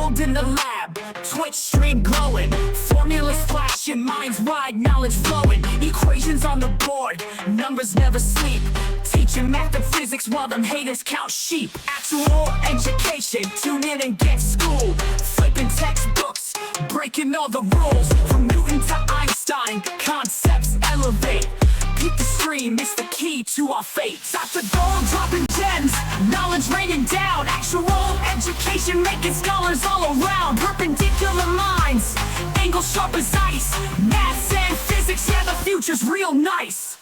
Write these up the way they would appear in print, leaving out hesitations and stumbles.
gold in the lab, Twitch stream glowing, formulas flashing, minds wide, knowledge flowing, equations on the board, numbers never sleep, teaching math and physics while them haters count sheep. Actual education, tune in and get schooled, flipping textbooks, breaking all the rules, from Newton to Einstein, concepts elevate. Keep the stream, it's the key to our fate. Dr. Gold dropping gems, knowledge raining down, actual education making scholars all around. Perpendicular minds, angles sharp as ice, maths and physics, yeah, the future's real nice.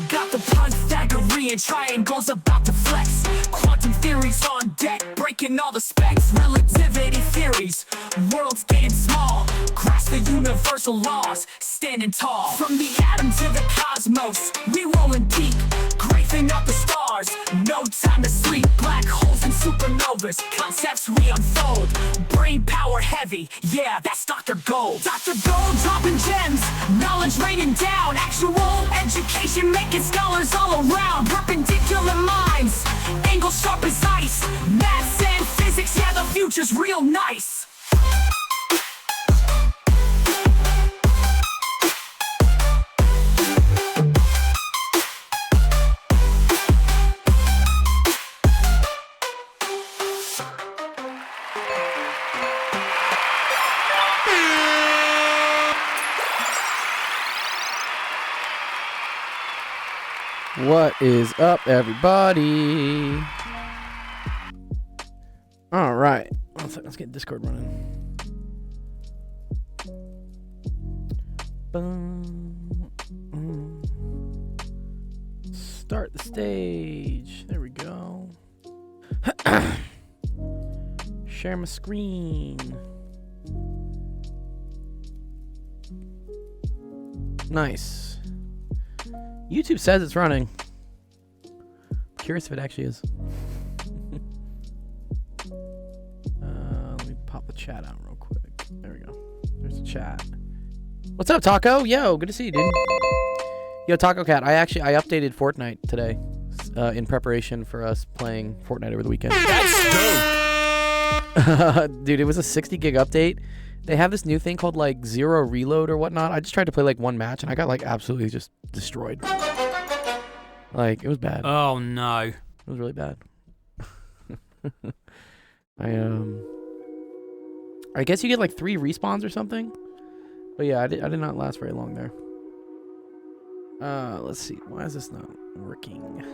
Got the Pythagorean triangles about to flex, quantum theories on deck, breaking all the specs, relativity theories, worlds getting small, grasp the universal laws, standing tall. From the atom to the cosmos, we rolling deep, gracing up the stars, no time to sleep. Black holes and supernovas, concepts we unfold, brain power heavy, yeah, that's Dr. Gold. Dr. Gold dropping gems, knowledge raining down, actual education making scholars all around. Perpendicular minds, angles sharp as ice, maths and physics, yeah, the future's real nice. What is up, everybody? All right, let's get Discord running. Start the stage. There we go. Share my screen. Nice. YouTube says it's running. Curious if it actually is. Let me pop the chat out real quick. There we go. There's the chat. What's up, Taco? Yo, good to see you, dude. Yo, Taco Cat. I updated Fortnite today in preparation for us playing Fortnite over the weekend. That's dope. Dude, it was a 60 gig update. They have this new thing called like zero reload or whatnot. I just tried to play like one match and I got like absolutely just destroyed. Like, it was bad. Oh no. It was really bad. I guess you get like 3 respawns or something. But yeah, I did not last very long there. Let's see. Why is this not working?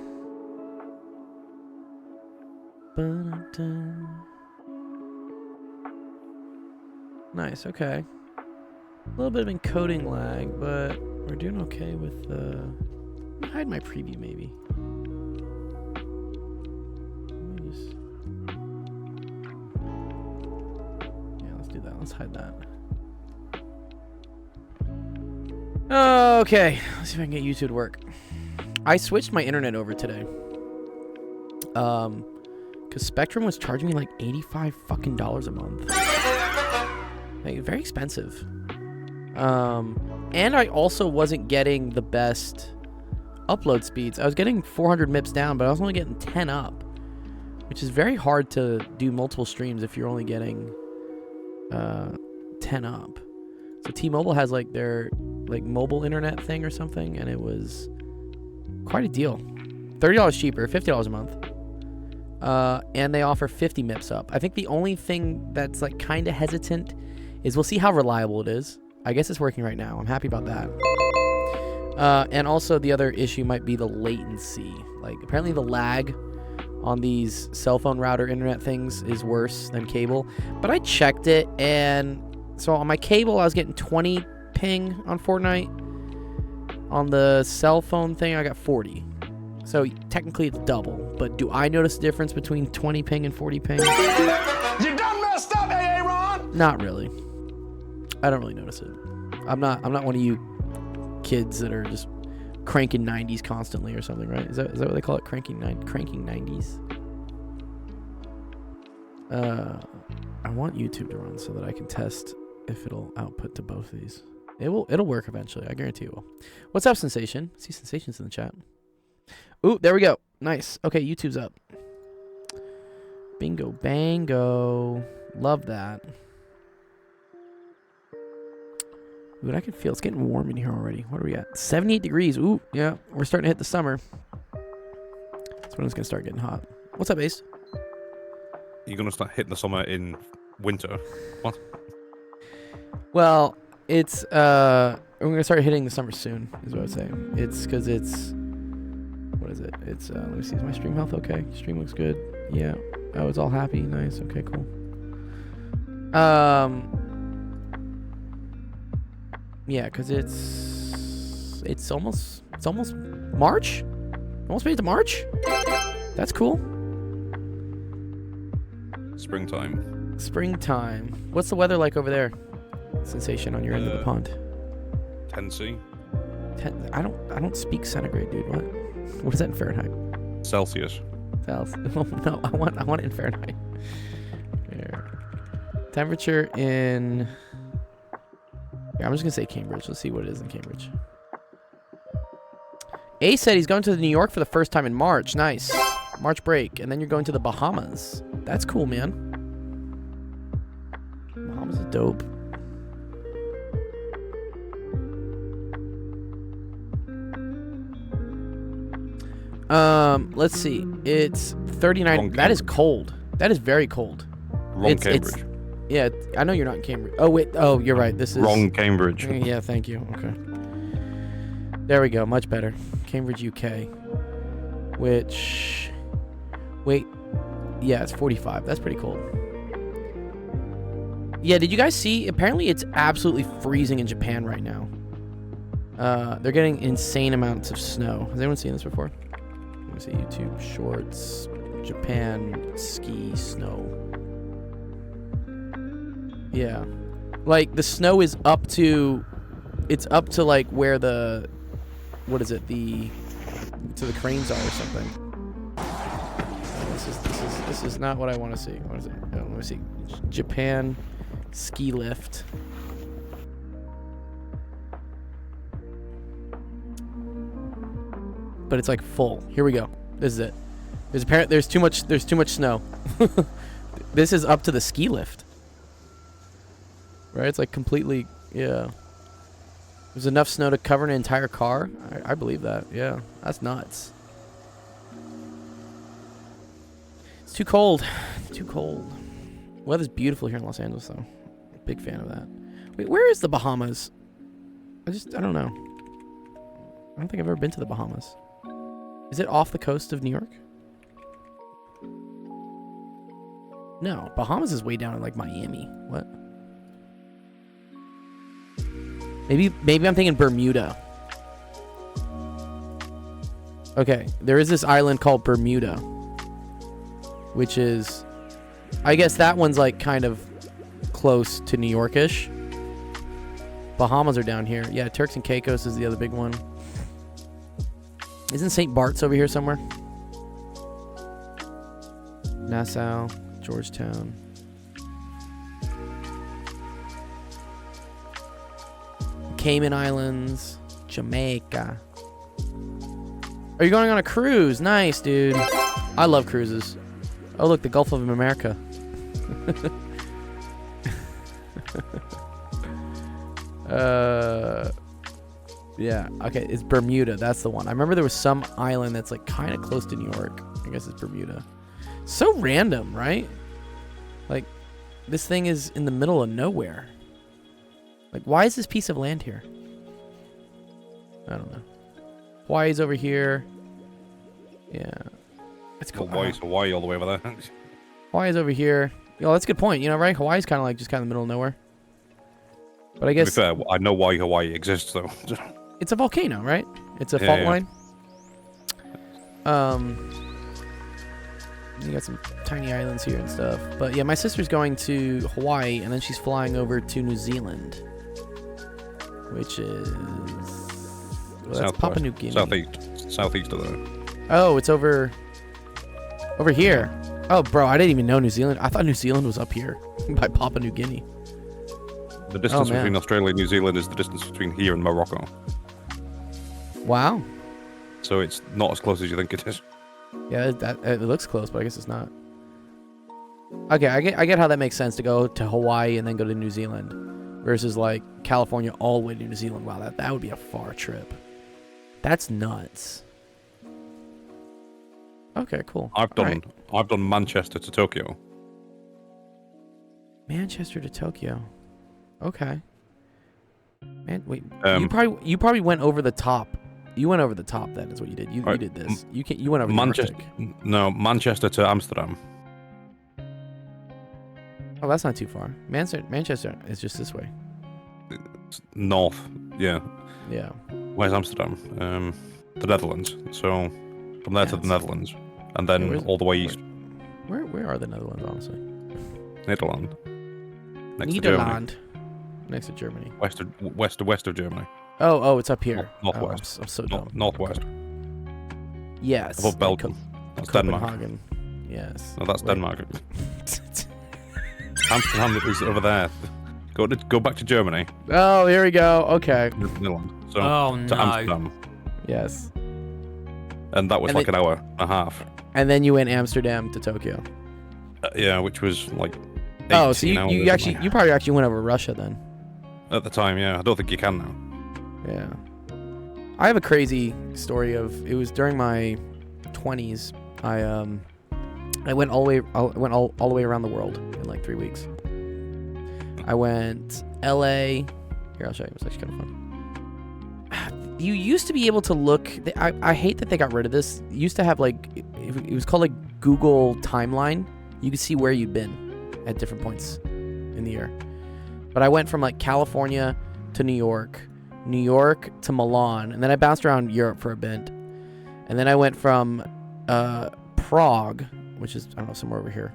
Nice, okay. A little bit of encoding lag, but we're doing okay with hide my preview maybe. Let me just... Yeah, let's do that. Let's hide that. Okay, let's see if I can get YouTube to work. I switched my internet over today. Because Spectrum was charging me like $85 fucking a month. Like, very expensive. And I also wasn't getting the best upload speeds. I was getting 400 MIPS down, but I was only getting 10 up, which is very hard to do multiple streams if you're only getting 10 up. So T-Mobile has like their like mobile internet thing or something, and it was quite a deal. $30 cheaper, $50 a month. And they offer 50 MIPS up. I think the only thing that's like kind of hesitant is we'll see how reliable it is. I guess it's working right now. I'm happy about that. And also the other issue might be the latency. Like, apparently the lag on these cell phone router internet things is worse than cable. But I checked it, and so on my cable I was getting 20 ping on Fortnite. On the cell phone thing I got 40. So technically it's double. But do I notice a difference between 20 ping and 40 ping? You done messed up, AA Ron! Not really. I don't really notice it. I'm not one of you kids that are just cranking 90s constantly or something, right? Is that what they call it? Cranking 90s? I want YouTube to run so that I can test if it'll output to both of these. It'll work eventually. I guarantee it will. What's up, Sensation? I see Sensations in the chat. Ooh, there we go. Nice. Okay, YouTube's up. Bingo bango. Love that. Dude, I can feel it's getting warm in here already. What are we at? 78 degrees. Ooh, yeah. We're starting to hit the summer. That's when it's going to start getting hot. What's up, Ace? You're going to start hitting the summer in winter. What? Well, it's we're going to start hitting the summer soon, is what I would say. It's because it's, what is it? It's, let me see, is my stream health okay? Stream looks good. Yeah. Oh, it's all happy. Nice. Okay, cool. Yeah, because it's almost March? Almost made it to March? That's cool. Springtime. Springtime. What's the weather like over there? Sensation on your end of the pond. Tennessee. I don't speak centigrade, dude. What is that in Fahrenheit? Celsius. Celsius. Oh, no, I want it in Fahrenheit. Here. Temperature in... Yeah, I'm just gonna say Cambridge. Let's see what it is in Cambridge. A said he's going to New York for the first time in March. Nice. March break. And then you're going to the Bahamas. That's cool, man. Bahamas is dope. Let's see. It's 39. That is cold. That is very cold. Wrong Cambridge. Yeah, I know you're not in Cambridge. Oh, wait. Oh, you're right. This is... Wrong Cambridge. Yeah, thank you. Okay. There we go. Much better. Cambridge, UK. Which... Wait. Yeah, it's 45. That's pretty cold. Yeah, did you guys see? Apparently it's absolutely freezing in Japan right now. They're getting insane amounts of snow. Has anyone seen this before? Let me see. YouTube Shorts. Japan ski snow. Yeah. Like, the snow is up to... It's up to, like, where the... What is it? To the cranes are or something. This is not what I want to see. What is it? Oh, let me see. Japan ski lift. But it's, like, full. Here we go. This is it. There's too much snow. This is up to the ski lift. Right? It's like completely, yeah. There's enough snow to cover an entire car. I believe that. Yeah, that's nuts. It's too cold. Too cold. Weather's beautiful here in Los Angeles, though. Big fan of that. Wait, where is the Bahamas? I don't know. I don't think I've ever been to the Bahamas. Is it off the coast of New York? No, Bahamas is way down in like Miami. What? Maybe I'm thinking Bermuda. Okay, there is this island called Bermuda, which is, I guess that one's like kind of close to New York-ish. Bahamas are down here. Yeah, Turks and Caicos is the other big one. Isn't St. Bart's over here somewhere? Nassau, Georgetown. Cayman Islands, Jamaica. Are you going on a cruise? Nice, dude. I love cruises. Oh, look, the Gulf of America. Yeah, okay, it's Bermuda. That's the one. I remember there was some island that's like kind of close to New York. I guess it's Bermuda. So random, right? Like, this thing is in the middle of nowhere. Like, why is this piece of land here? I don't know. Hawaii's over here. Yeah. It's cool. Hawaii all the way over there. Hawaii's over here. Yo, that's a good point. You know, right? Hawaii's kind of like just kind of in the middle of nowhere. But I guess... To be fair, I know why Hawaii exists, though. It's a volcano, right? It's a fault line. You got some tiny islands here and stuff. But yeah, my sister's going to Hawaii, and then she's flying over to New Zealand. Which is... Well, that's Papua New Guinea. Southeast of there. Oh, it's over here. Oh, bro, I didn't even know New Zealand. I thought New Zealand was up here by Papua New Guinea. The distance man. between Australia and New Zealand is the distance between here and Morocco. Wow. So it's not as close as you think it is. Yeah, it looks close, but I guess it's not. Okay, I get how that makes sense to go to Hawaii and then go to New Zealand versus like California all the way to New Zealand. Wow, that would be a far trip. That's nuts. Okay, cool. I've done Manchester to Tokyo. Manchester to Tokyo. Okay. Man, wait. You probably went over the top. You went over the top. Then is what you did. You did this. You went over Manchester. No, Manchester to Amsterdam. Oh, that's not too far. Manchester is just this way. It's north. Yeah. Yeah. Where's Amsterdam? The Netherlands. So from there to the Netherlands, and then all the way east. Where are the Netherlands, honestly? Netherlands. Next Nederland. to Germany. Next to Germany. West of Germany. Oh, it's up here. Northwest. I'm so dumb. Northwest. Yes. Above Belgium. That's Denmark. Copenhagen. Yes. No, that's Denmark. Amsterdam is over there. Go back to Germany. Oh, here we go. Okay. Netherlands. So Oh, to no. Amsterdam. Yes. And that was And like an hour and a half. And then you went Amsterdam to Tokyo. Yeah, which was like 18 Oh, so you hours. probably actually went over Russia then. At the time, yeah. I don't think you can now. Yeah. I have a crazy story of it was during my 20s. I went all the way around the world in like 3 weeks. I went LA. Here, I'll show you. It was actually kind of fun. You used to be able to look. I hate that they got rid of this. You used to have like it was called like Google Timeline. You could see where you'd been at different points in the year. But I went from like California to New York to Milan, and then I bounced around Europe for a bit. And then I went from Prague, which is, I don't know, somewhere over here,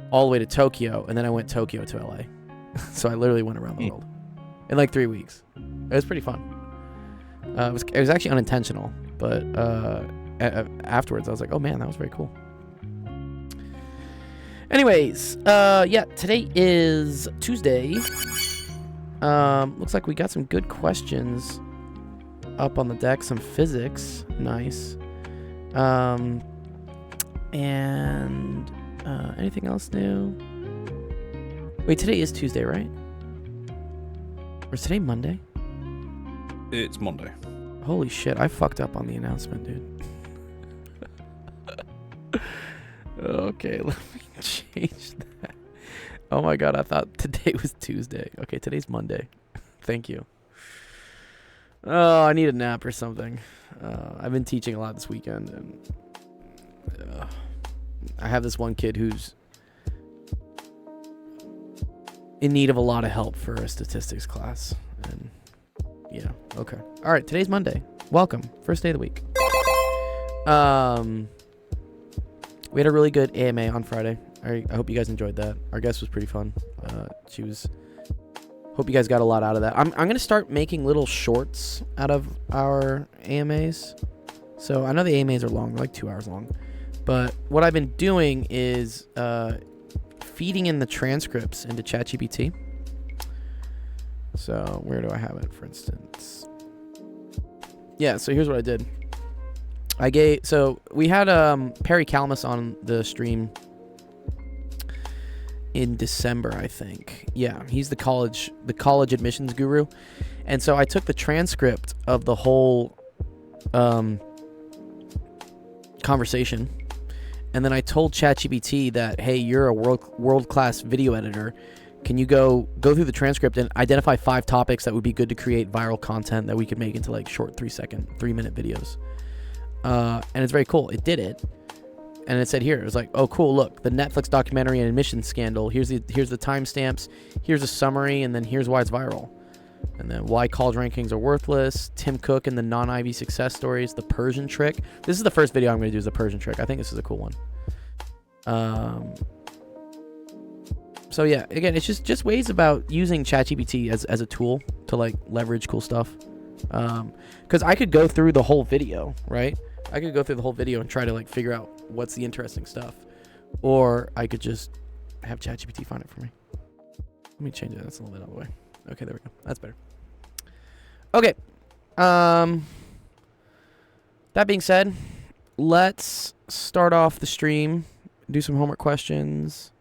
all the way to Tokyo, and then I went Tokyo to LA. So I literally went around the world in like 3 weeks. It was pretty fun. It was actually unintentional, but afterwards I was like, oh man, that was very cool. Anyways, yeah, today is Tuesday. Looks like we got some good questions up on the deck. Some physics, nice. And anything else new? Wait, today is Tuesday, right? Or is today Monday? It's Monday. Holy shit, I fucked up on the announcement, dude. Okay, let me change that. Oh my god, I thought today was Tuesday. Okay, today's Monday. Thank you. Oh, I need a nap or something. I've been teaching a lot this weekend, and I have this one kid who's in need of a lot of help for a statistics class. And yeah, okay. All right, today's Monday. Welcome. First day of the week. We had a really good AMA on Friday. I hope you guys enjoyed that. Our guest was pretty fun. Hope you guys got a lot out of that. I'm going to start making little shorts out of our AMAs. So I know the AMAs are long. They're like 2 hours long. But what I've been doing is feeding in the transcripts into ChatGPT. So where do I have it, for instance? Yeah, so here's what I did. So we had Perry Kalmus on the stream in December, I think. Yeah, he's the college admissions guru. And so I took the transcript of the whole conversation, and then I told ChatGPT that, hey, you're a world-class video editor. Can you go through the transcript and identify 5 topics that would be good to create viral content that we could make into like short 3-minute videos? And it's very cool. It did it. And it said here, it was like, oh, cool, look, the Netflix documentary and admissions scandal. Here's the timestamps. Here's a summary, and then here's why it's viral. And then why college rankings are worthless. Tim Cook and the non-Ivy success stories. The Persian trick. This is the first video I'm going to do is the Persian trick. I think this is a cool one. So yeah, again, it's just ways about using ChatGPT as a tool to like leverage cool stuff. Because I could go through the whole video, right? I could go through the whole video and try to like figure out what's the interesting stuff, or I could just have ChatGPT find it for me. Let me change that. That's a little bit out of the way. Okay, there we go. That's better. Okay. That being said, let's start off the stream, do some homework questions,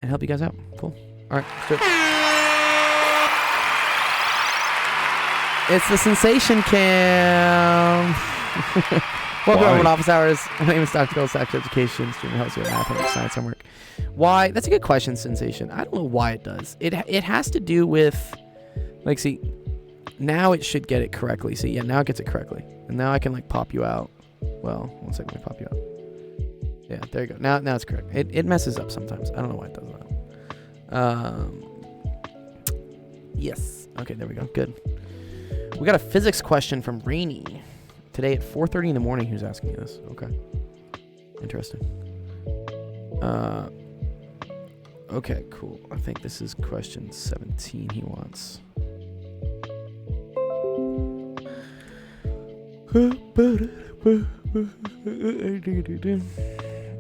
and help you guys out. Cool. All right, let's do it. It's the Sensation Cam. Welcome to Open Office Hours. My name is Dr. Gold, Sex Education, streamer helps you with math, homework, science, homework. Why? That's a good question, Sensation. I don't know why it does. It has to do with, like, see, now it should get it correctly. See, yeah, now it gets it correctly. And now I can, like, pop you out. Well, 1 second, let me pop you out. Yeah, there you go. Now it's correct. It messes up sometimes. I don't know why it does that. Yes. Okay, there we go. Good. We got a physics question from Rainy today at 4:30 in the morning. Who's asking me this? Okay. Interesting. Okay, cool. I think this is question 17 he wants.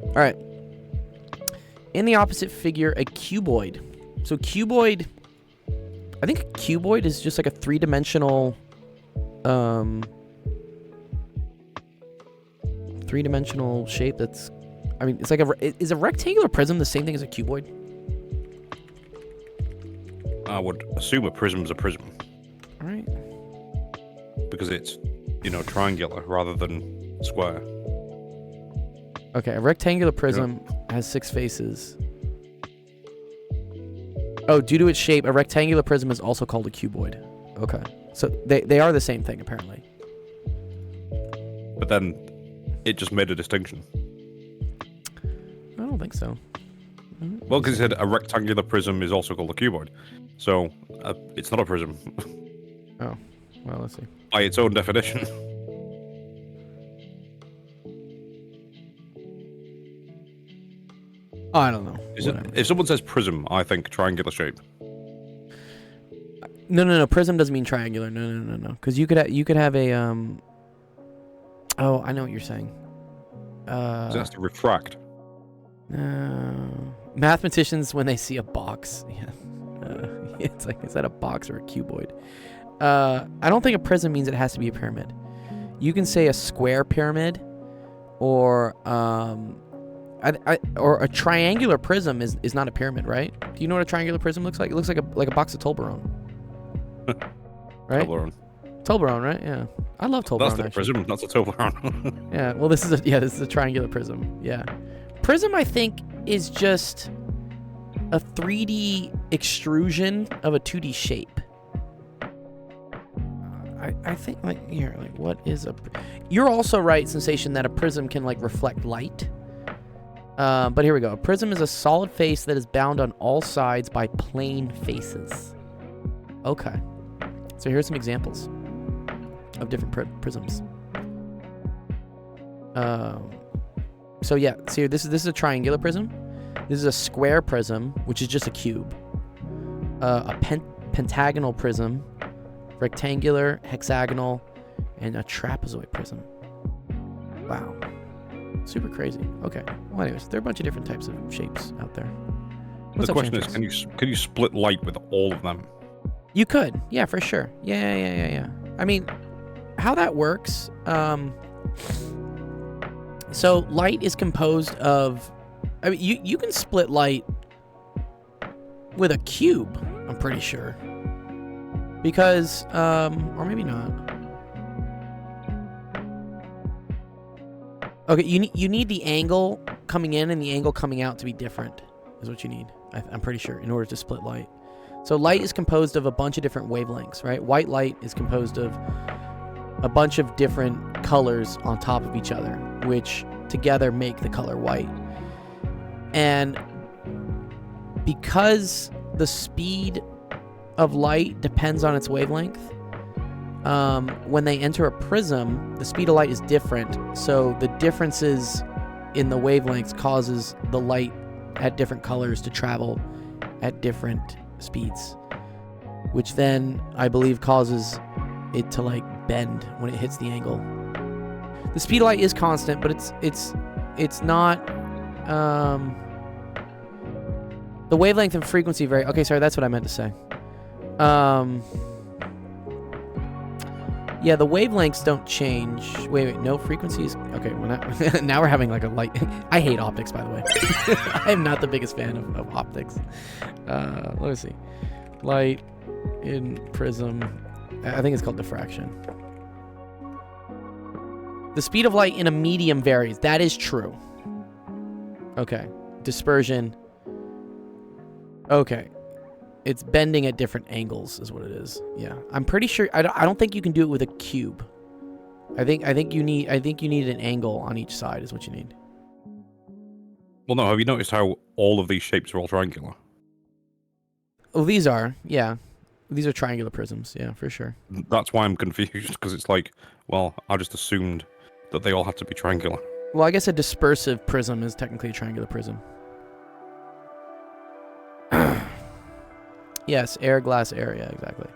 All right. In the opposite figure, a cuboid. So cuboid, I think a cuboid is just like a three-dimensional shape that's, I mean, it's like is a rectangular prism the same thing as a cuboid? I would assume a prism is a prism. All right. Because it's, triangular rather than square. Okay, a rectangular prism has 6 faces. Oh, due to its shape, a rectangular prism is also called a cuboid. Okay. So they are the same thing, apparently. But then it just made a distinction. I don't think so. Well, because it said a rectangular prism is also called a cuboid. So it's not a prism. Oh, well, let's see. By its own definition. Oh, I don't know. If someone says prism, I think triangular shape. No. Prism doesn't mean triangular. No. Because you could have a Oh, I know what you're saying. It has to refract. No. Mathematicians, when they see a box, it's like, is that a box or a cuboid? I don't think a prism means it has to be a pyramid. You can say a square pyramid, or or a triangular prism is not a pyramid, right? Do you know what a triangular prism looks like? It looks like a box of Toblerone. Right? Toblerone, right? Yeah. I love Toblerone. That's the prism, not the Toblerone. Yeah. Well, this is a triangular prism. Yeah. Prism, I think, is just a 3D extrusion of a 2D shape. I think, what is a... You're also right, Sensation, that a prism can, reflect light. But here we go. A prism is a solid face that is bound on all sides by plane faces. Okay. So here's some examples of different prisms. So yeah, see, this is a triangular prism. This is a square prism, which is just a cube. A pentagonal prism, rectangular, hexagonal, and a trapezoid prism. Wow. Super crazy. Okay. Well, anyways, there are a bunch of different types of shapes out there. The question is, can you split light with all of them? You could. Yeah, for sure. Yeah. I mean, how that works, so light is composed of, I mean, you can split light with a cube, I'm pretty sure. Because, or maybe not. Okay, you need the angle coming in and the angle coming out to be different, is what you need, I'm pretty sure, in order to split light. So light is composed of a bunch of different wavelengths, right? White light is composed of a bunch of different colors on top of each other, which together make the color white. And because the speed of light depends on its wavelength, when they enter a prism, the speed of light is different. So the differences in the wavelengths causes the light at different colors to travel at different speeds, which then I believe causes it to bend when it hits the angle. The speed of light is constant, but it's not the wavelength and frequency vary. Okay, sorry, that's what I meant to say. Yeah, the wavelengths don't change. Wait, no frequencies. Okay, now we're having like a light. I hate optics, by the way. I am not the biggest fan of optics. Let me see. Light in prism. I think it's called diffraction. The speed of light in a medium varies. That is true. Okay. Dispersion. Okay. It's bending at different angles is what it is. Yeah. I'm pretty sure I don't think you can do it with a cube. I think you need an angle on each side is what you need. Well, no, have you noticed how all of these shapes are all triangular? Oh, these are. Yeah. These are triangular prisms. Yeah, for sure. That's why I'm confused, because it's like, well, I just assumed that they all had to be triangular. Well, I guess a dispersive prism is technically a triangular prism. Yes, air, glass, air. Yeah, exactly.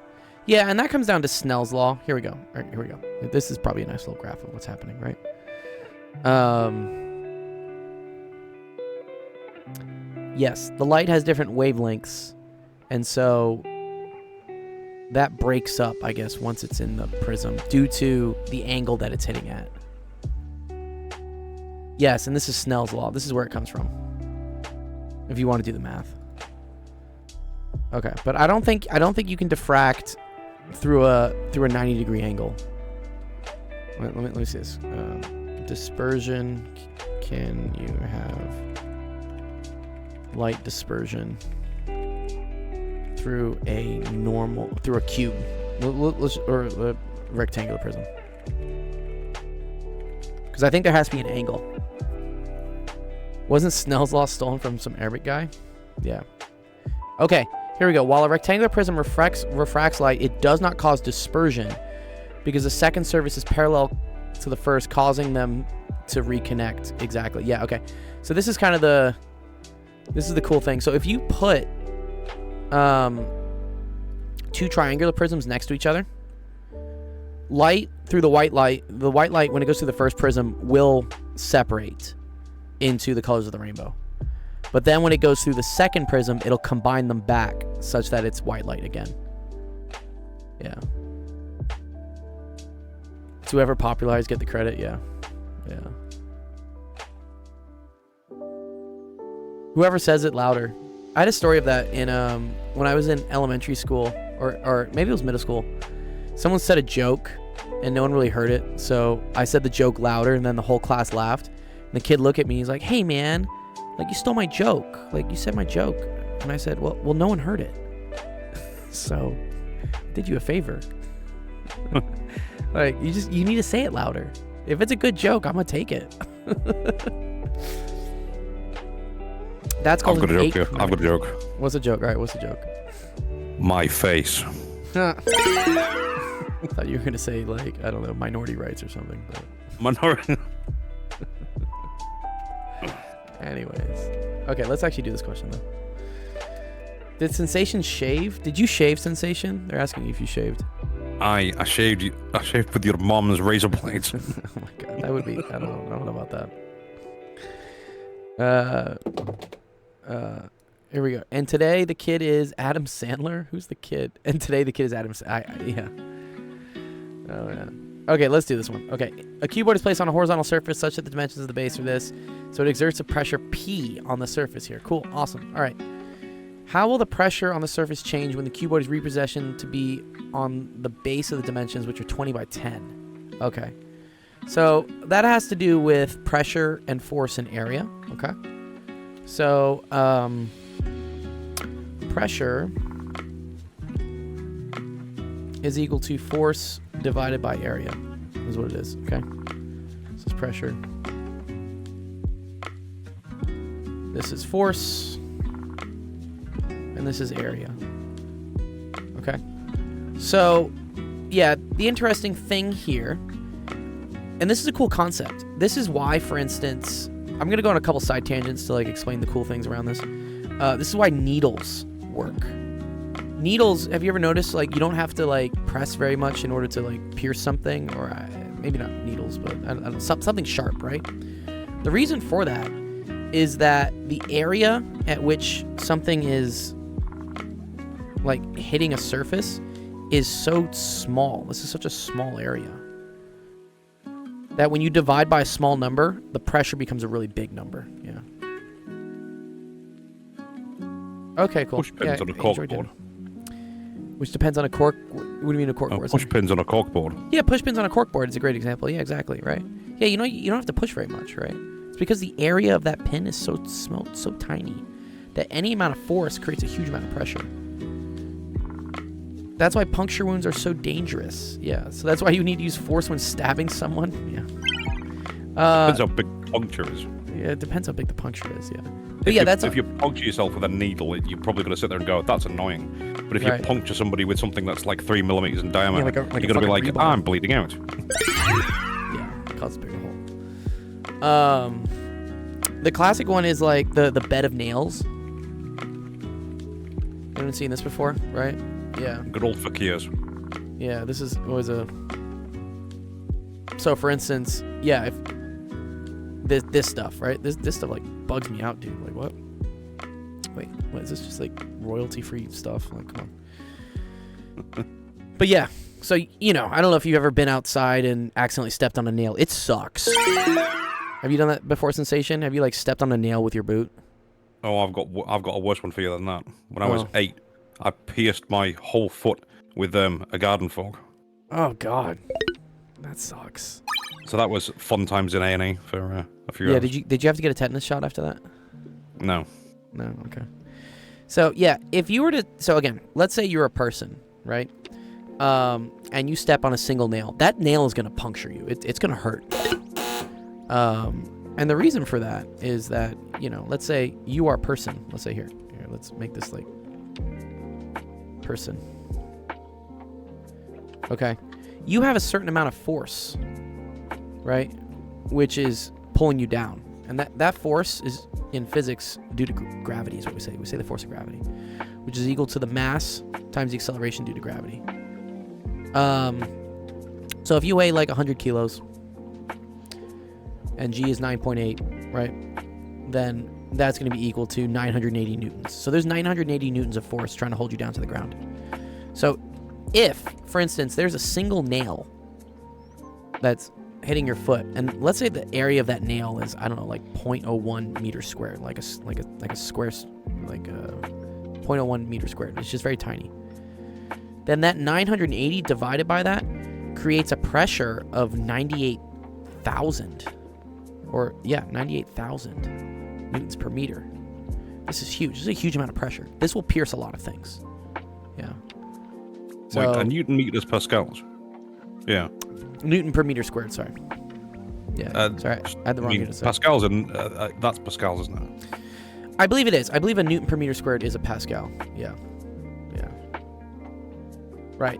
Yeah, and that comes down to Snell's law. Here we go. All right, here we go. This is probably a nice little graph of what's happening, right? Yes, the light has different wavelengths, and so that breaks up, I guess, once it's in the prism due to the angle that it's hitting at. Yes, and this is Snell's law. This is where it comes from. If you want to do the math. Okay, but I don't think you can diffract through a 90-degree angle. Let me see this. Dispersion. Can you have light dispersion through a cube or a rectangular prism? Because I think there has to be an angle. Wasn't Snell's law stolen from some Arabic guy? Yeah. Okay, here we go. While a rectangular prism refracts light, it does not cause dispersion because the second surface is parallel to the first, causing them to reconnect. Exactly. Yeah, okay. So this is kind of the cool thing. So if you put two triangular prisms next to each other, light through the white light, when it goes through the first prism, will separate into the colors of the rainbow. But then when it goes through the second prism, it'll combine them back such that it's white light again. Yeah. It's whoever popularized get the credit. Yeah. Yeah. Whoever says it louder. I had a story of that in when I was in elementary school, or maybe it was middle school. Someone said a joke and no one really heard it, so I said the joke louder, and then the whole class laughed. And the kid looked at me, he's like, "Hey man, like you stole my joke. Like you said my joke." And I said, well no one heard it. So I did you a favor. Like you need to say it louder. If it's a good joke, I'm gonna take it. That's called I've got a joke. I've got a joke. What's a joke? All right, what's a joke? My face. I thought you were gonna say like, I don't know, minority rights or something. But... Minority. Anyways, okay, let's actually do this question though. Did Sensation shave? Did you shave, Sensation? They're asking you if you shaved. I shaved you. I shaved with your mom's razor blades. Oh my god, that would be. I don't know about that. Here we go. And today the kid is Adam Sandler. Who's the kid? And today the kid is Adam. Yeah. Oh yeah. Okay, let's do this one. Okay, a cuboid is placed on a horizontal surface such that the dimensions of the base are this, so it exerts a pressure P on the surface here. Cool, awesome. All right. How will the pressure on the surface change when the cuboid is repositioned to be on the base of the dimensions, which are 20 by 10? Okay. So that has to do with pressure and force and area. Okay. So pressure is equal to force divided by area is what it is. Okay. This is pressure. This is force. And this is area. Okay. So, yeah, the interesting thing here, and this is a cool concept. This is why, for instance, I'm going to go on a couple side tangents to like explain the cool things around this. This is why needles work. Needles, have you ever noticed, like, you don't have to, like, press very much in order to, like, pierce something, or maybe not needles, but I don't know, something sharp, right? The reason for that is that the area at which something is like hitting a surface is so small. This is such a small area that when you divide by a small number, the pressure becomes a really big number. Yeah. Okay, cool. Push pins on a cork board. Which depends on a cork. What do you mean a cork board? Push pins on a cork board. Yeah, push pins on a cork board is a great example. Yeah, exactly. Right. Yeah, you don't have to push very much, right? It's because the area of that pin is so small, so tiny, that any amount of force creates a huge amount of pressure. That's why puncture wounds are so dangerous. Yeah, so that's why you need to use force when stabbing someone. Yeah. Depends how big the puncture is. Yeah, it depends how big the puncture is. Yeah. But yeah, if you puncture yourself with a needle, you're probably going to sit there and go, "That's annoying." But if you puncture somebody with something that's like 3 millimeters in diameter, you're going to be like, "I'm bleeding out." Yeah, it causes a bigger hole. The classic one is like the bed of nails. You haven't seen this before, right? Yeah. Good old fakirs. Yeah, this is always a. So, for instance, yeah, if this stuff, right? This stuff like bugs me out, dude. Like, what? Wait, what is this? Just like royalty-free stuff? Like, come on. But yeah, so I don't know if you've ever been outside and accidentally stepped on a nail. It sucks. Have you done that before, Sensation? Have you like stepped on a nail with your boot? Oh, I've got a worse one for you than that. When I was 8, I pierced my whole foot with a garden fork. Oh God, that sucks. So that was fun times in A&E for a few hours. Yeah, did you have to get a tetanus shot after that? No. No, okay. So yeah, if you were to, so again, let's say you're a person, right? And you step on a single nail. That nail is gonna puncture you. It's gonna hurt. And the reason for that is that, let's say you are a person. Let's say here, let's make this like person. Okay. You have a certain amount of force, right? Which is pulling you down. And that force is, in physics, due to gravity is what we say. We say the force of gravity, which is equal to the mass times the acceleration due to gravity. So if you weigh like 100 kilos, and G is 9.8, right? Then that's going to be equal to 980 newtons. So there's 980 newtons of force trying to hold you down to the ground. So if, for instance, there's a single nail that's hitting your foot, and let's say the area of that nail is, I don't know, like 0.01 meters squared, like a square, like a 0.01 meters squared. It's just very tiny. Then that 980 divided by that creates a pressure of 98,000. Or, yeah, 98,000 newtons per meter. This is huge. This is a huge amount of pressure. This will pierce a lot of things. Yeah. So, wait, a Newton meters pascals? Yeah. Newton per meter squared, sorry. Yeah, sorry, I had the wrong unit. Pascals, and that's pascals, isn't it? I believe it is. I believe a Newton per meter squared is a pascal. Yeah. Yeah. Right.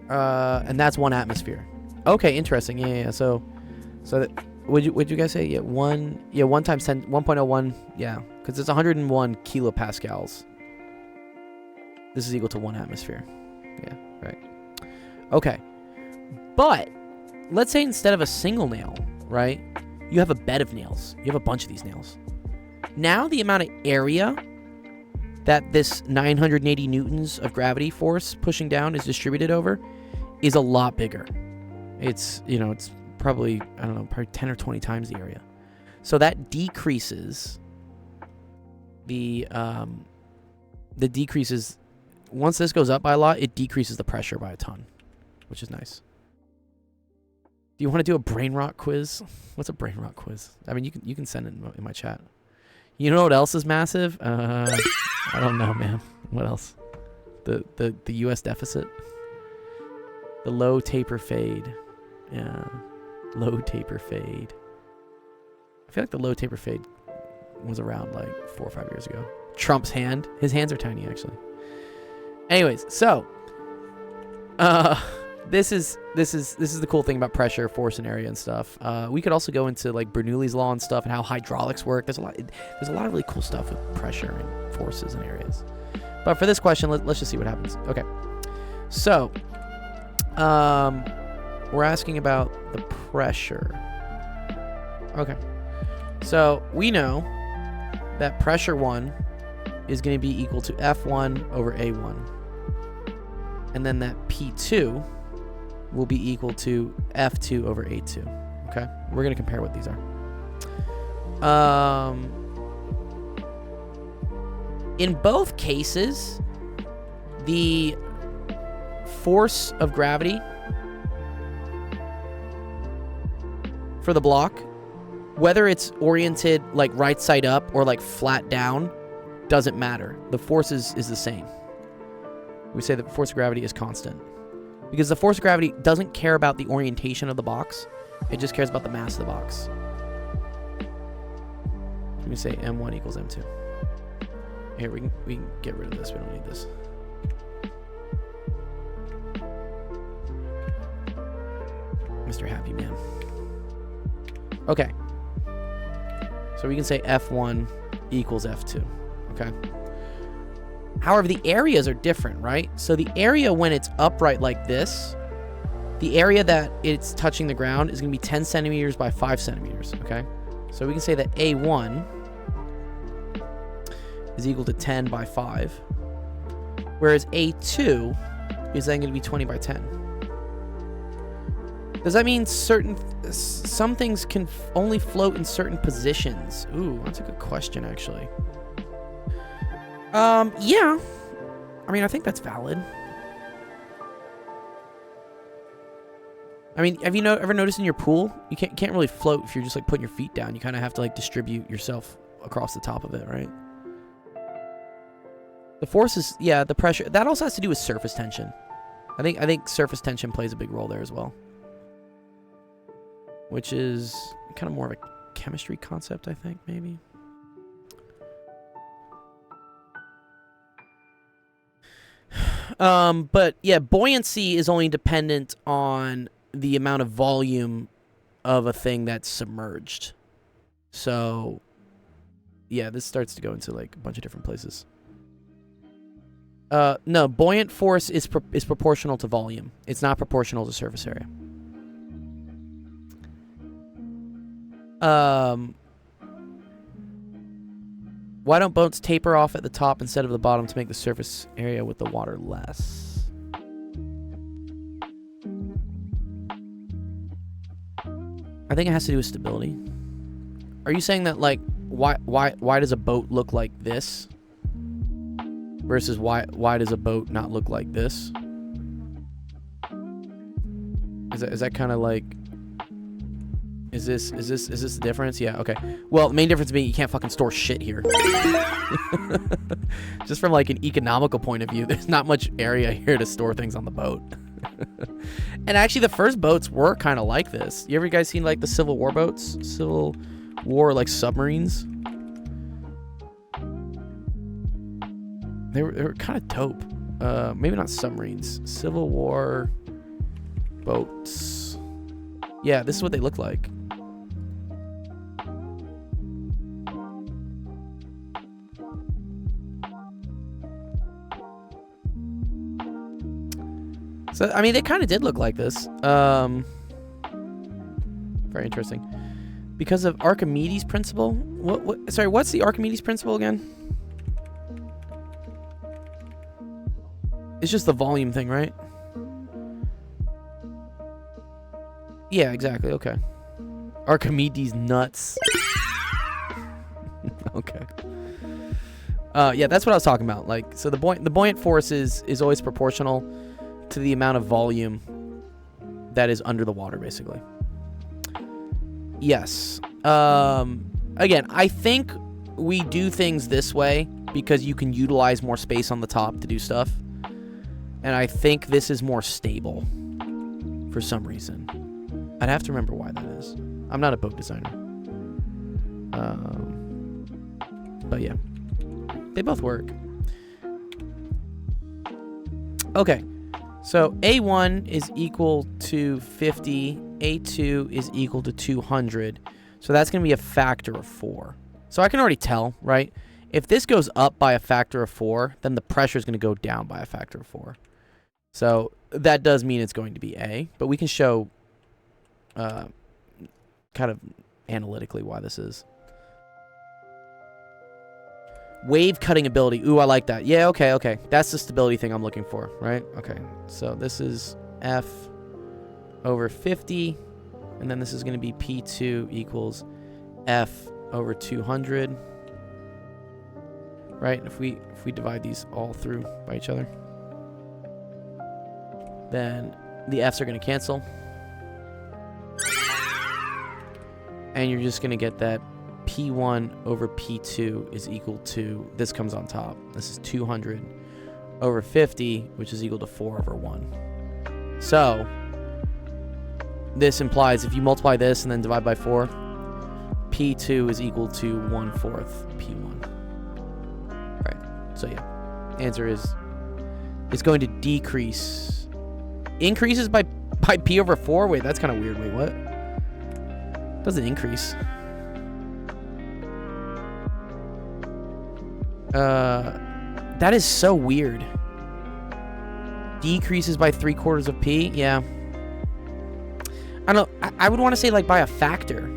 And that's 1 atmosphere. Okay, interesting. Yeah. So that, would you guys say 1 times 10, 1.01? Yeah, because it's 101 kilopascals. This is equal to 1 atmosphere. Yeah, right. Okay, but let's say instead of a single nail, right, you have a bed of nails. You have a bunch of these nails. Now the amount of area that this 980 newtons of gravity force pushing down is distributed over is a lot bigger. It's probably, I don't know, probably 10 or 20 times the area. So that decreases once this goes up by a lot, it decreases the pressure by a ton, which is nice. Do you want to do a brain rot quiz? What's a brain rot quiz? I mean, you can send it in my chat. You know what else is massive? I don't know, man. What else? The U.S. deficit? The low taper fade. Yeah. Low taper fade. I feel like the low taper fade was around like 4 or 5 years ago. Trump's hand. His hands are tiny, actually. Anyways, so this is the cool thing about pressure, force, and area and stuff. We could also go into like Bernoulli's law and stuff and how hydraulics work. There's a lot of really cool stuff with pressure and forces and areas. But for this question, let's just see what happens. Okay, so we're asking about the pressure. Okay, so we know that pressure 1 is going to be equal to F1 over A1. And then that P2 will be equal to F2 over A2. Okay? We're going to compare what these are. In both cases, the force of gravity for the block, whether it's oriented like right side up or like flat down, doesn't matter. The force is the same. We say that the force of gravity is constant. Because the force of gravity doesn't care about the orientation of the box. It just cares about the mass of the box. Let me say M1 equals M2. Here, we can get rid of this. We don't need this. Mr. Happy Man. Okay. So we can say F1 equals F2. Okay. However, the areas are different, right? So the area when it's upright like this, the area that it's touching the ground is going to be 10 centimeters by 5 centimeters, okay? So we can say that A1 is equal to 10 by 5, whereas A2 is then going to be 20 by 10. Does that mean some things can only float in certain positions? Ooh, that's a good question, actually. Yeah. I mean, I think that's valid. I mean, have you ever noticed in your pool, you can't really float if you're just like putting your feet down. You kind of have to like distribute yourself across the top of it, right? The force is, yeah, the pressure. That also has to do with surface tension. I think surface tension plays a big role there as well. Which is kind of more of a chemistry concept, I think, maybe. But yeah, buoyancy is only dependent on the amount of volume of a thing that's submerged. So, yeah, this starts to go into like a bunch of different places. No, buoyant force is proportional to volume. It's not proportional to surface area. Why don't boats taper off at the top instead of the bottom to make the surface area with the water less? I think it has to do with stability. Are you saying that like why does a boat look like this versus why does a boat not look like this? Is that kind of like Is this the difference? Yeah, okay. Well, the main difference being you can't fucking store shit here. Just from like an economical point of view, there's not much area here to store things on the boat. And actually the first boats were kind of like this. You ever guys seen like the Civil War boats? Civil War like submarines? They were kind of dope. Maybe not submarines. Civil War boats. Yeah, this is what they look like. So, I mean, they kind of did look like this. Very interesting. Because of Archimedes' principle? Sorry, what's the Archimedes' principle again? It's just the volume thing, right? Yeah, exactly. Okay. Archimedes nuts. Okay. Yeah, that's what I was talking about. Like, so the buoyant force is always proportional to the amount of volume that is under the water, basically. Yes. Again, I think we do things this way because you can utilize more space on the top to do stuff. And I think this is more stable for some reason. I'd have to remember why that is. I'm not a boat designer. But yeah. They both work. Okay. So A1 is equal to 50. A2 is equal to 200. So that's going to be a factor of 4. So I can already tell, right? If this goes up by a factor of 4, then the pressure is going to go down by a factor of 4. So that does mean it's going to be A. But we can show kind of analytically why this is. Wave cutting ability. Ooh, I like that. Yeah, okay. That's the stability thing I'm looking for, right? Okay. So this is F over 50. And then this is going to be P2 equals F over 200. Right? If we divide these all through by each other, then the F's are going to cancel. And you're just going to get that P1 over P2 is equal to, this comes on top. This is 200 over 50, which is equal to 4 over 1. So this implies if you multiply this and then divide by 4, P2 is equal to 1/4 P1. Right. So yeah, answer is going to decrease. Increases by P over 4? Wait, that's kind of weird. Wait, what? Doesn't increase. That is so weird. Decreases by 3/4 of P? Yeah. I don't know. I would want to say like by a factor.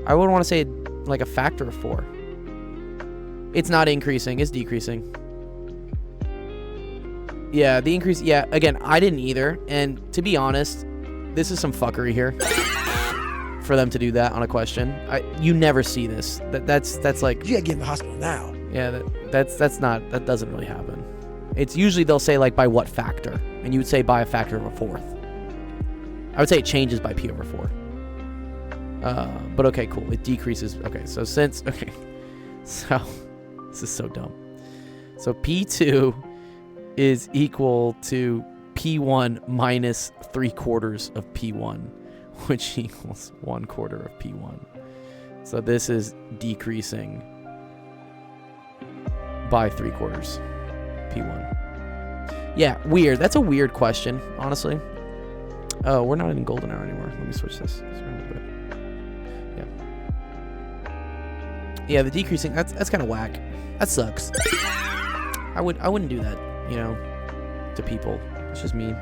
I would want to say like a factor of 4. It's not increasing. It's decreasing. Yeah, the increase. Yeah, again, I didn't either. And to be honest, this is some fuckery here for them to do that on a question. You never see this. That's like, you gotta get in the hospital now. Yeah, that doesn't really happen. It's usually they'll say like by what factor, and you would say by a factor of a 4th. I would say it changes by P over 4. But okay, cool. It decreases. Okay, so so this is so dumb. So P2 is equal to P1 minus 3/4 of P1, which equals 1/4 of P1. So this is decreasing by 3/4 P1. Yeah, weird. That's a weird question, honestly. Oh, we're not in golden hour anymore. Let me switch this. Yeah. Yeah, the decreasing, that's kind of whack. That sucks. I wouldn't do that, you know, to people. It's just mean.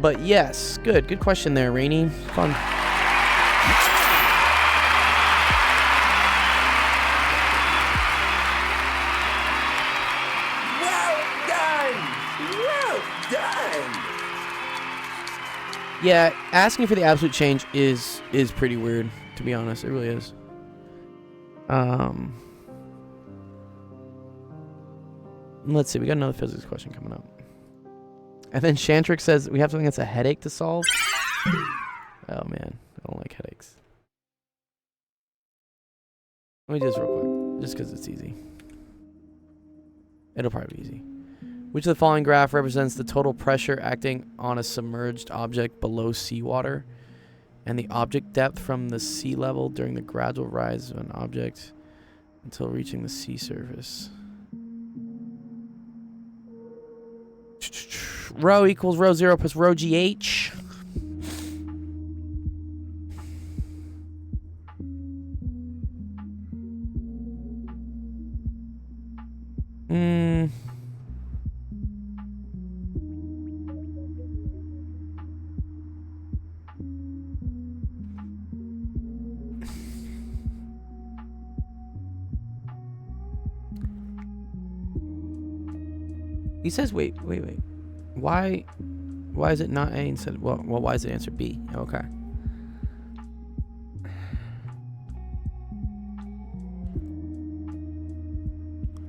But yes, good question there, Rainy. Fun. Yeah, asking for the absolute change is pretty weird, to be honest. It really is. Let's see. We got another physics question coming up. And then Shantrick says, we have something that's a headache to solve. Oh, man. I don't like headaches. Let me do this real quick, just because it's easy. It'll probably be easy. Which of the following graph represents the total pressure acting on a submerged object below seawater and the object depth from the sea level during the gradual rise of an object until reaching the sea surface? Rho equals rho 0 plus rho GH. He says, wait. Why is it not A instead? Well, why is the answer B? Okay.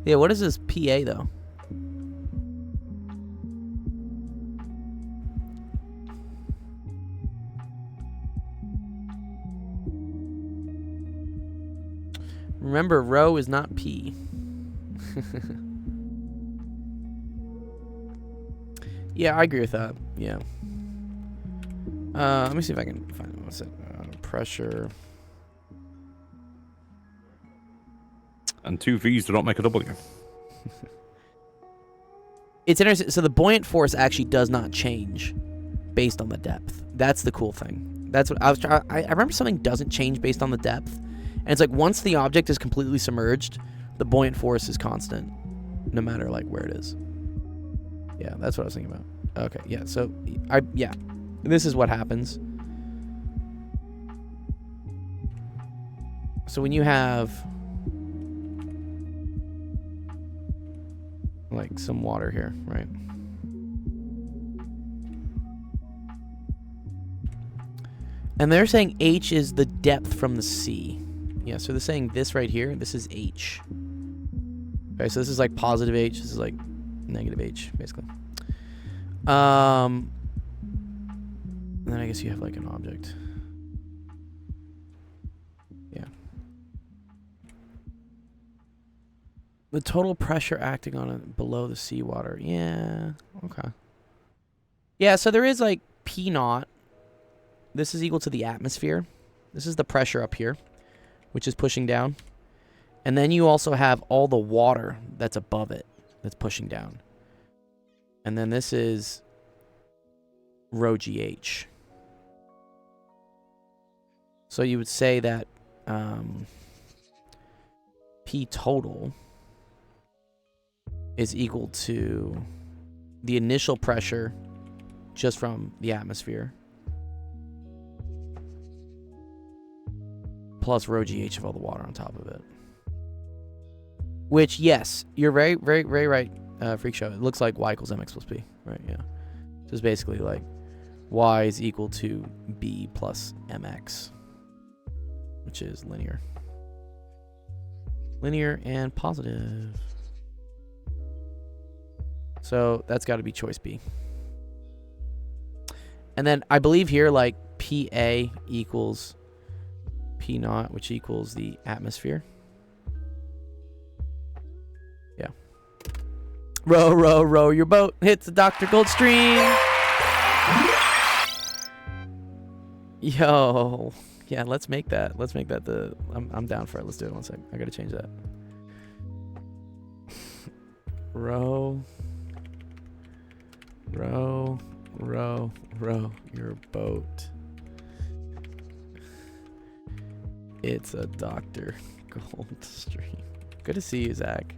Yeah, what is this PA though? Remember, rho is not P. Yeah, I agree with that. Yeah. Let me see if I can find it. What's it? Pressure. And 2 V's do not make a W. It's interesting. So the buoyant force actually does not change based on the depth. That's the cool thing. That's what I was trying. I remember something doesn't change based on the depth, and it's like once the object is completely submerged, the buoyant force is constant, no matter like where it is. Yeah, that's what I was thinking about. Okay, yeah. So this is what happens. So when you have like some water here, right? And they're saying H is the depth from the sea. Yeah, so they're saying this right here, this is H. Okay, so this is like positive H, this is like negative H, basically. And then I guess you have like an object. Yeah. The total pressure acting on it below the seawater. Yeah, okay. Yeah, so there is like P naught. This is equal to the atmosphere. This is the pressure up here, which is pushing down. And then you also have all the water that's above it that's pushing down. And then this is rho GH. So you would say that P total is equal to the initial pressure just from the atmosphere plus rho GH of all the water on top of it. Which, yes, you're very, very, very right, Freak Show. It looks like y equals mx plus b, right? Yeah. So it's basically like y is equal to b plus mx, which is linear. Linear and positive. So that's got to be choice B. And then I believe here, like, PA equals P naught, which equals the atmosphere. Yeah. Row, row, row your boat. Hits the Dr. Goldstream. Yo. Yeah, let's make that. Let's make that the... I'm down for it. Let's do it. One sec. I gotta change that. Row. Row. Row. Row your boat. It's a Dr. Goldstream. Good to see you, Zach.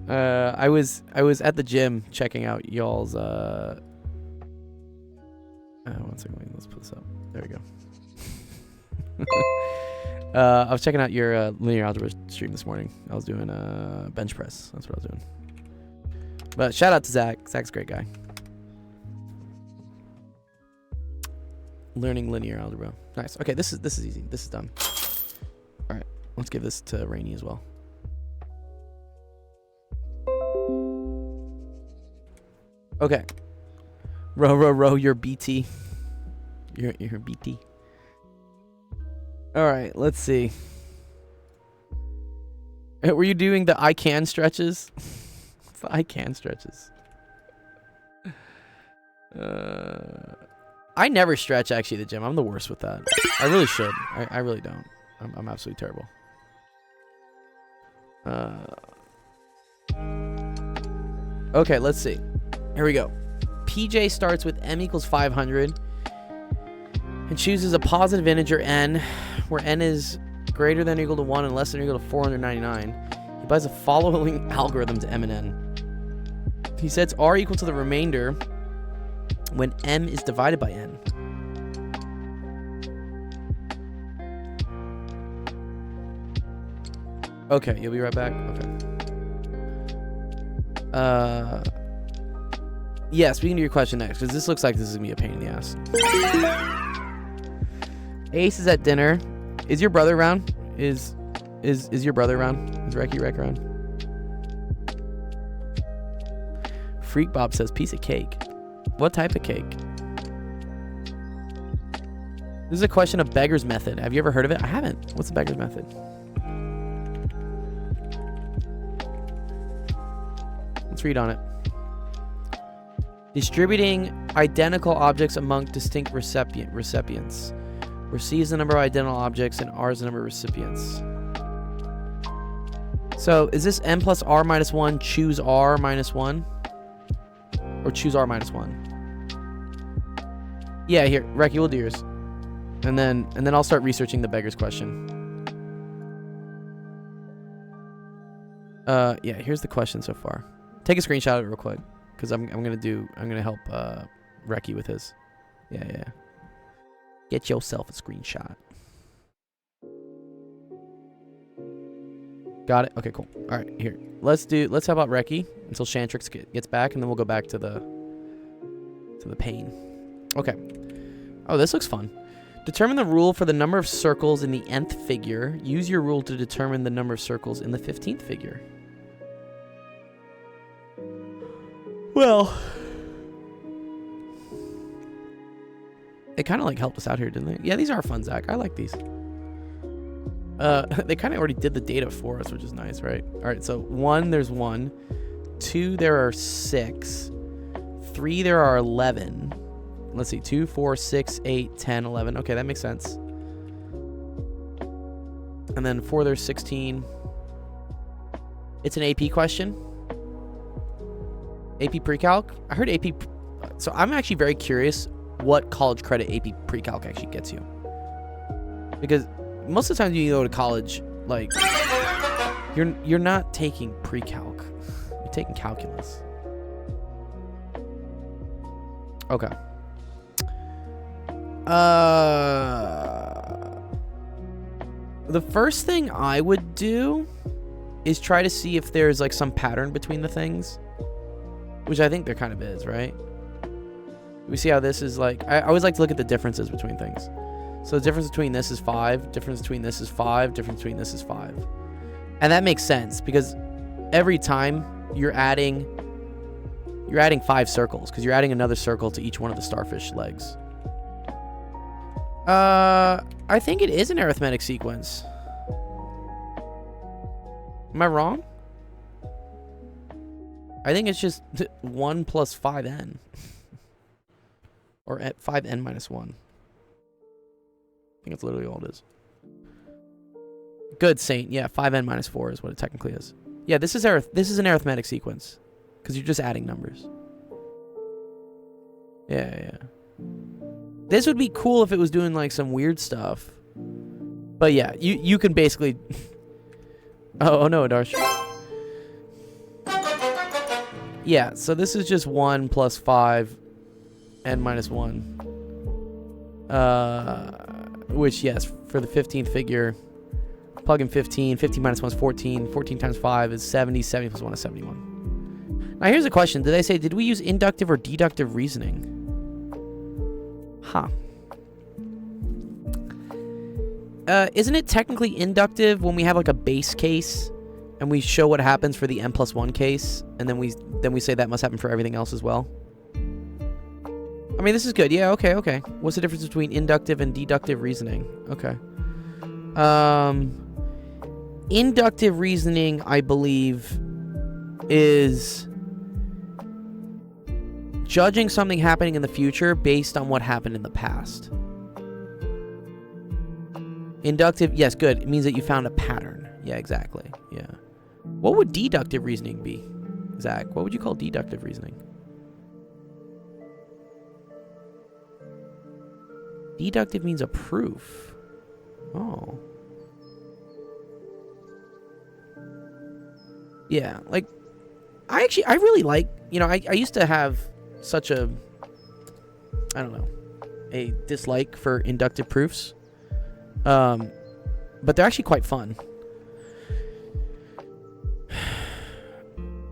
I was at the gym checking out y'all's one second, let's put this up. There we go. I was checking out your linear algebra stream this morning. I was doing bench press. That's what I was doing. But shout out to Zach. Zach's a great guy. Learning linear algebra. Nice. Okay, this is easy. This is done. All right, let's give this to Rainy as well. Okay. Row, row, row your BT. Your BT. All right, let's see. Were you doing the I can stretches? What's the I can stretches? I never stretch, actually, at the gym. I'm the worst with that. I really should. I really don't. I'm absolutely terrible. Okay, let's see. Here we go. PJ starts with m equals 500 and chooses a positive integer n, where n is greater than or equal to 1 and less than or equal to 499. He applies the following algorithm to m and n. He sets r equal to the remainder when m is divided by n. Okay, you'll be right back. Okay. Yes, we can do your question next, because this looks like this is gonna be a pain in the ass. Ace is at dinner. Is your brother around? Is your brother around? Is Recky Rec around? Freak Bob says piece of cake. What type of cake? This is a question of Beggar's Method. Have you ever heard of it? I haven't. What's the Beggar's Method? Let's read on it. Distributing identical objects among distinct recipients, where C is the number of identical objects and R is the number of recipients. So is this n plus r minus 1, choose r minus 1? Or choose r minus 1? Yeah, here, Recky, we'll do yours. And then I'll start researching the beggar's question. Yeah, here's the question so far. Take a screenshot of it real quick, because I'm gonna help Recky with his. Yeah. Get yourself a screenshot. Got it? Okay, cool. All right, here. Let's talk about Reki until Shantrix gets back, and then we'll go back to the pain. Okay. Oh, this looks fun. Determine the rule for the number of circles in the nth figure. Use your rule to determine the number of circles in the 15th figure. Well, they kind of like helped us out here, didn't they? Yeah, these are fun, Zach. I like these. They kind of already did the data for us, which is nice, right? All right, so 1, there's 1. 2, there are 6. 3, there are 11. Let's see, 2, 4, 6, 8, 10, 11. Okay, that makes sense. And then 4, there's 16. It's an AP question. AP pre-calc. I heard AP. So I'm actually very curious what college credit AP pre-calc actually gets you. Because most of the time you go to college, like, you're not taking pre-calc. You're taking calculus. Okay. The first thing I would do is try to see if there's like some pattern between the things, which I think there kind of is, right? We see how this is like, I always like to look at the differences between things. So the difference between this is 5, difference between this is 5, difference between this is 5. And that makes sense because every time you're adding 5 circles because you're adding another circle to each one of the starfish legs. I think it is an arithmetic sequence. Am I wrong? I think it's just 1 plus 5n. Or at 5n minus 1. I think that's literally all it is. Good, Saint. Yeah, 5n minus 4 is what it technically is. Yeah, this is an arithmetic sequence. Because you're just adding numbers. Yeah. This would be cool if it was doing like some weird stuff. But yeah, you can basically... oh no, Darsh. Yeah, so this is just 1 plus 5 n minus 1. Which, yes, for the 15th figure, plug in 15. 15 minus 1 is 14. 14 times 5 is 70. 70 plus 1 is 71. Now here's a question. Did they say, did we use inductive or deductive reasoning? Huh. Isn't it technically inductive when we have like a base case and we show what happens for the n plus 1 case, and then we say that must happen for everything else as well? I mean, this is good. Yeah, okay. What's the difference between inductive and deductive reasoning? Okay. Inductive reasoning, I believe, is judging something happening in the future based on what happened in the past. Inductive, yes, good. It means that you found a pattern. Yeah, exactly. Yeah. What would deductive reasoning be, Zach? What would you call deductive reasoning? Deductive means a proof. Oh. Yeah, like, I really like, I used to have such a, I don't know, a dislike for inductive proofs. But they're actually quite fun.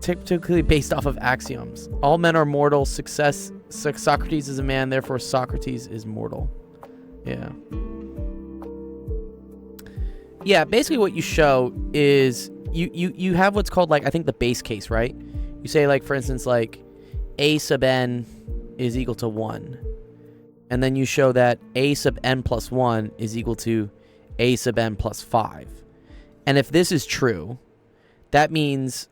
Typically based off of axioms. All men are mortal. Socrates is a man, therefore Socrates is mortal. Yeah. Yeah, basically what you show is you have what's called, like, I think the base case, right? You say, like, for instance, like, a sub n is equal to 1. And then you show that a sub n plus 1 is equal to a sub n plus 5. And if this is true, that means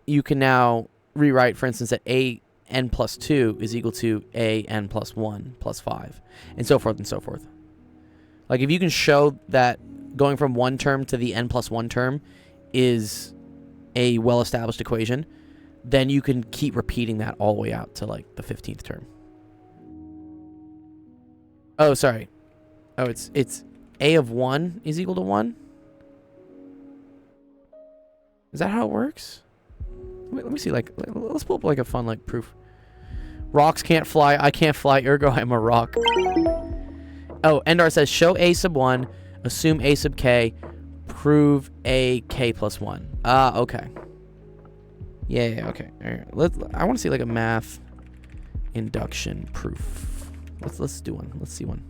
you can now rewrite, for instance, that a n plus 2 is equal to a n plus 1 plus 5, and so forth and so forth. Like, if you can show that going from one term to the n plus 1 term is a well-established equation, then you can keep repeating that all the way out to, like, the 15th term. Oh, sorry. Oh, it's a of 1 is equal to 1? Is that how it works? Let me see, like, let's pull up, like, a fun, like, proof. Rocks can't fly, I can't fly, ergo I'm a rock. Oh, Endar says, show a sub 1, assume a sub k, Prove a k plus 1. Okay. Yeah, okay. All right. I want to see like a math induction proof. Let's do one. Let's see one.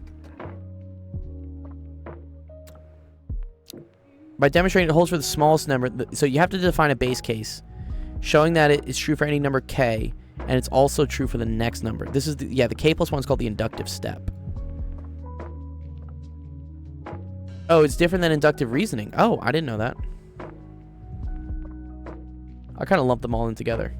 By demonstrating it holds for the smallest number, so you have to define a base case, showing that it is true for any number k, and it's also true for the next number. This is the k plus 1 is called the inductive step. Oh, it's different than inductive reasoning. Oh, I didn't know that. I kind of lumped them all in together.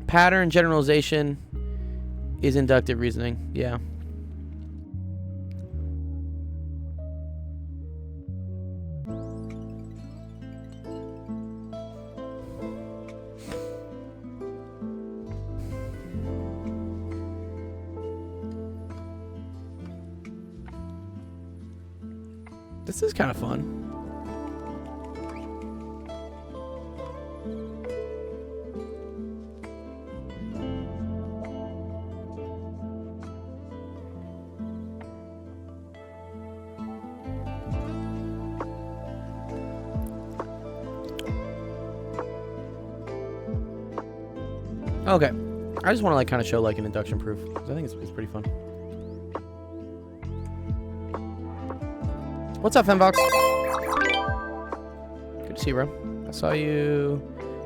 Pattern generalization is inductive reasoning. Yeah. This is kind of fun. Okay, I just want to like kind of show like an induction proof, because I think it's pretty fun. What's up, Fembox? Good to see you, bro. I saw you.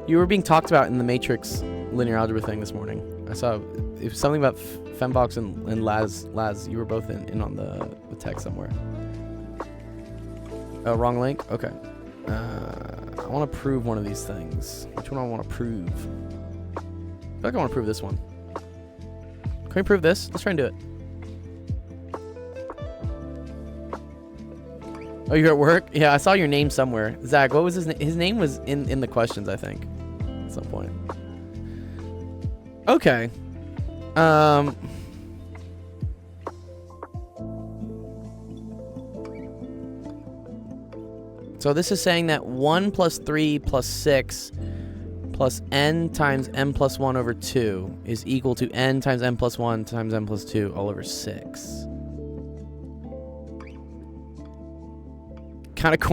You were being talked about in the Matrix linear algebra thing this morning. I saw it was something about Fembox and Laz. Laz, you were both in on the text somewhere. Oh, wrong link. Okay. I want to prove one of these things. Which one do I want to prove? I feel like I want to prove this one. Can we prove this? Let's try and do it. Oh, you're at work? Yeah, I saw your name somewhere. Zach, what was his name? His name was in the questions, I think. At some point. Okay. So this is saying that 1 plus 3 plus 6 plus n times m plus 1 over 2 is equal to n times m plus 1 times m plus 2 all over 6. Kind of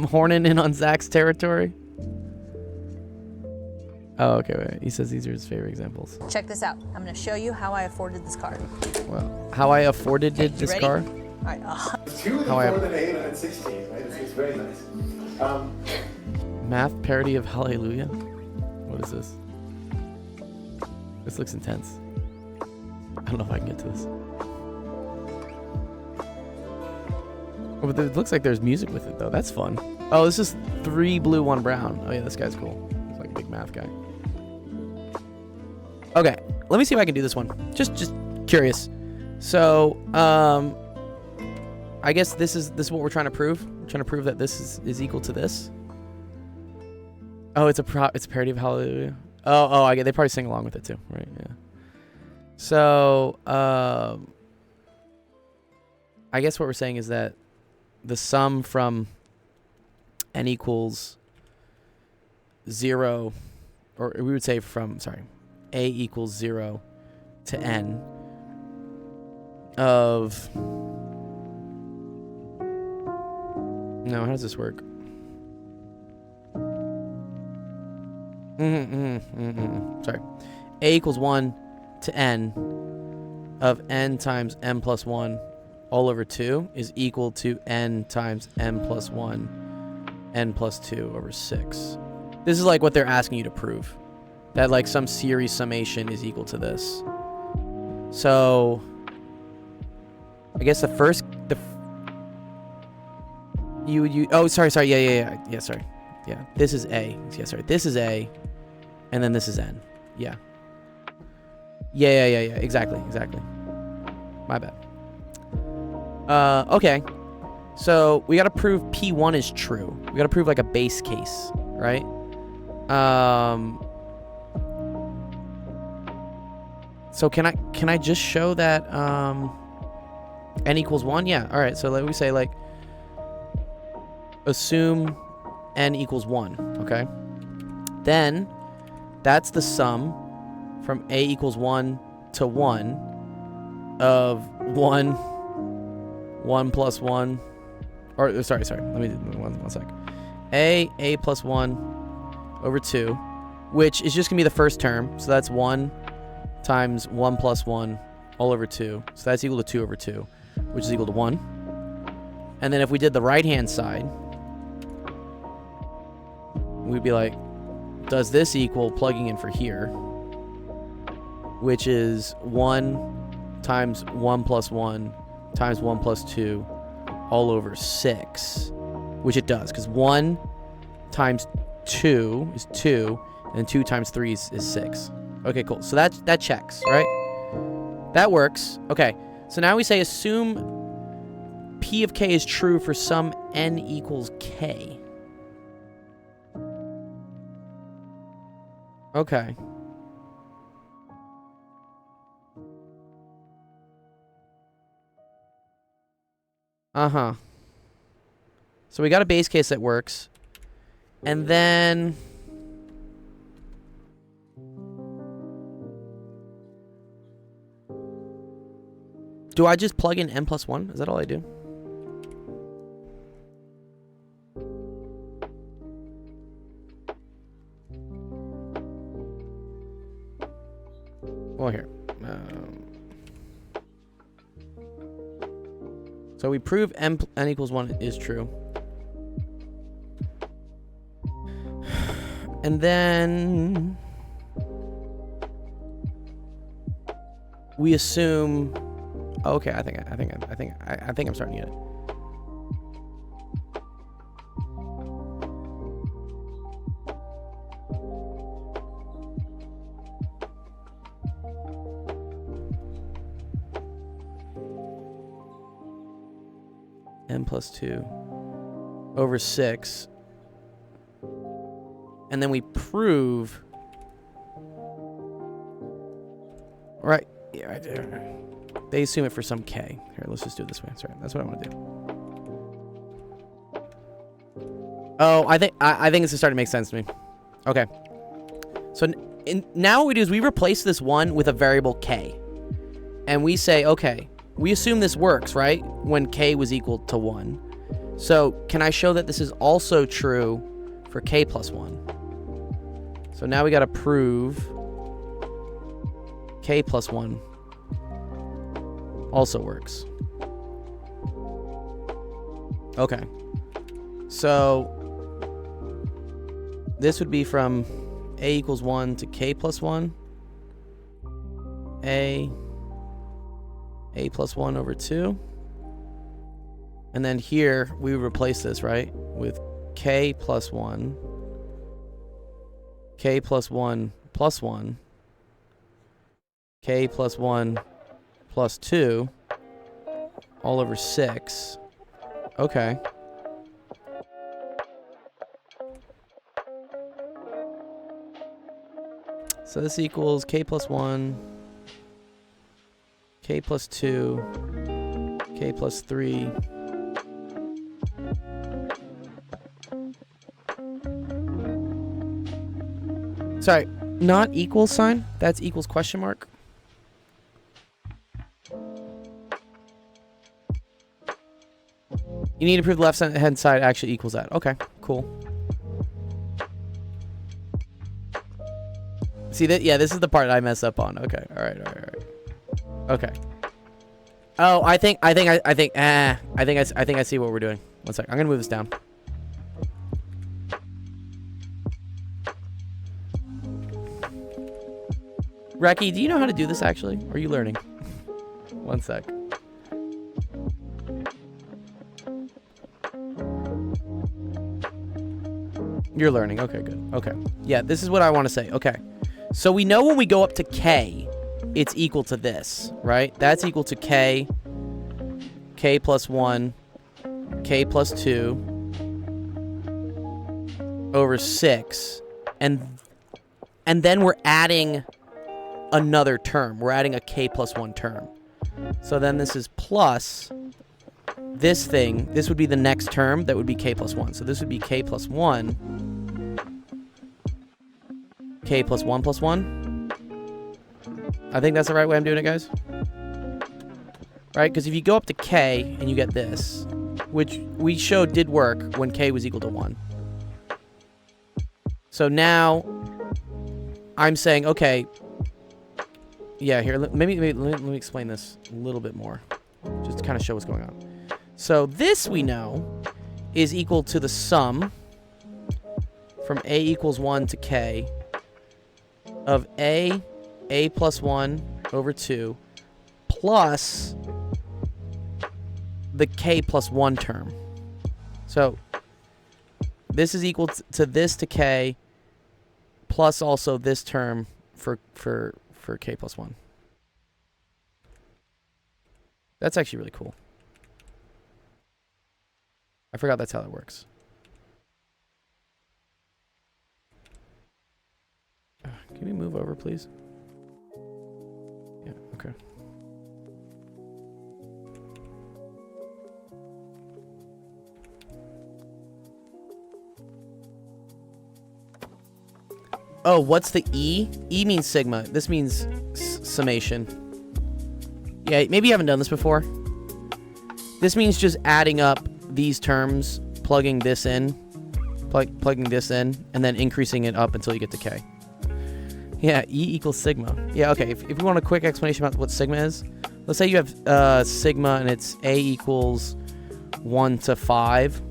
horning in on Zach's territory. Oh, okay, wait. He says these are his favorite examples. Check this out. I'm going to show you how I afforded this car. Well, how I afforded this car? All right. Two is more than 8 and 16, right? It's very nice. Math parody of Hallelujah? What is this? This looks intense. I don't know if I can get to this. Oh, but it looks like there's music with it, though. That's fun. Oh, this is 3 blue, 1 brown. Oh, yeah, this guy's cool. He's like a big math guy. Okay, let me see if I can do this one. Just curious. So, I guess this is what we're trying to prove. We're trying to prove that this is equal to this. Oh, it's a parody of Hallelujah. Oh, I get. They probably sing along with it too, right? Yeah. So, I guess what we're saying is that the sum from n equals 0, or we would say from a equals 0 to n of. No, how does this work? Sorry. A equals 1 to n of n times m plus 1 all over 2 is equal to n times m plus 1 n plus 2 over 6. This is like what they're asking you to prove. That like some series summation is equal to this. So I guess the first oh, sorry, yeah, sorry. Yeah, this is A. Yeah, sorry. This is A, and then this is N. Yeah. Yeah, exactly. My bad. Okay. So we gotta prove P1 is true. We gotta prove like a base case, right? So can I just show that n equals 1? Yeah. All right. So let me say like assume n equals 1. Okay. Then that's the sum from a equals 1 to 1 of 1 plus 1. Or sorry. Let me do one sec. A plus 1 over 2, which is just gonna be the first term. So that's 1 times 1 plus 1 all over 2. So that's equal to 2 over 2, which is equal to 1. And then if we did the right-hand side, we'd be like, does this equal plugging in for here, which is 1 times 1 plus 1 times 1 plus 2 all over 6, which it does, because 1 times 2 is 2, and 2 times 3 is 6. Okay, cool. So that checks, right? That works. Okay, so now we say assume P of K is true for some n equals K. Okay. Uh-huh. So we got a base case that works. And then do I just plug in n plus 1? Is that all I do? Well, here. So we prove n equals 1 is true. And then we assume. Okay, I think I'm starting to get it. N plus 2 over 6. And then we prove. Right. Yeah, I do. They assume it for some K. Here, let's just do it this way. Sorry, that's what I want to do. Oh, I think it's starting to make sense to me. Okay. So now what we do is we replace this 1 with a variable K. And we say, okay, we assume this works, right? When K was equal to 1. So can I show that this is also true for K plus 1? So now we got to prove K plus 1 also works. Okay. So this would be from A equals 1 to K plus 1. A plus 1 over 2. And then here we replace this, right, with K plus 1. K plus 1 plus 1. K plus 1 plus 2 all over 6. Okay. So this equals K plus 1, K plus 2, K plus 3. Sorry, not equals sign? That's equals question mark? You need to prove the left hand side actually equals that. Okay, cool. See that? Yeah, this is the part I mess up on. Okay, all right. Okay. Oh, I think I see what we're doing. One sec. I'm gonna move this down. Reki, do you know how to do this actually? Or are you learning? One sec. You're learning. Okay, good. Okay. Yeah, this is what I want to say. Okay. So we know when we go up to k, it's equal to this, right? That's equal to k plus 1, k plus 2 over 6. And then we're adding another term. We're adding a k plus 1 term. So then this is plus this thing. This would be the next term. That would be k plus 1. So this would be k plus 1. K plus 1 plus 1. I think that's the right way I'm doing it, guys. Right? Because if you go up to k and you get this, which we showed did work when k was equal to 1. So now I'm saying, okay, yeah, here, let me explain this a little bit more, just to kind of show what's going on. So this we know is equal to the sum from a equals 1 to k of a plus 1 over 2 plus the k plus 1 term. So this is equal to this to k plus also this term for k plus 1. That's actually really cool. I forgot that's how that works. Can we move over, please? Yeah, okay. Oh, what's the E? E means sigma. This means summation. Yeah, maybe you haven't done this before. This means just adding up these terms, plugging this in, plugging this in, and then increasing it up until you get to K. Yeah, E equals sigma. Yeah, okay. If you want a quick explanation about what sigma is, let's say you have sigma and it's A equals 1 to 5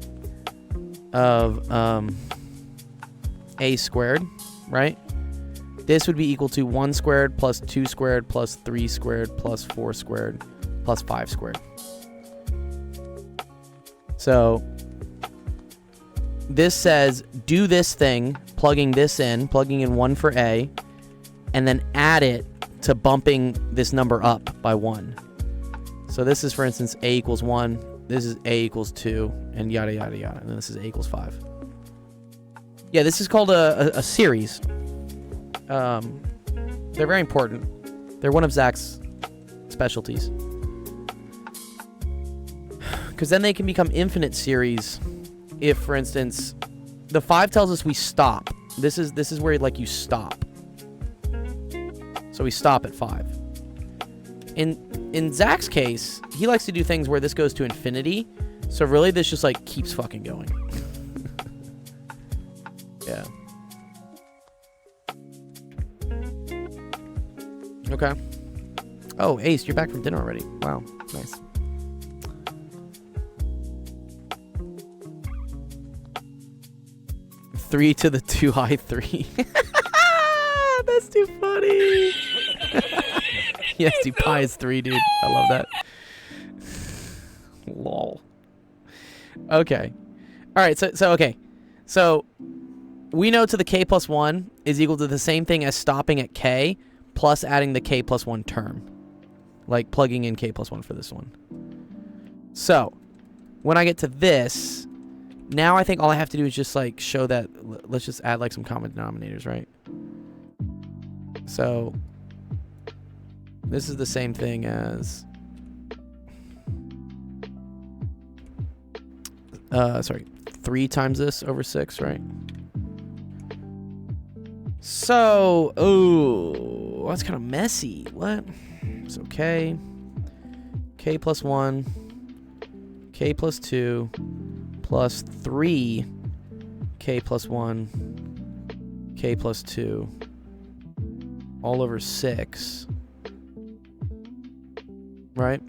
of A squared. Right? This would be equal to 1 squared plus 2 squared plus 3 squared plus 4 squared plus 5 squared. So this says do this thing, plugging in 1 for A, and then add it to bumping this number up by 1. So this is, for instance, A equals 1, this is A equals 2, and yada yada yada, and then this is A equals 5. Yeah, this is called a series. They're very important. They're one of Zach's specialties. Because then they can become infinite series if, for instance, the 5 tells us we stop. This is where like you stop. So we stop at 5. In Zach's case, he likes to do things where this goes to infinity. So really this just like keeps fucking going. Yeah. Okay. Oh, Ace, you're back from dinner already. Wow, nice. Three to the 2i3. That's too funny. Yes, dude, pi is 3, dude. I love that. Lol. Okay. All right, so okay. So we know to the k plus 1 is equal to the same thing as stopping at k plus adding the k plus 1 term. Like plugging in k plus 1 for this one. So when I get to this, now I think all I have to do is just like show that, let's just add like some common denominators, right? So this is the same thing as, sorry, 3 times this over 6, right? So, oh, that's kind of messy. What? It's okay. K plus 1, K plus 2, plus 3, K plus 1, K plus 2, all over 6. Right?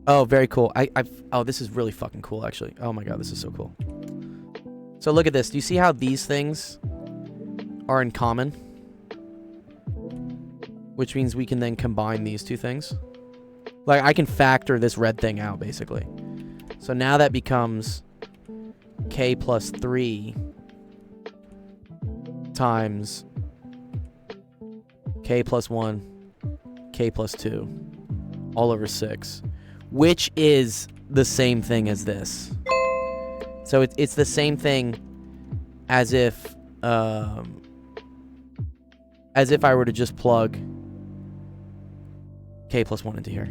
Oh, very cool. Oh, this is really fucking cool, actually. Oh my god, this is so cool. So look at this. Do you see how these things are in common? which means we can then combine these two things. Like, I can factor this red thing out, basically. So now that becomes k plus 3 times k plus 1, k plus 2, all over 6, which is the same thing as this. So it's the same thing as if I were to just plug k plus 1 into here.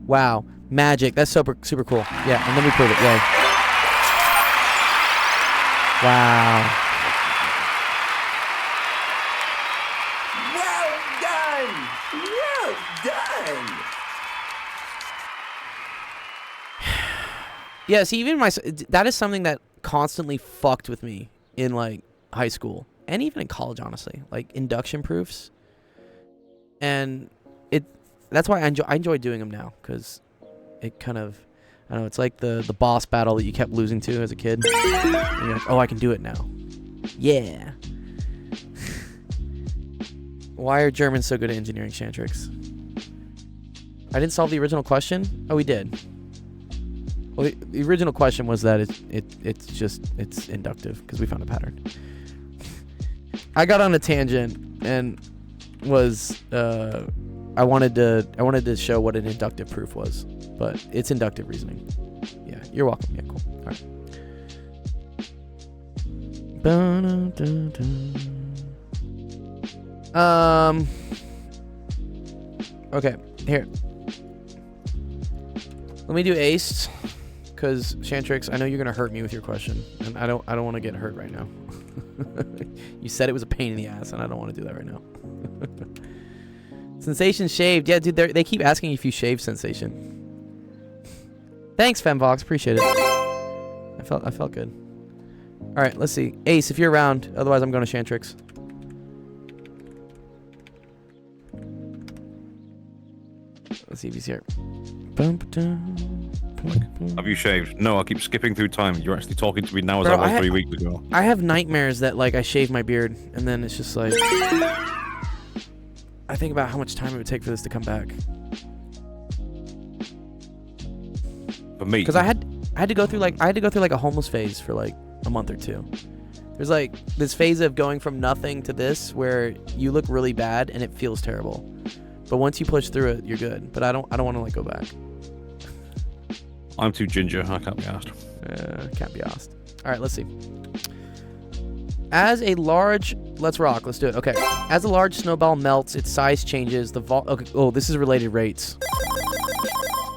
Wow, magic. That's super cool. Yeah, and then we prove it. Yay. Wow. Well done! Well done! Yeah, see, even that is something that constantly fucked with me in, like, high school. And even in college, honestly. Like, induction proofs. And that's why I enjoy doing them now. Because it kind of, I don't know, it's like the boss battle that you kept losing to as a kid. And you're like, oh, I can do it now. Yeah. Why are Germans so good at engineering, Shantrix? I didn't solve the original question? Oh, we did. Well, the original question was that it's inductive because we found a pattern. I got on a tangent and was I wanted to show what an inductive proof was, but it's inductive reasoning. Yeah, you're welcome. Yeah, cool. All right. Okay, here. Let me do ace, because Shantrix, I know you're gonna hurt me with your question, and I don't want to get hurt right now. You said it was a pain in the ass, and I don't want to do that right now. Sensation shaved, yeah, dude. They keep asking if you shave Sensation. Thanks, Femvox, appreciate it. I felt good. All right, let's see. Ace, if you're around, otherwise I'm going to Shantrix. Let's see if he's here. Have you shaved? No, I keep skipping through time. You're actually talking to me now as Bro, I was 3 weeks ago. I have nightmares that, like, I shave my beard, and then it's just like... I think about how much time it would take for this to come back. For me? Because I had to go through like a homeless phase for like a month or two. There's like this phase of going from nothing to this where you look really bad and it feels terrible. But once you push through it, you're good. But I don't want to like go back. I'm too ginger. I can't be asked. Can't be asked. All right, let's see. As a large, let's rock. Let's do it. Okay. As a large snowball melts, its size changes. Okay. Oh, this is related rates.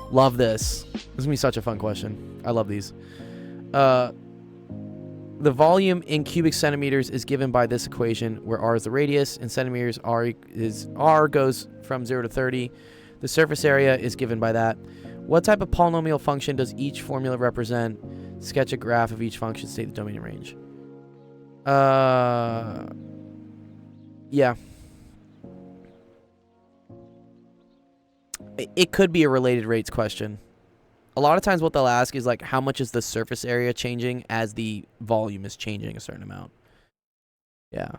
Love this. This is gonna be such a fun question. I love these. The volume in cubic centimeters is given by this equation, where r is the radius, in centimeters r goes from 0 to 30. The surface area is given by that. What type of polynomial function does each formula represent? Sketch a graph of each function. State the domain and range. Yeah. It could be a related rates question. A lot of times what they'll ask is like, how much is the surface area changing as the volume is changing a certain amount? Yeah.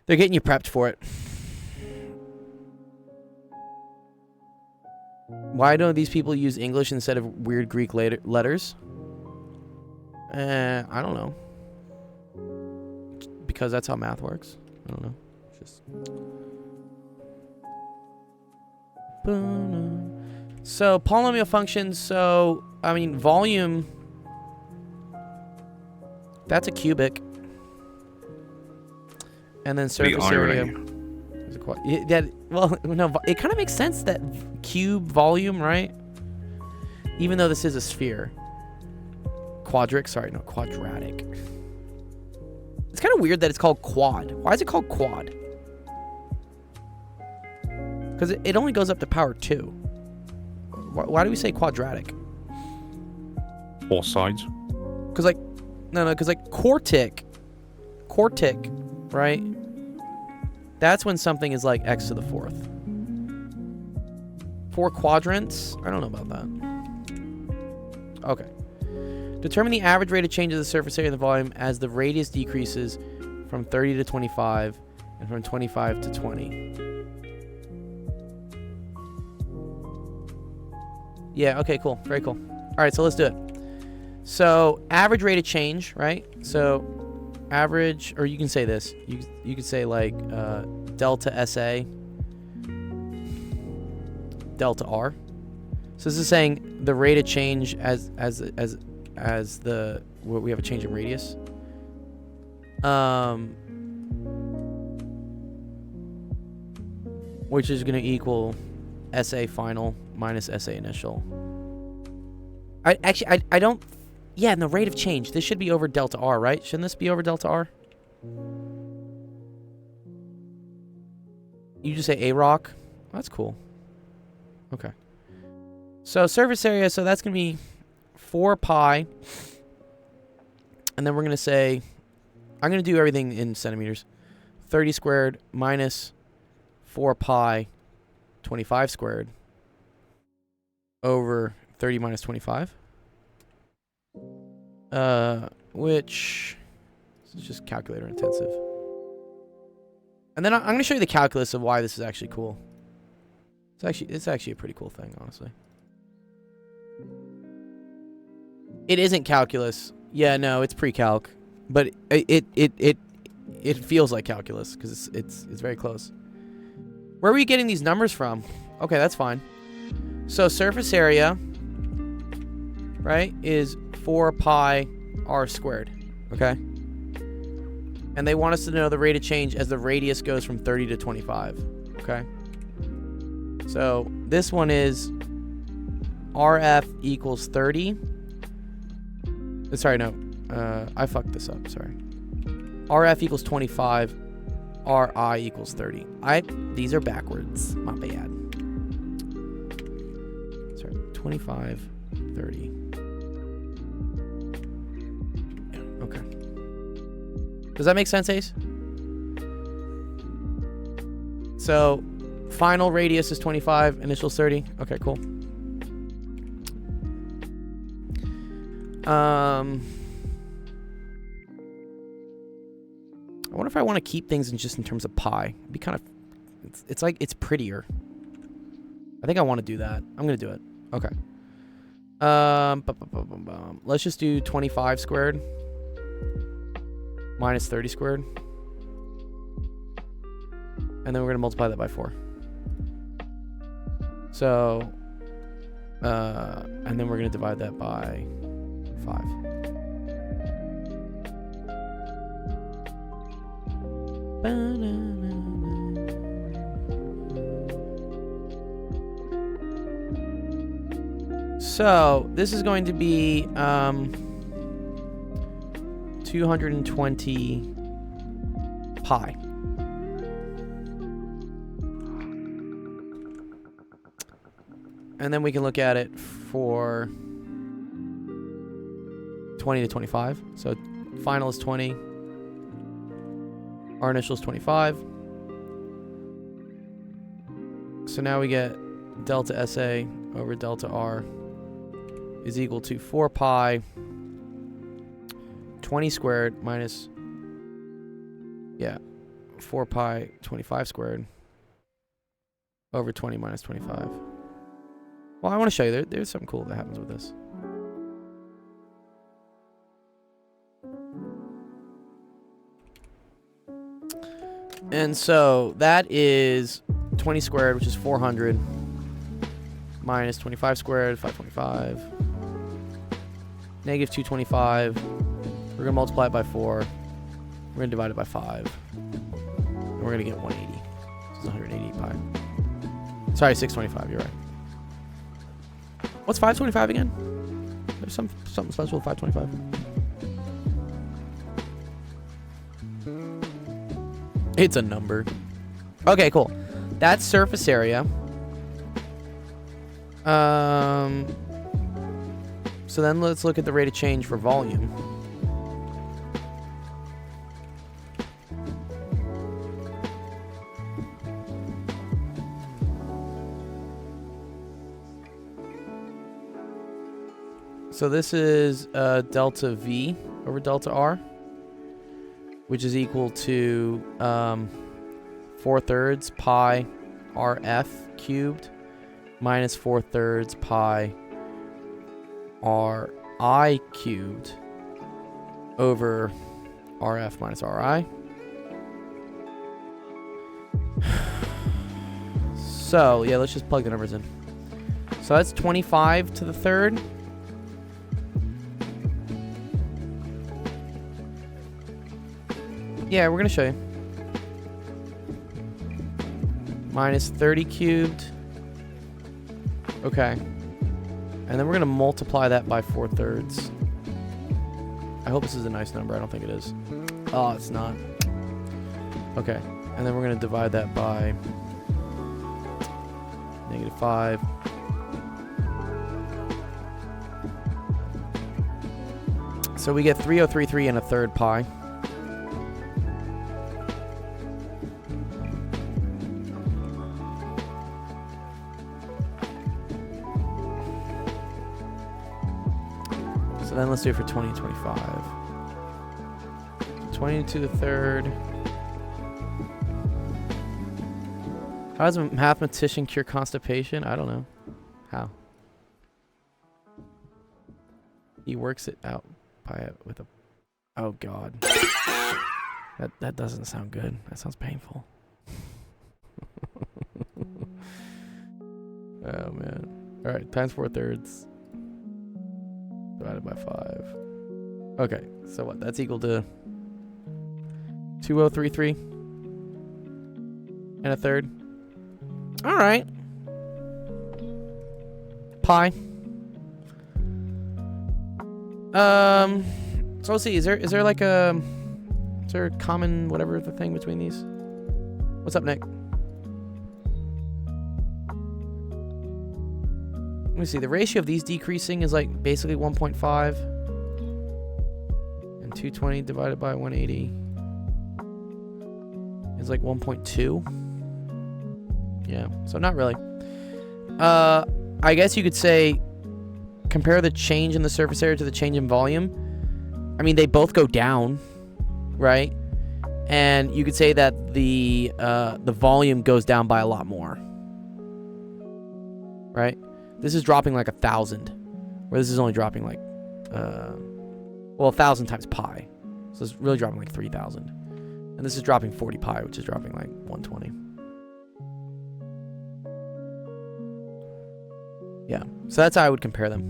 They're getting you prepped for it. Why don't these people use English instead of weird Greek letters? I don't know. Because that's how math works. I don't know. Just... So, polynomial functions. So, I mean, volume. That's a cubic. And then surface area. Well, no, it kind of makes sense that cube volume, right? Even though this is a sphere. Quadratic. It's kind of weird that it's called quad. Why is it called quad? Because it only goes up to power 2. Why do we say quadratic? 4 sides. Because like, because like quartic, right? That's when something is like x to the 4th. 4 quadrants? I don't know about that. Okay. Determine the average rate of change of the surface area of the volume as the radius decreases from 30 to 25 and from 25 to 20. Yeah, okay, cool. Very cool. All right, so let's do it. So average rate of change, right? So average, or you can say this. You could say like delta SA, delta R. So this is saying the rate of change as the we have a change in radius. Which is going to equal SA final minus SA initial. I don't. Yeah, and the rate of change. This should be over delta R, right? Shouldn't this be over delta R? You just say A rock. That's cool. Okay. So surface area. So that's gonna be 4 pi. And then we're gonna say, I'm gonna do everything in centimeters. 30 squared minus 4 pi 25 squared over 30 minus 25. Which is just calculator intensive. And then I'm going to show you the calculus of why this is actually cool. It's actually a pretty cool thing, honestly. It isn't calculus. Yeah, no, it's pre-calc, but it feels like calculus because it's very close. Where are we getting these numbers from? Okay, that's fine. So surface area, right, is 4 pi r squared, okay? And they want us to know the rate of change as the radius goes from 30 to 25, okay? So this one is RF equals 30. Sorry, no. I fucked this up, sorry. RF equals 25. RI equals 30. These are backwards. My bad. Sorry, 25, 30. Okay. Does that make sense, Ace? So, final radius is 25, initials 30. Okay, cool. I wonder if I want to keep things in just in terms of pi. It'd be kind of, it's like, it's prettier. I think I want to do that. I'm going to do it. Okay. Let's just do 25 squared minus 30 squared. And then we're going to multiply that by 4. So, and then we're going to divide that by 5. So this is going to be 220 pi. And then we can look at it for 20 to 25. So final is 20. Our initial is 25. So now we get delta SA over delta R is equal to 4 pi 20 squared minus, 4 pi 25 squared over 20 minus 25. Well, I want to show you, there's something cool that happens with this. And so that is 20 squared, which is 400, minus 25 squared, 525, negative 225. We're going to multiply it by 4. We're going to divide it by 5. And we're going to get 180. This is 180 pi. Sorry, 625, you're right. What's 525 again? There's something special with 525. It's a number. Okay, cool. That's surface area. So then let's look at the rate of change for volume. So this is delta V over delta R, which is equal to 4/3 pi RF cubed minus 4/3 pi RI cubed over RF minus RI. So, yeah, let's just plug the numbers in. So that's 25 to the third. Yeah, we're going to show you. Minus 30 cubed. Okay. And then we're going to multiply that by 4/3. I hope this is a nice number. I don't think it is. Oh, it's not. Okay. And then we're going to divide that by -5. So we get 3033 and 1/3 pi. So then let's do it for 20 and 25. 20 to the third. How does a mathematician cure constipation? I don't know. How? He works it out by it with a... Oh, God. That doesn't sound good. That sounds painful. Oh, man. All right, times 4/3. Divided by 5. Okay, so what? That's equal to 2033 and 1/3. All right. Pi. So let's see. Is there like a common whatever the thing between these? What's up, Nick? Let me see. The ratio of these decreasing is like basically 1.5, and 220 divided by 180 is like 1.2. Yeah, so not really. I guess you could say compare the change in the surface area to the change in volume. I mean, they both go down, right? And you could say that the volume goes down by a lot more, right? This is dropping like 1,000, where this is only dropping like, 1,000 times pi. So it's really dropping like 3,000. And this is dropping 40 pi, which is dropping like 120. Yeah, so that's how I would compare them.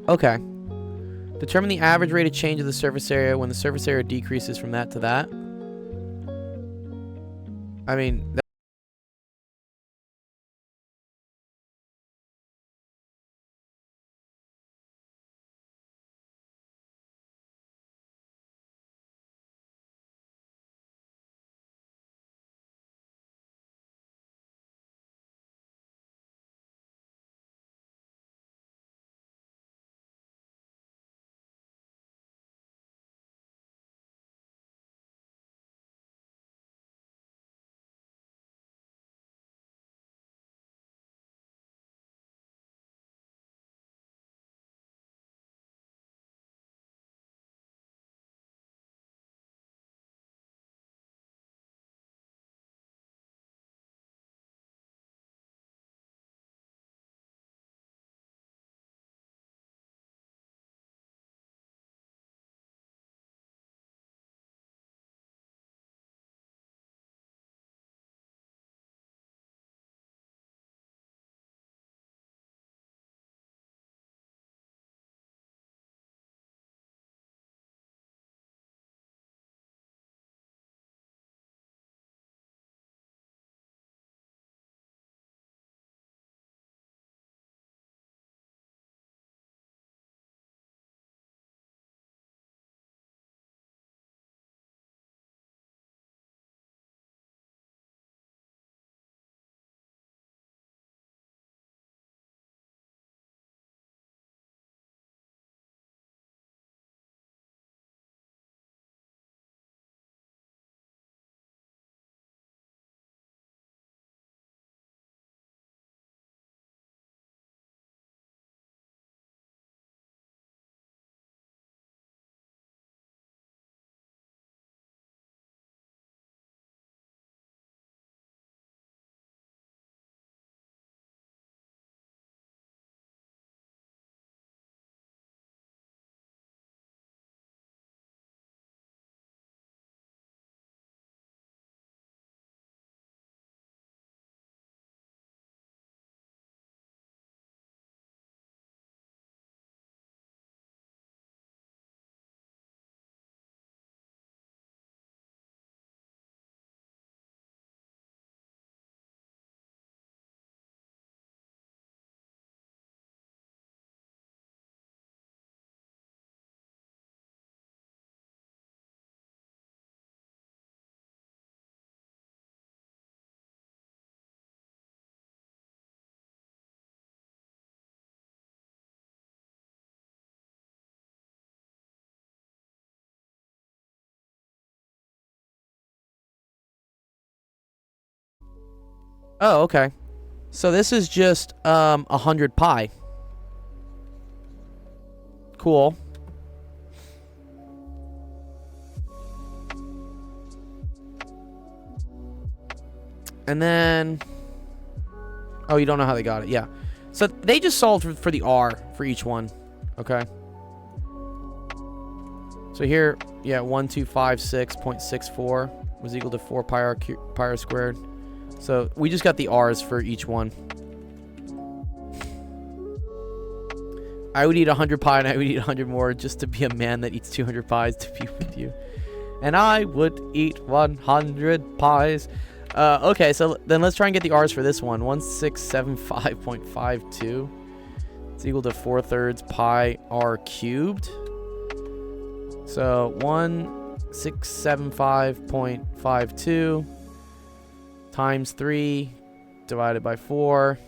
Okay. Determine the average rate of change of the surface area when the surface area decreases from that to that. I mean... Oh, okay. So this is just 100 pi. Cool. And then... Oh, you don't know how they got it. Yeah. So they just solved for the R for each one. Okay. So here, yeah, 1256.64 was equal to 4 pi r squared. So we just got the R's for each one. I would eat 100 pi and I would eat 100 more just to be a man that eats 200 pies to be with you. And I would eat 100 pies. Okay, so then let's try and get the R's for this one. 1675.52. It's equal to 4/3 pi r cubed. So 1675.52 times 3 divided by 4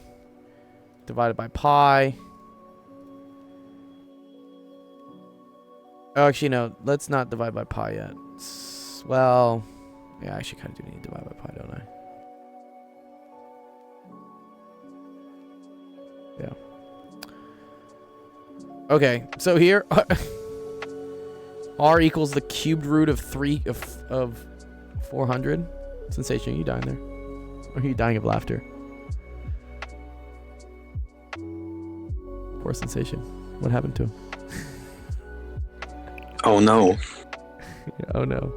divided by pi. Oh, actually, no. Let's not divide by pi yet. Well, yeah, I actually kind of do need to divide by pi, don't I? Yeah. Okay, so here, R equals the cubed root of 400. Sensation, are you dying there? Or are you dying of laughter? Poor Sensation. What happened to him? Oh no. Oh no.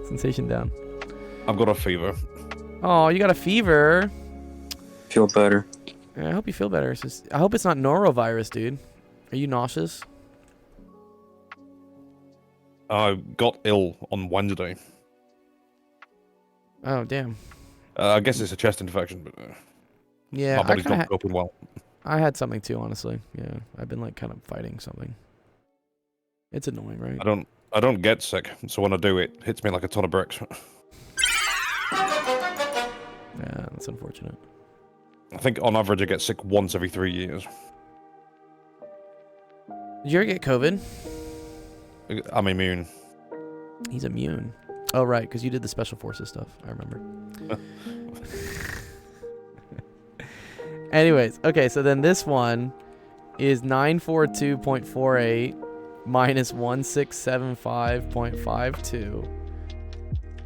Sensation down. I've got a fever. Oh, you got a fever. Feel better. Yeah, I hope you feel better. I hope it's not norovirus, dude. Are you nauseous? I got ill on Wednesday. Oh, damn. I guess it's a chest infection, but Yeah, my body's not coping well. I had something too, honestly. Yeah, I've been like kind of fighting something. It's annoying, right? I don't get sick, so when I do, it hits me like a ton of bricks. Yeah, that's unfortunate. I think on average I get sick once every 3 years. Did you ever get COVID? I'm immune. He's immune. Oh, right, because you did the Special Forces stuff. I remember. Anyways, okay, so then this one is 942.48 minus 1675.52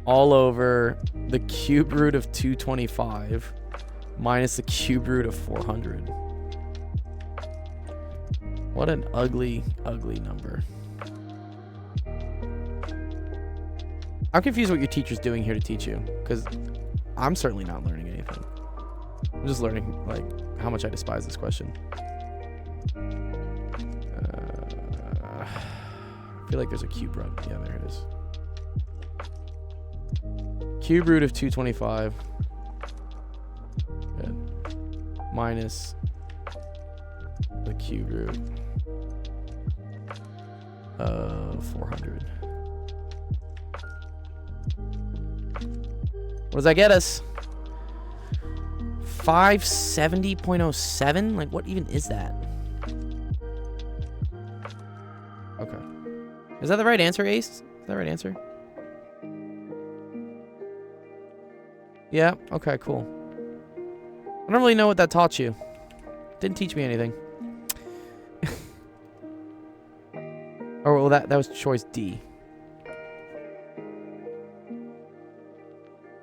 all over the cube root of 225 minus the cube root of 400. What an ugly, ugly number. I'm confused what your teacher's doing here to teach you, because I'm certainly not learning anything. I'm just learning, like, how much I despise this question. I feel like there's a cube root. Yeah, there it is. Cube root of 225. Good. Minus the cube root of 400. What does that get us? 570.07? Like, what even is that? Okay. Is that the right answer, Ace? Is that the right answer? Yeah? Okay, cool. I don't really know what that taught you. Didn't teach me anything. Oh, well, that was choice D.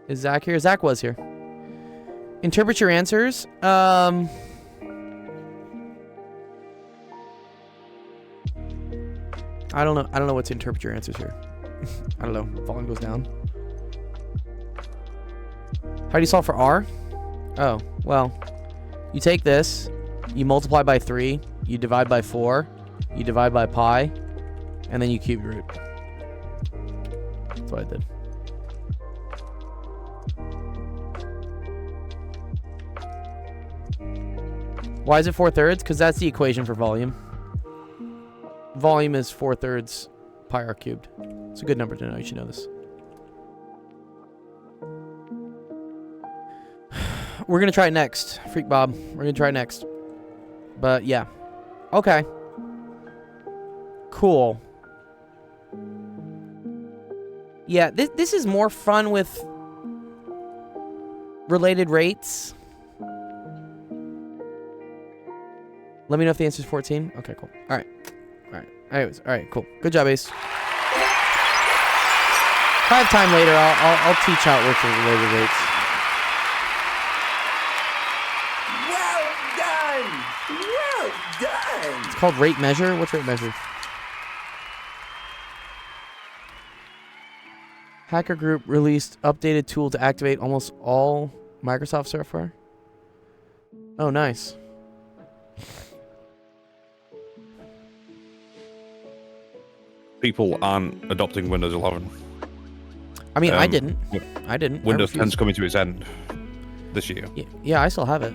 Is Zach here? Zach was here. Interpret your answers. I don't know. I don't know what to interpret your answers here. I don't know. Volume goes down. How do you solve for R? Oh, well, you take this, you multiply by 3, you divide by 4, you divide by pi, and then you cube root. That's what I did. Why is it 4/3? Because that's the equation for volume. Volume is 4/3 pi r cubed. It's a good number to know. You should know this. We're going to try it next. Freak Bob. We're going to try it next. But yeah. Okay. Cool. Yeah, this is more fun with related rates. Let me know if the answer is 14. Okay, cool. All right. Anyways, all right, cool. Good job, Ace. If I have time later, I'll teach how it works with related rates. Well done! Well done! It's called rate measure. What's rate measure? Hacker Group released updated tool to activate almost all Microsoft software. Oh, nice. People aren't adopting Windows 11. I mean, I didn't. Windows 10's coming to its end this year. Yeah, I still have it.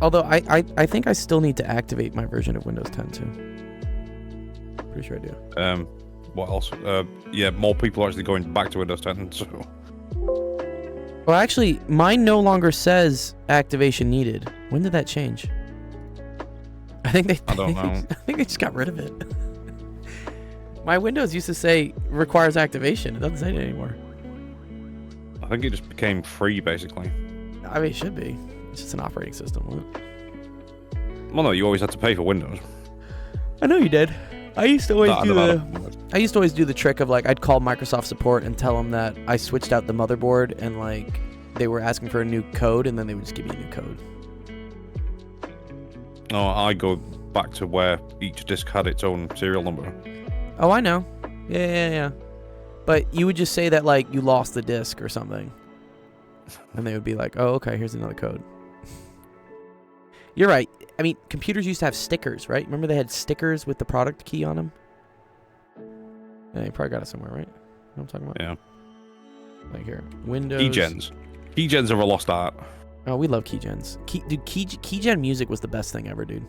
Although I think I still need to activate my version of Windows 10 too. Pretty sure I do. What else? Yeah, more people are actually going back to Windows 10. So. Well, actually, mine no longer says activation needed. When did that change? I think they. I don't know. I think they just got rid of it. My Windows used to say requires activation. It doesn't say it anymore. I think it just became free, basically. I mean, it should be. It's just an operating system, wasn't it? Well, no, you always had to pay for Windows. I know you did. I used to always do the trick of like I'd call Microsoft support and tell them that I switched out the motherboard and like they were asking for a new code and then they would just give me a new code. Oh, I go back to where each disk had its own serial number. Oh, I know. Yeah. But you would just say that like you lost the disk or something. And they would be like, "Oh, okay, here's another code." You're right. I mean, computers used to have stickers, right? Remember they had stickers with the product key on them? Yeah, you probably got it somewhere, right? You know what I'm talking about? Yeah. Like here. Windows. Keygens. Keygens are a lost art. Oh, we love keygens. Keygen music was the best thing ever, dude.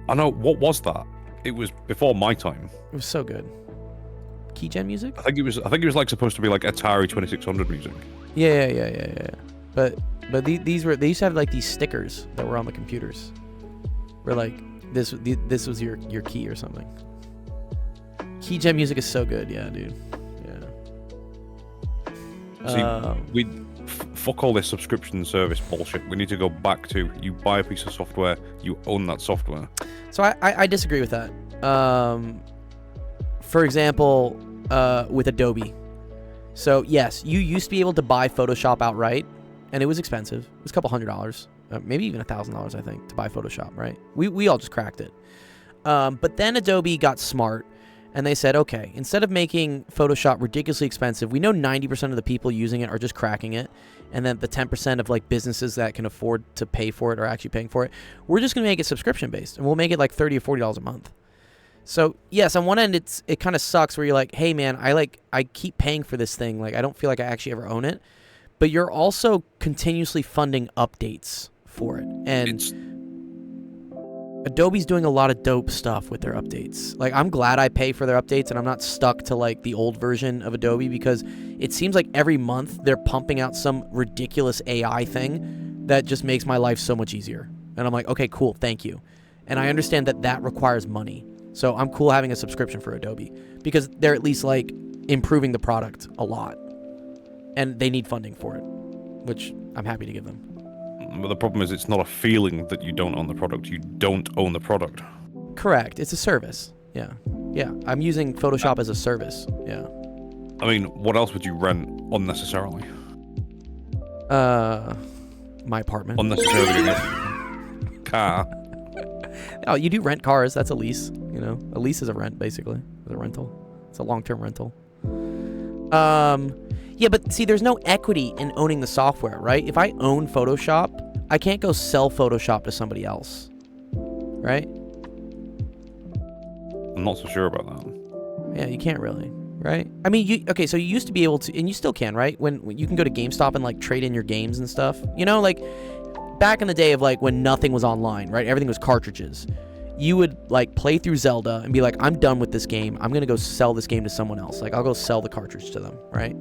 I know. What was that? It was before my time. It was so good. Keygen music? I think it was like supposed to be like Atari 2600 music. Yeah. But these used to have like these stickers that were on the computers. Where like this was your key or something. Keygen music is so good, yeah, dude. Yeah. See, fuck all this subscription service bullshit. We need to go back to you buy a piece of software, you own that software. So I disagree with that. For example, with Adobe. So yes, you used to be able to buy Photoshop outright, and it was expensive. It was a couple $100, maybe even $1,000, I think, to buy Photoshop. Right? We all just cracked it. But then Adobe got smart, and they said, okay, instead of making Photoshop ridiculously expensive, we know 90% of the people using it are just cracking it, and then the 10% of like businesses that can afford to pay for it are actually paying for it. We're just gonna make it subscription based, and we'll make it like $30 or $40 a month. So yes, on one end it kind of sucks where you're like, hey man, I keep paying for this thing, like I don't feel like I actually ever own it, but you're also continuously funding updates for it, and Adobe's doing a lot of dope stuff with their updates. Like I'm glad I pay for their updates and I'm not stuck to like the old version of Adobe, because it seems like every month they're pumping out some ridiculous AI thing that just makes my life so much easier. And I'm like, okay, cool, thank you. And I understand that requires money. So I'm cool having a subscription for Adobe because they're at least like improving the product a lot, and they need funding for it, which I'm happy to give them. But the problem is it's not a feeling that you don't own the product. You don't own the product. Correct. It's a service. Yeah. I'm using Photoshop as a service. Yeah. I mean, what else would you rent unnecessarily? My apartment. Unnecessarily a car. Oh, you do rent cars. That's a lease. You know, a lease is a rent, basically. It's a rental. It's a long-term rental. Yeah, but see, there's no equity in owning the software, right? If I own Photoshop, I can't go sell Photoshop to somebody else, right? I'm not so sure about that. Yeah, you can't really, right? I mean, so you used to be able to, and you still can, right? When you can go to GameStop and like trade in your games and stuff. You know, like back in the day of like when nothing was online, right? Everything was cartridges. You would like play through Zelda and be like, I'm done with this game. I'm going to go sell this game to someone else. Like I'll go sell the cartridge to them, right?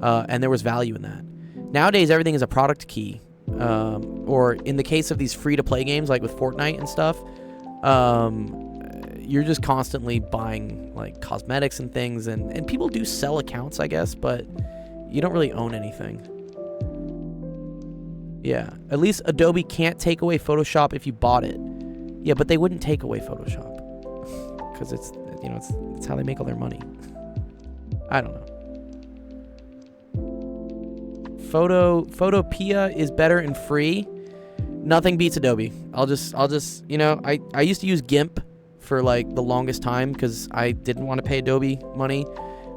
And there was value in that. Nowadays, everything is a product key. Or in the case of these free-to-play games, like with Fortnite and stuff, you're just constantly buying like cosmetics and things. And people do sell accounts, I guess, but you don't really own anything. Yeah, at least Adobe can't take away Photoshop if you bought it. Yeah, but they wouldn't take away Photoshop because it's how they make all their money. I don't know. Photopea is better and free. Nothing beats Adobe. I'll just I used to use GIMP for like the longest time because I didn't want to pay Adobe money.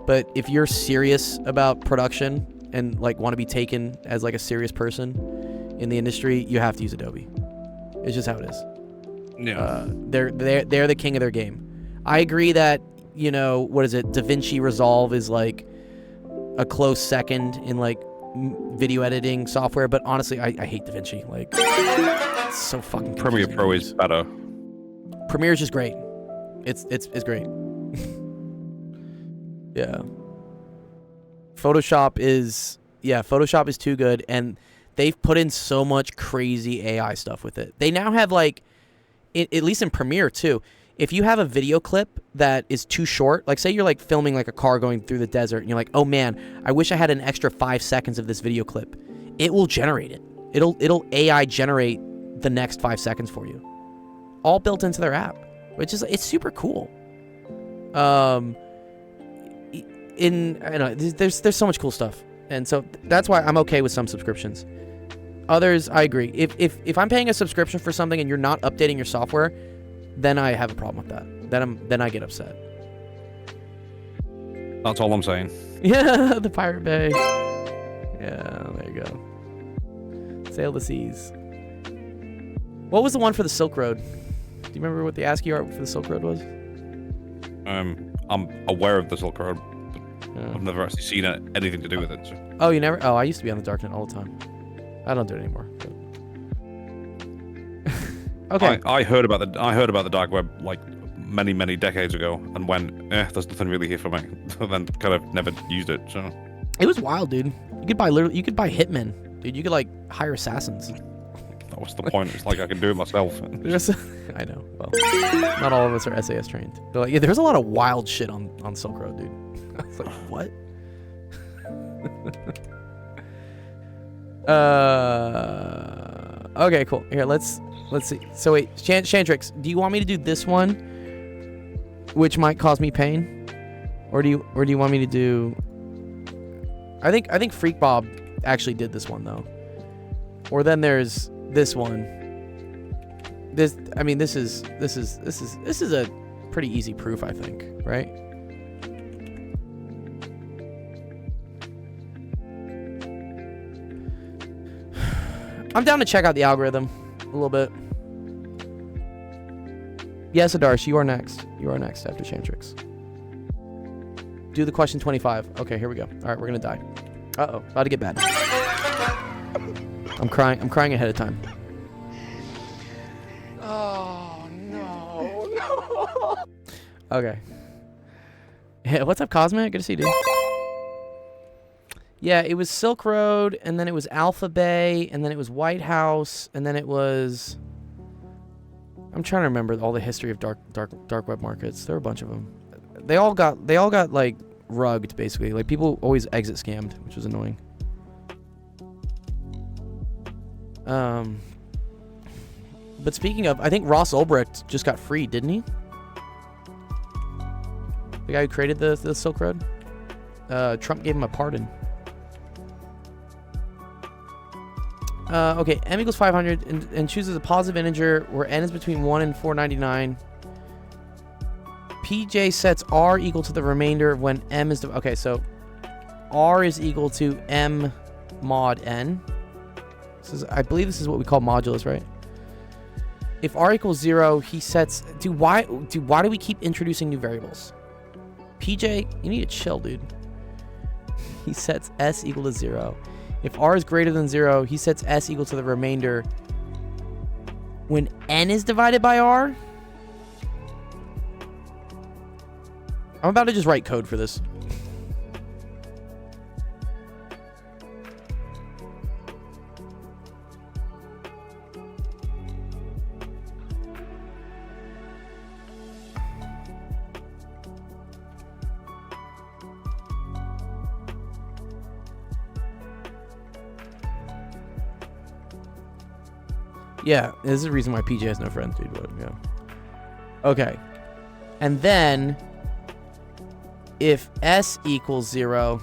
But if you're serious about production and like want to be taken as like a serious person in the industry, you have to use Adobe. It's just how it is. Yeah. They're the king of their game. I agree that, what is it? DaVinci Resolve is like a close second in like video editing software, but honestly, I hate DaVinci. Like, it's so fucking Premiere confusing. Pro is better. Premiere is just great. It's great. Yeah. Photoshop is too good, and they've put in so much crazy AI stuff with it. They now have like, at least in Premiere too, if you have a video clip that is too short, like say you're like filming like a car going through the desert and you're like, oh man, I wish I had an extra 5 seconds of this video clip. It will generate it. It'll AI generate the next 5 seconds for you. All built into their app, which is, it's super cool. I don't know, there's so much cool stuff. And so that's why I'm okay with some subscriptions. Others, I agree. If I'm paying a subscription for something and you're not updating your software, then I have a problem with that. Then I get upset. That's all I'm saying. Yeah, the Pirate Bay. Yeah, there you go. Sail the seas. What was the one for the Silk Road? Do you remember what the ASCII art for the Silk Road was? I'm aware of the Silk Road, but I've never actually seen anything to do with it. So. Oh, you never? Oh, I used to be on the Darknet all the time. I don't do it anymore. But... Okay. I heard about the dark web like many decades ago, and went, there's nothing really here for me. Then kind of never used it. So it was wild, dude. You could buy hitmen, dude. You could like hire assassins. That was the point. It's like I can do it myself. I know. Well, not all of us are SAS trained. They're like, yeah, there's a lot of wild shit on Silk Road, dude. I was like, what? Okay, cool. Here, let's see. So wait, Chantrix, do you want me to do this one, which might cause me pain, or do you want me to do? I think Freak Bob actually did this one though. Or then there's this one. This is a pretty easy proof, I think, right? I'm down to check out the algorithm a little bit. Yes, Adarsh, you are next. You are next after Chantrix. Do the question 25. Okay, here we go. All right, we're gonna die. Uh-oh, about to get bad. I'm crying ahead of time. Oh, no. Okay. Hey, what's up, Cosmic? Good to see you, dude. Yeah, it was Silk Road, and then it was Alpha Bay, and then it was White House, and then it was... I'm trying to remember all the history of dark web markets. There were a bunch of them. They all got like rugged, basically. Like people always exit scammed, which was annoying. But speaking of, I think Ross Ulbricht just got freed, didn't he? The guy who created the Silk Road. Trump gave him a pardon. Okay, m equals 500 and chooses a positive integer where n is between 1 and 499. PJ sets r equal to the remainder when m is... Okay, so r is equal to m mod n. I believe this is what we call modulus, right? If r equals 0, he sets... Why do we keep introducing new variables? PJ, you need to chill, dude. He sets s equal to 0. If r is greater than 0, he sets s equal to the remainder when n is divided by r. I'm about to just write code for this. Yeah, this is the reason why PJ has no friends, dude. But, yeah. Okay. And then, if S equals 0...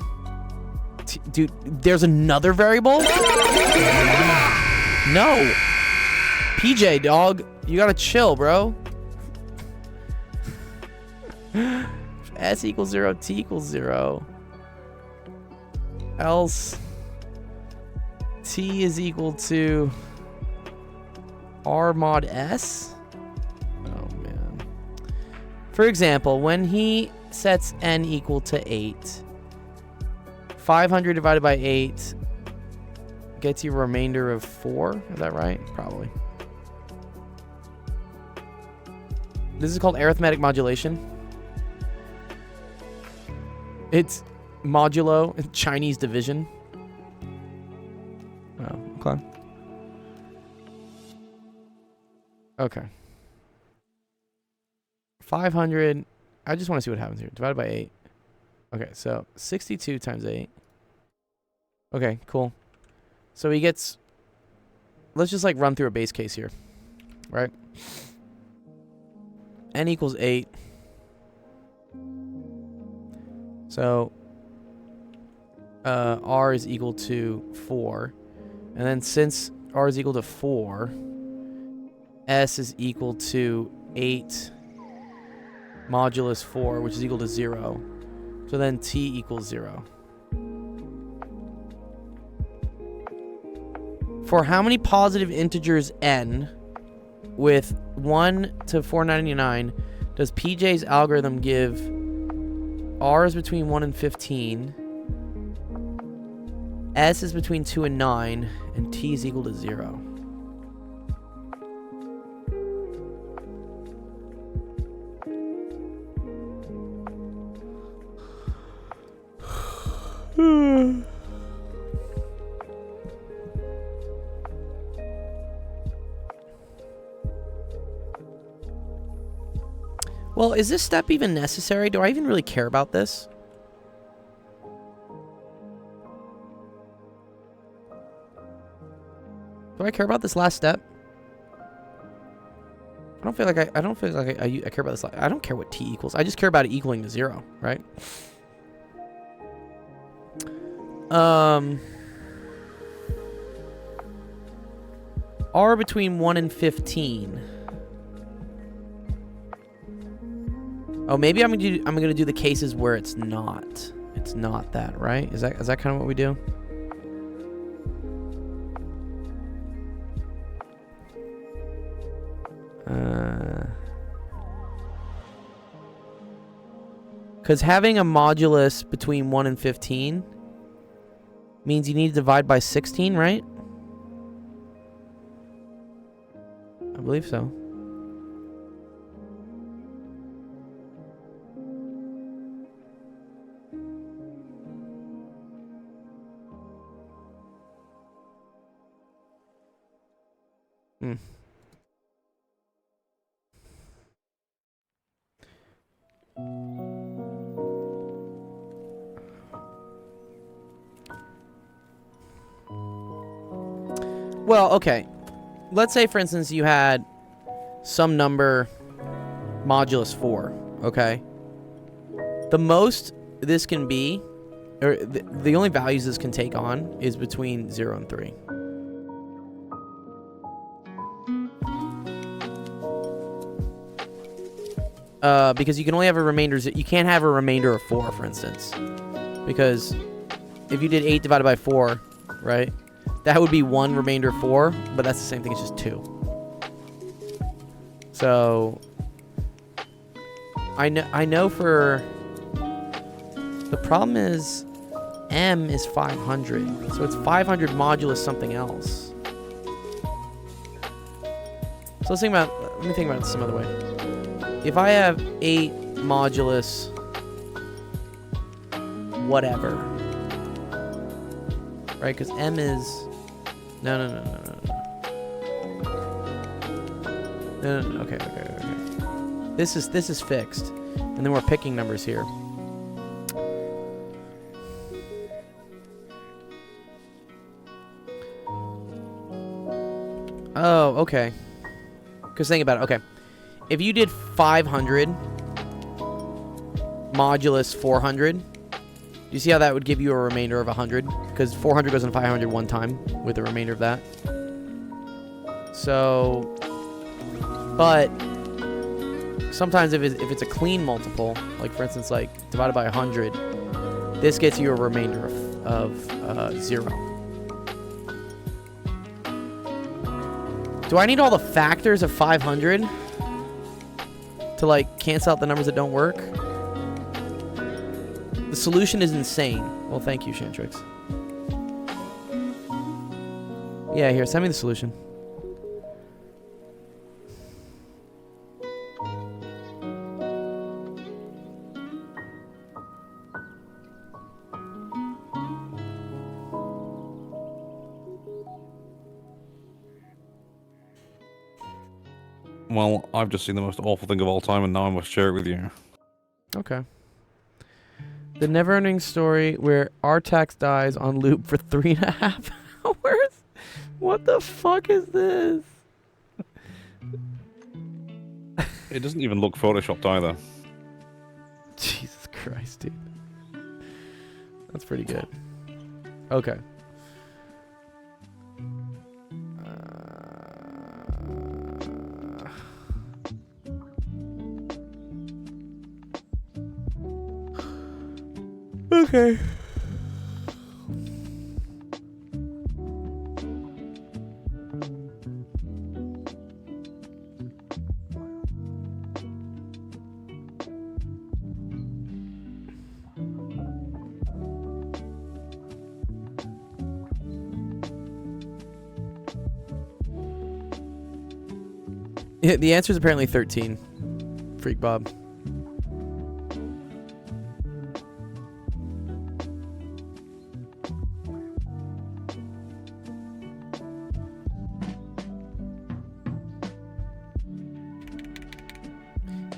dude, there's another variable? No. PJ, dog. You gotta chill, bro. S equals 0, T equals 0. Else T is equal to R mod S? Oh, man. For example, when he sets N equal to 8, 500 divided by 8 gets you a remainder of 4. Is that right? Probably. This is called arithmetic modulation. It's modulo, Chinese division. Oh, okay. Okay. 500. I just want to see what happens here. Divided by 8. Okay, so 62 times 8. Okay, cool. So he gets... Let's just, like, run through a base case here. Right? N equals 8. So... R is equal to 4. And then since R is equal to 4, S is equal to 8 modulus 4, which is equal to 0. So then T equals 0. For how many positive integers N with 1 to 499 does PJ's algorithm give R is between 1 and 15, S is between 2 and 9, and T is equal to 0. Well, is this step even necessary? Do I even really care about this? Do I care about this last step? I don't feel like I care about this. I don't care what T equals. I just care about it equaling to 0, right? R between 1 and 15. Oh, maybe I'm gonna do the cases where it's not that, right? Is that kind of what we do? Because having a modulus between 1 and 15 means you need to divide by 16, right? I believe so. Well, okay. Let's say, for instance, you had some number modulus 4, okay? The most this can be, or the only values this can take on is between 0 and 3. Because you can only have a remainder. You can't have a remainder of 4, for instance. Because if you did 8 divided by 4, right? That would be 1 remainder 4, but that's the same thing. It's just 2. So I know for the problem is M is 500, so it's 500 modulus something else. So let me think about it some other way. If I have 8 modulus whatever, right? Because M is no. Okay. This is fixed, and then we're picking numbers here. Oh, okay. Because think about it. Okay. If you did 500 modulus 400, do you see how that would give you a remainder of 100? Because 400 goes in 500 one time with the remainder of that. So, but sometimes if it's a clean multiple, like for instance, like divided by 100, this gets you a remainder of 0. Do I need all the factors of 500 to like cancel out the numbers that don't work? The solution is insane. Well, thank you, Shantrix. Yeah, here, send me the solution. Well, I've just seen the most awful thing of all time, and now I must share it with you. Okay. The never-ending story where Artax dies on loop for 3.5 hours? What the fuck is this? It doesn't even look photoshopped either. Jesus Christ, dude. That's pretty good. Okay. Okay. Yeah, the answer is apparently 13. Freak Bob.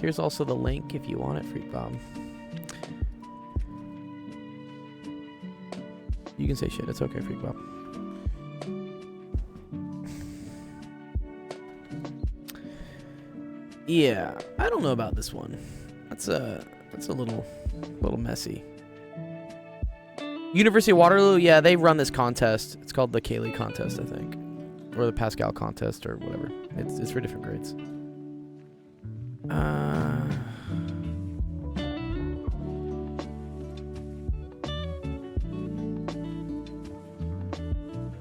Here's also the link if you want it, Freak Bob. You can say shit. It's okay, Freak Bob. Yeah, I don't know about this one. That's a little messy. University of Waterloo, yeah, they run this contest. It's called the Cayley contest, I think, or the Pascal contest, or whatever. It's for different grades.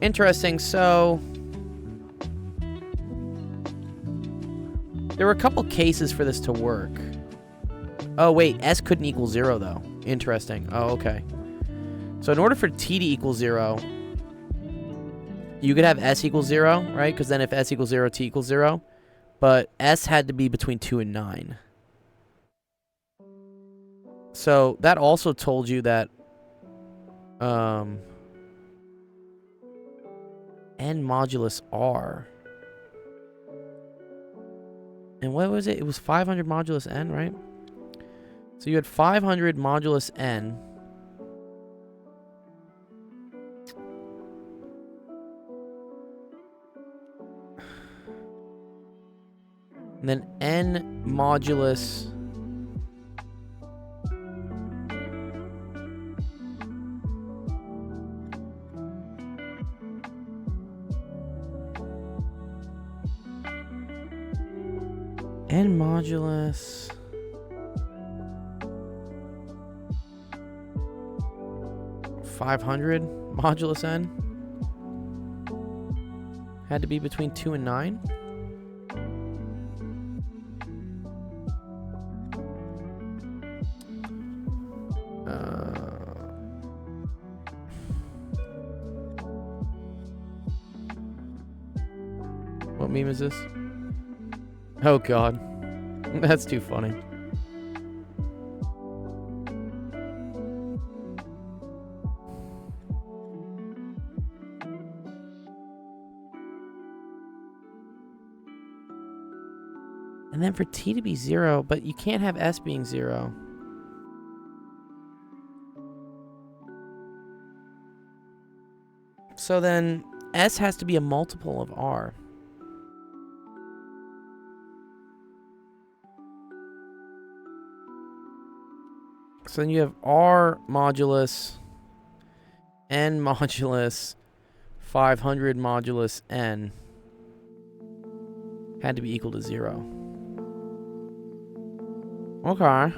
Interesting. So there were a couple cases for this to work. Oh wait, S couldn't equal 0 though. Interesting. Oh, okay. So in order for T to equal 0, you could have S equals 0, right? Because then if S equals 0, T equals 0. But S had to be between 2 and 9. So that also told you that N modulus R. And what was it? It was 500 modulus N, right? So you had 500 modulus N. And then N modulus N modulus 500 modulus N had to be between 2 and 9. What meme is this? Oh god. That's too funny. And then for T to be 0, but you can't have S being 0. So then S has to be a multiple of R. So then you have R modulus n modulus 500 modulus n had to be equal to 0. Okay.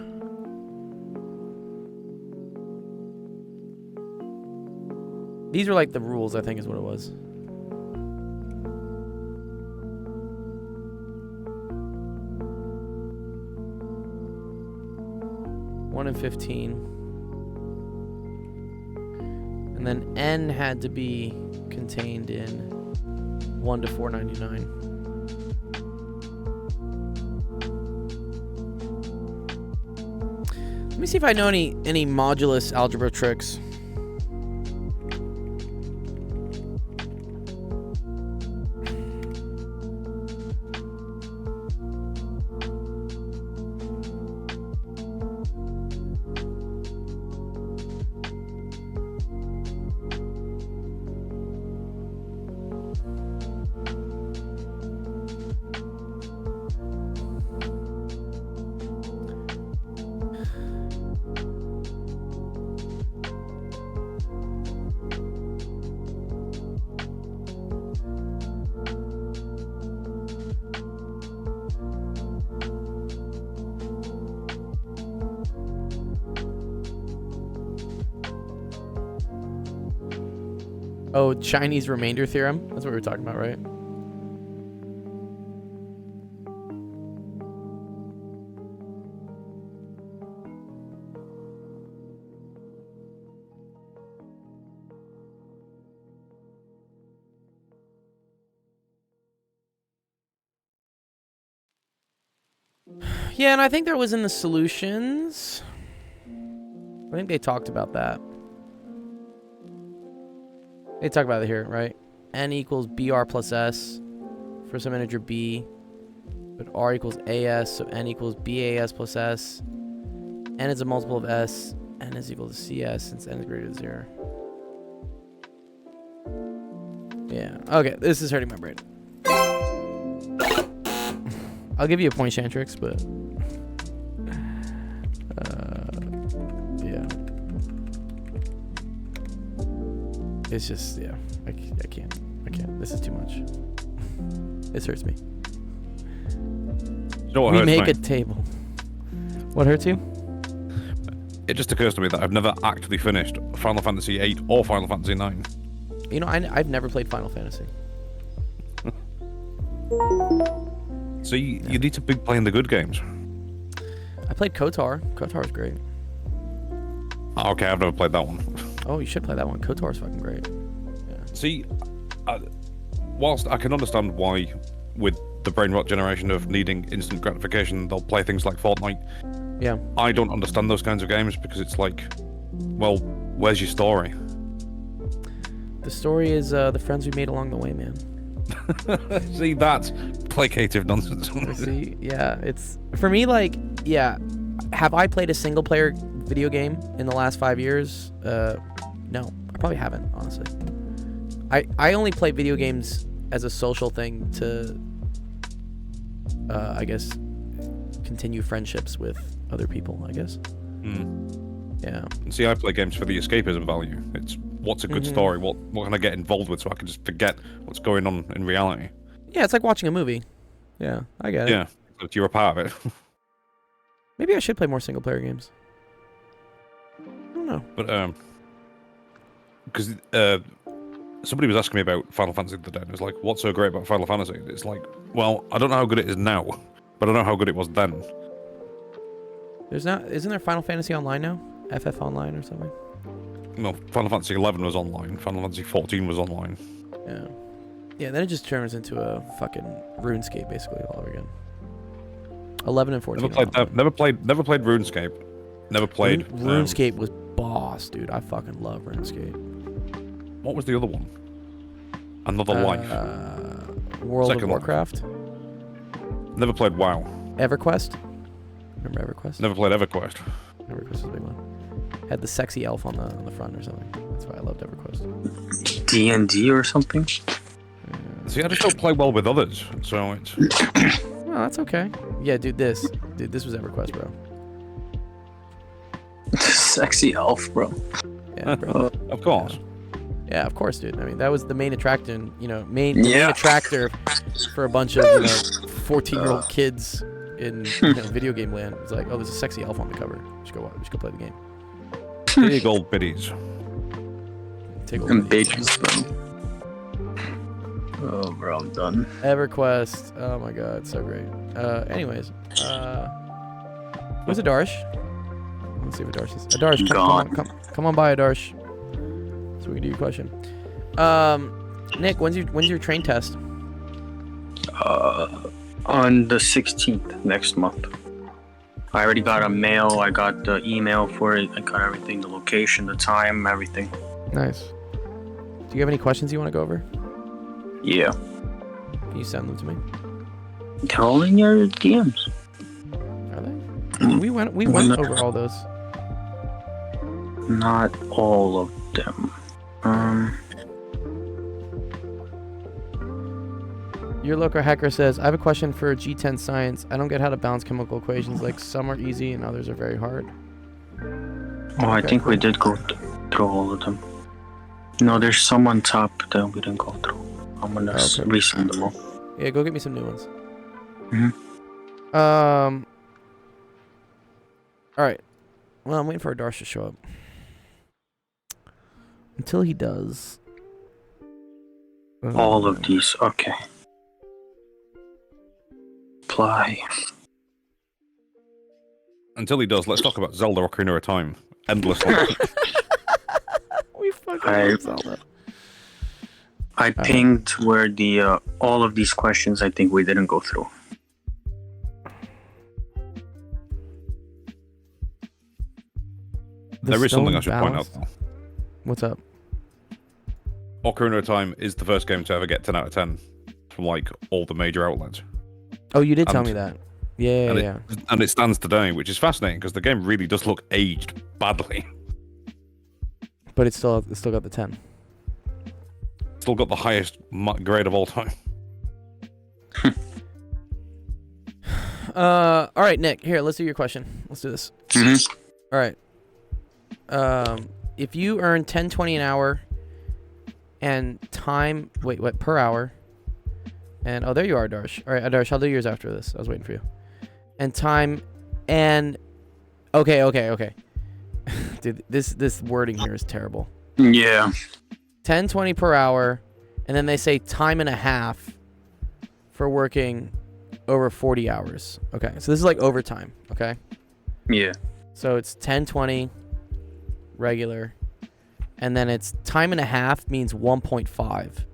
These are like the rules, I think is what it was. One in 15. And then n had to be contained in 1 to 499. Let me see if I know any modulus algebra tricks. Oh, Chinese remainder theorem? That's what we were talking about, right? Yeah, and I think that was in the solutions. I think they talked about that. They talk about it here, right? N equals BR plus S for some integer B. But R equals AS, so N equals BAS plus S. N is a multiple of S. N is equal to CS since N is greater than 0. Yeah. Okay, this is hurting my brain. I'll give you a point, Shantrix, but... yeah. It's just, yeah. I can't. This is too much. This hurts me. You know what we hurts make me? a table. What hurts you? It just occurs to me that I've never actually finished Final Fantasy VIII or Final Fantasy IX. You know, I've never played Final Fantasy. So you need to be playing the good games. I played KOTOR. KOTOR's great. Okay, I've never played that one. Oh, you should play that one. KOTOR's fucking great. Yeah. See, whilst I can understand why, with the brain rot generation of needing instant gratification, they'll play things like Fortnite. Yeah. I don't understand those kinds of games because it's like, well, where's your story? The story is the friends we made along the way, man. See, that's placative nonsense. See, yeah, it's for me. Like, yeah, have I played a single player video game in the last 5 years? No, I probably haven't, honestly. I only play video games as a social thing to, I guess, continue friendships with other people, I guess. Yeah. See, I play games for the escapism value. It's what's a good story, what can I get involved with so I can just forget what's going on in reality. Yeah, it's like watching a movie. Yeah, I get it. Yeah, but you're a part of it. Maybe I should play more single player games. I don't know. But because somebody was asking me about Final Fantasy the other day, and it was like, what's so great about Final Fantasy? It's like, well, I don't know how good it is now, but I know how good it was then. Isn't there Final Fantasy Online now? FF Online or something? No, Final Fantasy 11 was online. Final Fantasy 14 was online. Yeah. Yeah, then it just turns into a fucking RuneScape basically all over again. 11 and 14. Never played that. Never played RuneScape. Never played. RuneScape was boss, dude. I fucking love RuneScape. What was the other one? Another Life. World Second of Warcraft. Never played WoW. EverQuest. Remember EverQuest? Never played EverQuest. EverQuest was a big one. Had the sexy elf on the front or something. That's why I loved EverQuest. D&D or something? See, I just don't play well with others, so it's... Oh, that's okay. Yeah, dude, this was EverQuest, bro. Sexy elf, bro. Yeah, bro. Of course. Yeah, of course, dude. I mean, that was the main attractor, the main Yeah. attractor for a bunch of 14-year-old kids in video game land. It's like, oh, there's a sexy elf on the cover. We should go play the game. Big old biddies. Take a And look. bitches, bro. Oh, bro, I'm done. EverQuest. Oh my god, so great. Anyways, who's Adarsh? Let's see if Adarsh is. Adarsh, come on by, Adarsh. So we can do your question. Nick, when's your train test? On the 16th next month. I already got a mail. I got the email for it. I got everything, the location, the time, everything. Nice. Do you have any questions you want to go over? Yeah. Can you send them to me? They're all in your DMs. Are they? We went over all those. Not all of them. Your local hacker says, I have a question for G10 science. I don't get how to balance chemical equations. Like, some are easy and others are very hard. Oh, I think we did go through all of them. No, there's some on top that we didn't go through. I'm gonna resend them all. Yeah, go get me some new ones. Mhm. Alright. Well, I'm waiting for Adarsh to show up. Until he does. All of these, okay. Apply. Until he does, let's talk about Zelda Ocarina of Time. Endlessly. We fucking I- love Zelda. I pinged where the all of these questions I think we didn't go through. The There is something I stone should point out. ballast- What's up? Ocarina of Time is the first game to ever get 10 out of 10 from like all the major outlets. Oh, you did tell And- me that. Yeah, and yeah. And it stands today, which is fascinating because the game really does look aged badly. But it's still got the 10. Still got the highest grade of all time. All right, Nick. Here, let's do your question. Let's do this. Mm-hmm. All right. If you earn 10.20 an hour and time, wait, per hour, and oh, there you are, Adarsh. All right, Adarsh, I'll do yours after this. I was waiting for you. And time, and okay. Dude, this wording here is terrible. Yeah. 10.20 per hour, and then they say time and a half for working over 40 hours. Okay, so this is like overtime. Okay. Yeah. So it's 10.20 regular, and then it's time and a half means 1.5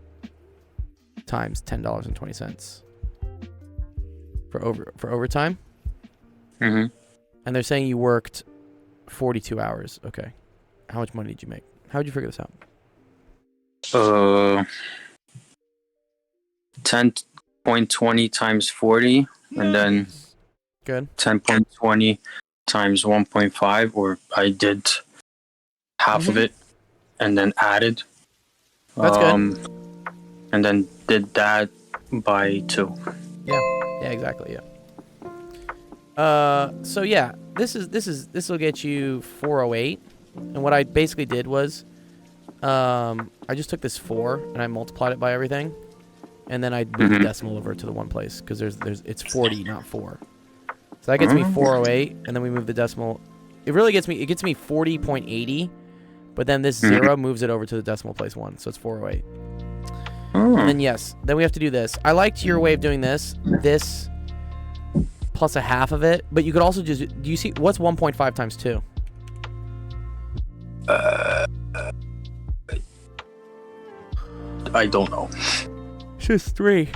times $10.20 for overtime. Mm-hmm. And they're saying you worked 42 hours. Okay, how much money did you make? How did you figure this out? 10.20 times 40, and then Good. 10.20 times 1.5, or I did half of it and then added. That's good. And then did that by 2. Yeah, exactly. Yeah. So yeah, this will get you 408, and what I basically did was, I just took this 4 and I multiplied it by everything, and then I moved the decimal over to the one place because it's 40, not 4. So that gets me 408, and then we move the decimal. It gets me 40.80, but then this 0 moves it over to the decimal place 1, so it's 408. And then then we have to do this. I liked your way of doing this plus a half of it, but you could also do you see what's 1.5 times 2? I don't know. It's just 3.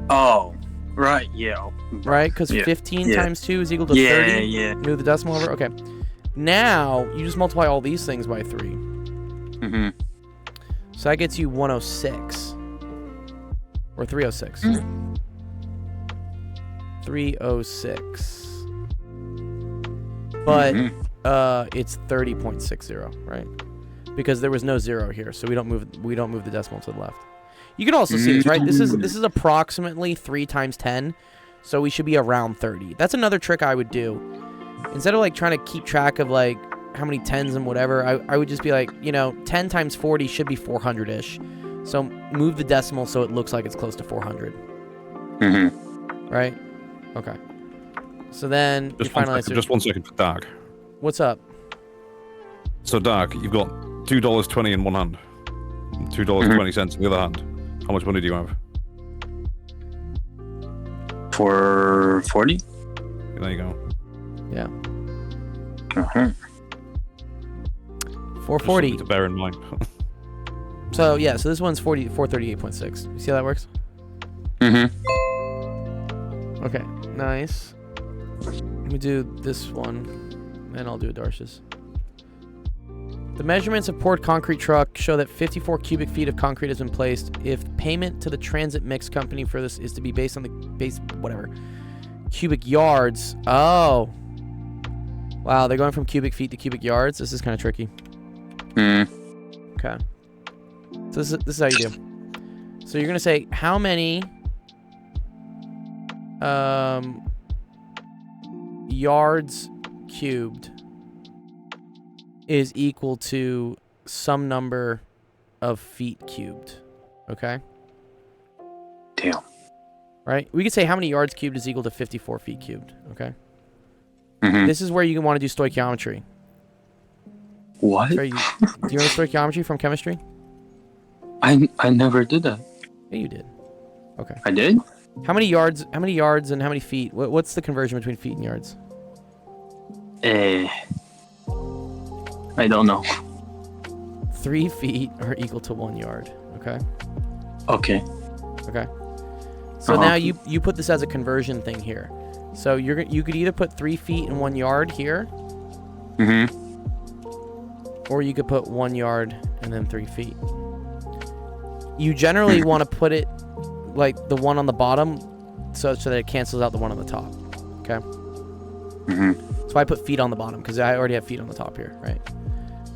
Oh, right, yeah. Right? Because 15 times 2 is equal to 30. Yeah. Move the decimal over. Okay. Now, you just multiply all these things by 3. Mm-hmm. So that gets you 106. Or 306. 306. But it's 30.60, right? Because there was no 0 here, so we don't move the decimal to the left. You can also see this, right? This is approximately 3 times 10, so we should be around 30. That's another trick I would do. Instead of like trying to keep track of like how many tens and whatever, I would just be like, 10 times 40 should be 400-ish. So move the decimal so it looks like it's close to 400. Mm-hmm. Right? Okay. So then your final answer. Just 1 second for Dark. What's up? So Dark, you've got $2.20 in one hand, and $2.20 in the other hand. How much money do you have? For 40? There you go. Yeah. Uh-huh. 440. Just something to bear in mind. So yeah, so this one's 438.6. You see how that works? Mm-hmm. Okay, nice. Let me do this one, and I'll do Darsh's. The measurements of poured concrete truck show that 54 cubic feet of concrete has been placed. If payment to the transit mix company for this is to be based on the cubic yards. Oh. Wow, they're going from cubic feet to cubic yards. This is kind of tricky. Okay. So this is how you do. So you're gonna say how many yards cubed is equal to some number of feet cubed. Okay? Damn. Right? We could say how many yards cubed is equal to 54 feet cubed. Okay? Mm-hmm. This is where you want to do stoichiometry. What? Sorry, do you know stoichiometry from chemistry? I never did that. Yeah, you did. Okay. I did? How many yards and how many feet? What's the conversion between feet and yards? I don't know. 3 feet are equal to 1 yard. Okay? Okay. Okay. So now you put this as a conversion thing here. So you could either put 3 feet and 1 yard here, Mm-hmm. or you could put 1 yard and then 3 feet. You generally want to put it like the one on the bottom so that it cancels out the one on the top. Okay? Mm-hmm. So I put feet on the bottom because I already have feet on the top here, right?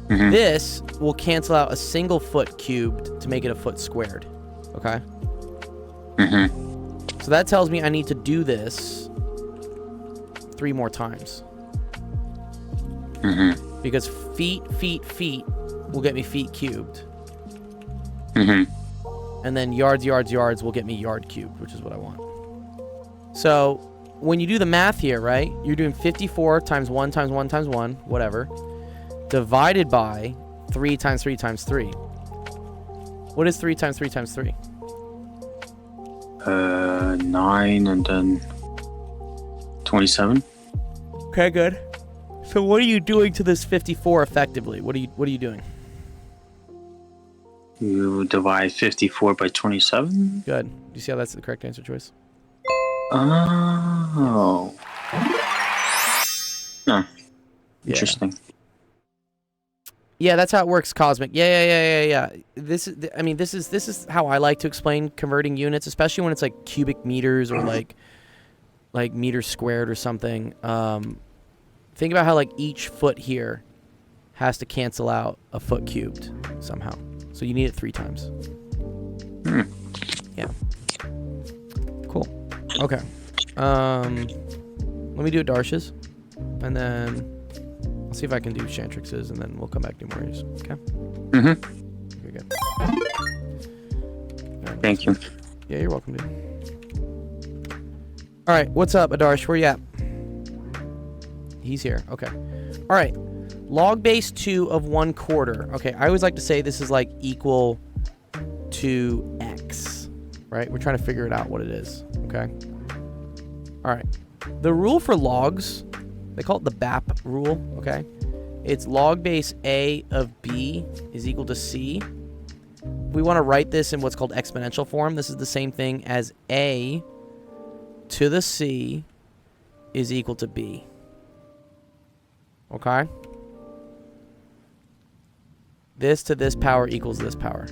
Mm-hmm. This will cancel out a single foot cubed to make it a foot squared. Okay? Mm-hmm. So that tells me I need to do this 3 more times. Mm-hmm. Because feet will get me feet cubed. Mm-hmm. And then yards will get me yard cubed, which is what I want. So when you do the math here, right, you're doing 54 times 1 times 1 times 1, whatever, divided by 3 times 3 times 3. What is 3 times 3 times 3? 9 and then 27. Okay, good. So what are you doing to this 54 effectively? What are you doing? You divide 54 by 27? Good. Do you see how that's the correct answer choice? Oh. Huh. Interesting. Yeah, that's how it works, Cosmic. Yeah. This is how I like to explain converting units, especially when it's like cubic meters or like meters squared or something. Think about how like each foot here has to cancel out a foot cubed somehow. So you need it 3 times. Yeah. Cool. Okay. Let me do Darsh's, and then I'll see if I can do Shantrix's, and then we'll come back to Marius. Okay? Mm-hmm. You're good. Right. Thank you. Yeah, you're welcome, dude. All right, what's up, Adarsh? Where you at? He's here. Okay. All right. Log base 2 of 1/4. Okay, I always like to say this is like equal to x, right? We're trying to figure it out what it is, okay? All right. The rule for logs, they call it the BAP rule, okay? It's log base A of B is equal to C. We want to write this in what's called exponential form. This is the same thing as A to the C is equal to B. Okay? This to this power equals this power.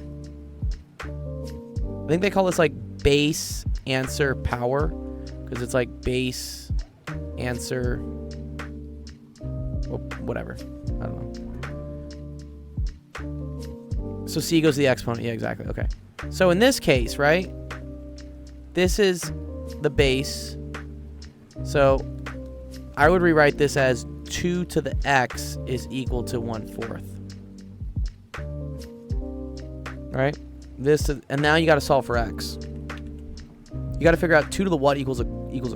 I think they call this like base answer power, because it's like base answer, well, whatever. I don't know. So C goes to the exponent. Yeah, exactly. Okay. So in this case, right, this is the base. So I would rewrite this as 2 to the x is equal to 1/4. Right? And now you got to solve for x. You got to figure out 2 to the what equals a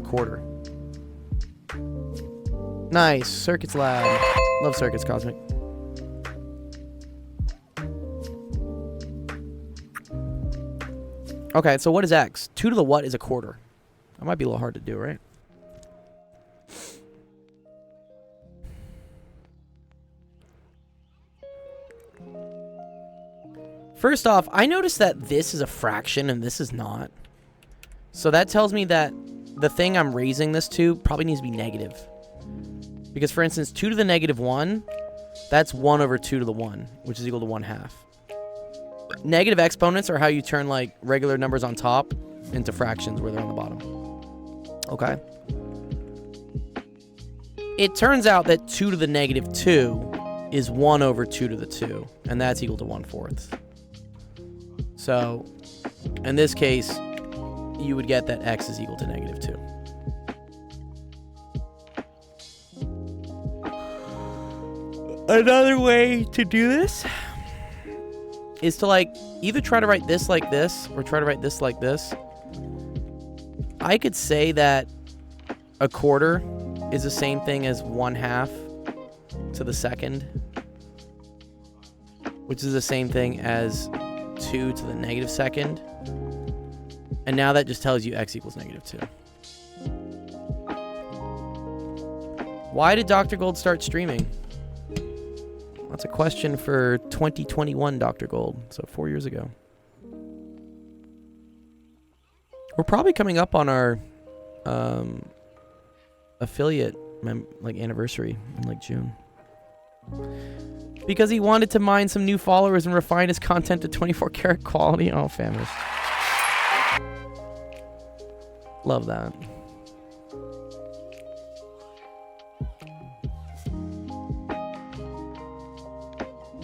quarter. Nice. Circuits lab. Love circuits, Cosmic. Okay, so what is x? 2 to the what is a quarter? That might be a little hard to do, right? First off, I noticed that this is a fraction and this is not. So that tells me that the thing I'm raising this to probably needs to be negative. Because, for instance, 2 to the negative 1, that's 1 over 2 to the 1, which is equal to 1/2. Negative exponents are how you turn, like, regular numbers on top into fractions where they're on the bottom. Okay. It turns out that 2 to the negative 2 is 1 over 2 to the 2, and that's equal to 1/4. So, in this case, you would get that x is equal to negative 2. Another way to do this is to, like, either try to write this like this or try to write this like this. I could say that a quarter is the same thing as 1/2 to the second, which is the same thing as 2 to the negative second. And now that just tells you x equals negative 2. Why did Dr. Gold start streaming? That's a question for 2021 Dr. Gold, so 4 years ago. We're probably coming up on our affiliate anniversary in like June. Because he wanted to mine some new followers and refine his content to 24 karat quality. Oh, famished. Love that.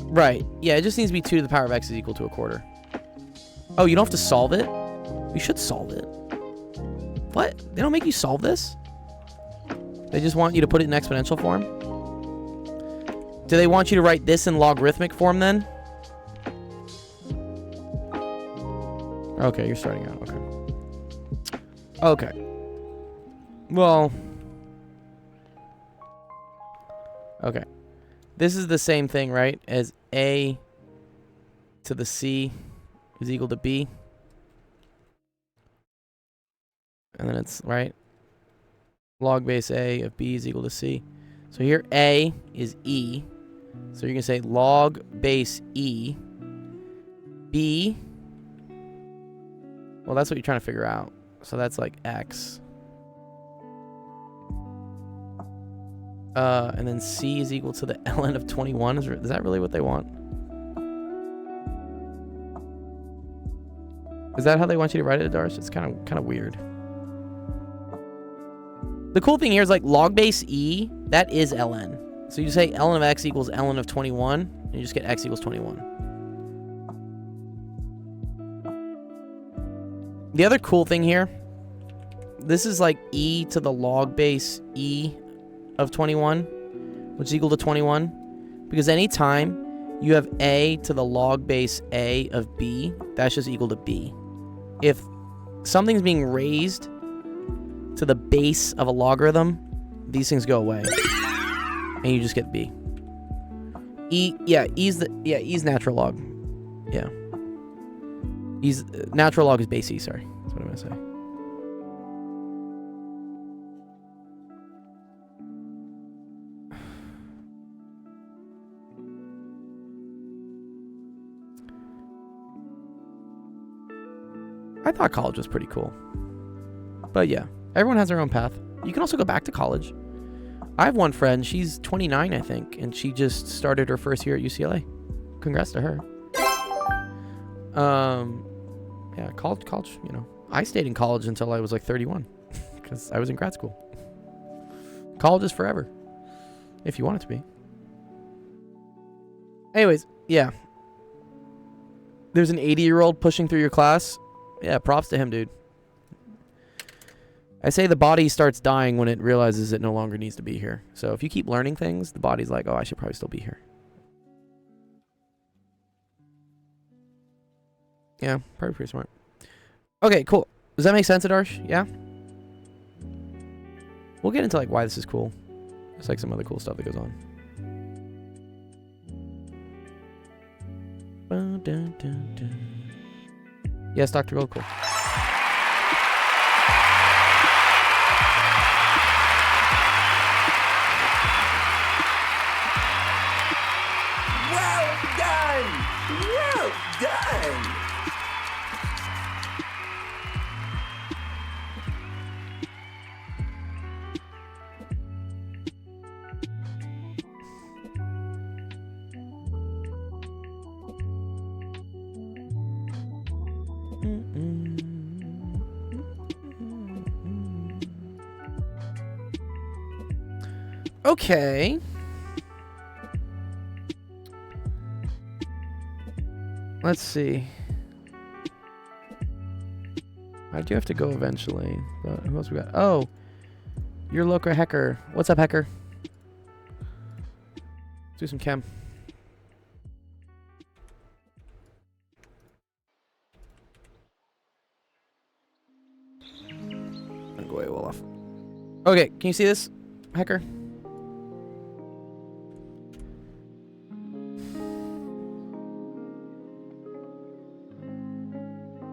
Right. Yeah, it just needs to be 2 to the power of x is equal to a quarter. Oh, you don't have to solve it? You should solve it. What? They don't make you solve this? They just want you to put it in exponential form? Do they want you to write this in logarithmic form then? Okay, you're starting out. Okay. Okay. Well. Okay. This is the same thing, right? As a to the c is equal to b. And then it's, right? Log base a of b is equal to c. So here a is e. So you're going to say log base e. B. Well, that's what you're trying to figure out. So that's like x. And then c is equal to the ln of 21. Is that really what they want? Is that how they want you to write it, Darce? It's kind of weird. The cool thing here is like log base e, that is ln. So you say ln of x equals ln of 21, and you just get x equals 21. The other cool thing here, this is like e to the log base e of 21, which is equal to 21. Because anytime you have a to the log base a of b, that's just equal to b. If something's being raised to the base of a logarithm, these things go away. And you just get b. E's natural log. Yeah. Natural log is base e, sorry. That's what I'm gonna say. I thought college was pretty cool. But yeah, everyone has their own path. You can also go back to college. I have one friend, she's 29, I think, and she just started her first year at UCLA. Congrats to her. Yeah, college, you know. I stayed in college until I was like 31 because I was in grad school. College is forever if you want it to be. Anyways, yeah. There's an 80-year-old pushing through your class. Yeah, props to him, dude. I say the body starts dying when it realizes it no longer needs to be here. So if you keep learning things, the body's like, oh, I should probably still be here. Yeah, probably pretty smart. Okay, cool. Does that make sense, Adarsh? Yeah? We'll get into like why this is cool. There's like some other cool stuff that goes on. Yes, Dr. Gold, cool. Well done! Well done! Okay. Let's see. I do have to go eventually, but who else we got? Oh, your local Hecker. What's up, Hecker? Let's do some chem. I'll go away well off. Okay, can you see this, Hecker?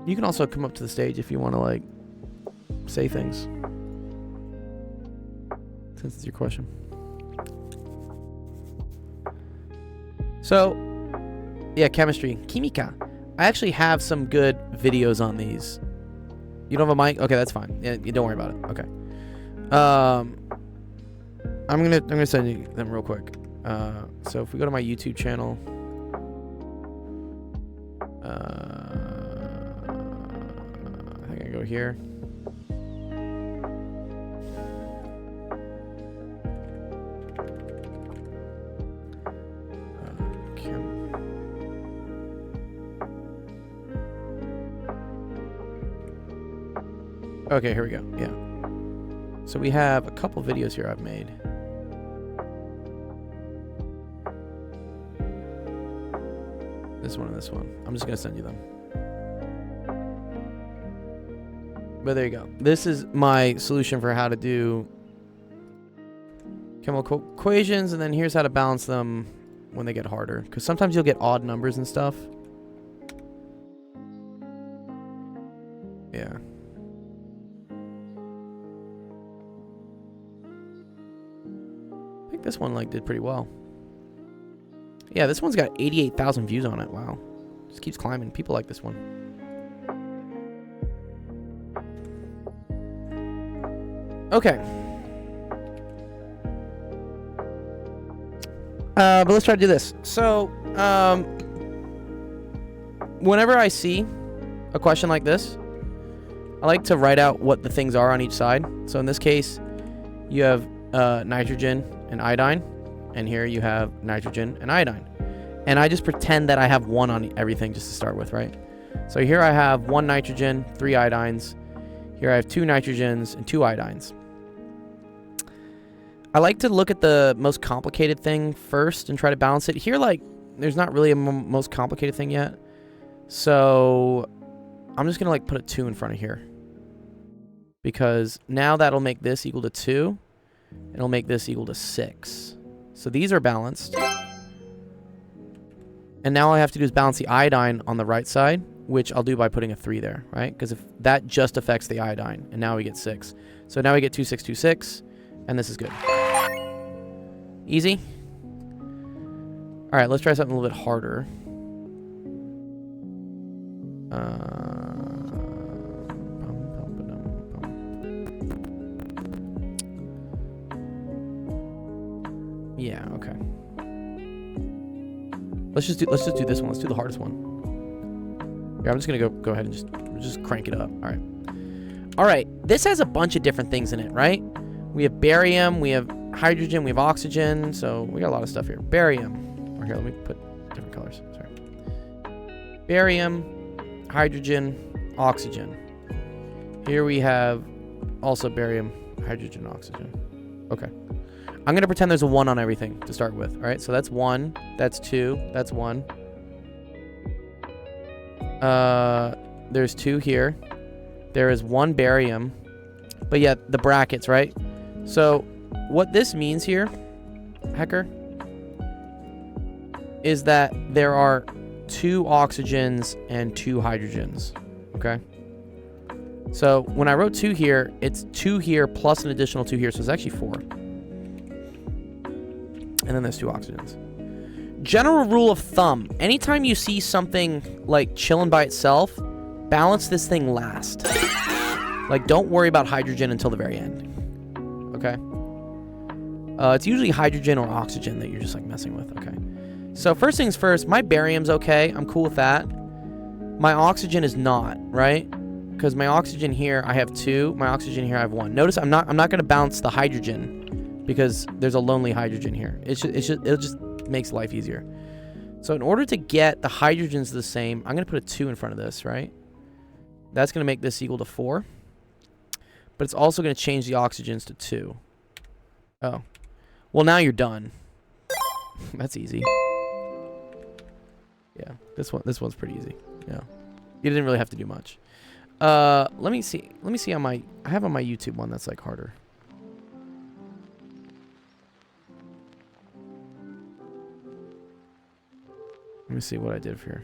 You can also come up to the stage if you want to, like, say things. Since it's your question. So, yeah, chemistry. Kimika. I actually have some good videos on these. You don't have a mic? Okay, that's fine. Yeah, you don't worry about it. Okay. I'm gonna send you them real quick. So if we go to my YouTube channel, I think I go here. Okay, here we go. Yeah. So we have a couple videos here I've made. This one and this one. I'm just going to send you them. But there you go. This is my solution for how to do chemical equations, and then here's how to balance them when they get harder. Because sometimes you'll get odd numbers and stuff. Yeah. I think this one like did pretty well. Yeah, this one's got 88,000 views on it. Wow. Just keeps climbing. People like this one. Okay. But let's try to do this. So, whenever I see a question like this, I like to write out what the things are on each side. So in this case, you have nitrogen and iodine, and here you have nitrogen and iodine. And I just pretend that I have one on everything just to start with, right? So here I have 1 nitrogen, 3 iodines. Here I have 2 nitrogens and 2 iodines. I like to look at the most complicated thing first and try to balance it. Here, like, there's not really a most complicated thing yet. So I'm just going to, like, put a 2 in front of here. Because now that'll make this equal to 2. And it'll make this equal to 6. So these are balanced. And now all I have to do is balance the iodine on the right side, which I'll do by putting a 3 there, right? Because if that just affects the iodine, and now we get 6. So now we get 2, 6, 2, 6, and this is good. Easy? All right, let's try something a little bit harder. Yeah, okay. Let's just do this one. Let's do the hardest one. Here, I'm just gonna go ahead and just crank it up. All right. This has a bunch of different things in it, right? We have barium, we have hydrogen, we have oxygen. So we got a lot of stuff here. Barium. Or here, let me put different colors. Sorry. Barium, hydrogen, oxygen. Here we have also barium, hydrogen, oxygen. Okay. I'm going to pretend there's a 1 on everything to start with. All right, so that's 1. That's 2. That's 1. There's 2 here. There is 1 barium. But yeah, the brackets, right? So what this means here, Hecker, is that there are 2 oxygens and 2 hydrogens. Okay? So when I wrote 2 here, it's 2 here plus an additional 2 here, so it's actually 4. And then there's 2 oxygens. General rule of thumb, anytime you see something like chilling by itself, balance this thing last. Like, don't worry about hydrogen until the very end. Okay? It's usually hydrogen or oxygen that you're just like messing with. Okay. So first things first, my barium's okay. I'm cool with that. My oxygen is not, right? Because my oxygen here, I have 2. My oxygen here, I have 1. Notice I'm not going to bounce the hydrogen because there's a lonely hydrogen here. It just makes life easier. So in order to get the hydrogens the same, I'm going to put a 2 in front of this, right? That's going to make this equal to 4. But it's also going to change the oxygens to 2. Oh. Well, now you're done. That's easy. Yeah, this one's pretty easy. Yeah. You didn't really have to do much. Let me see on my, I have on my YouTube one that's like harder. Let me see what I did for here.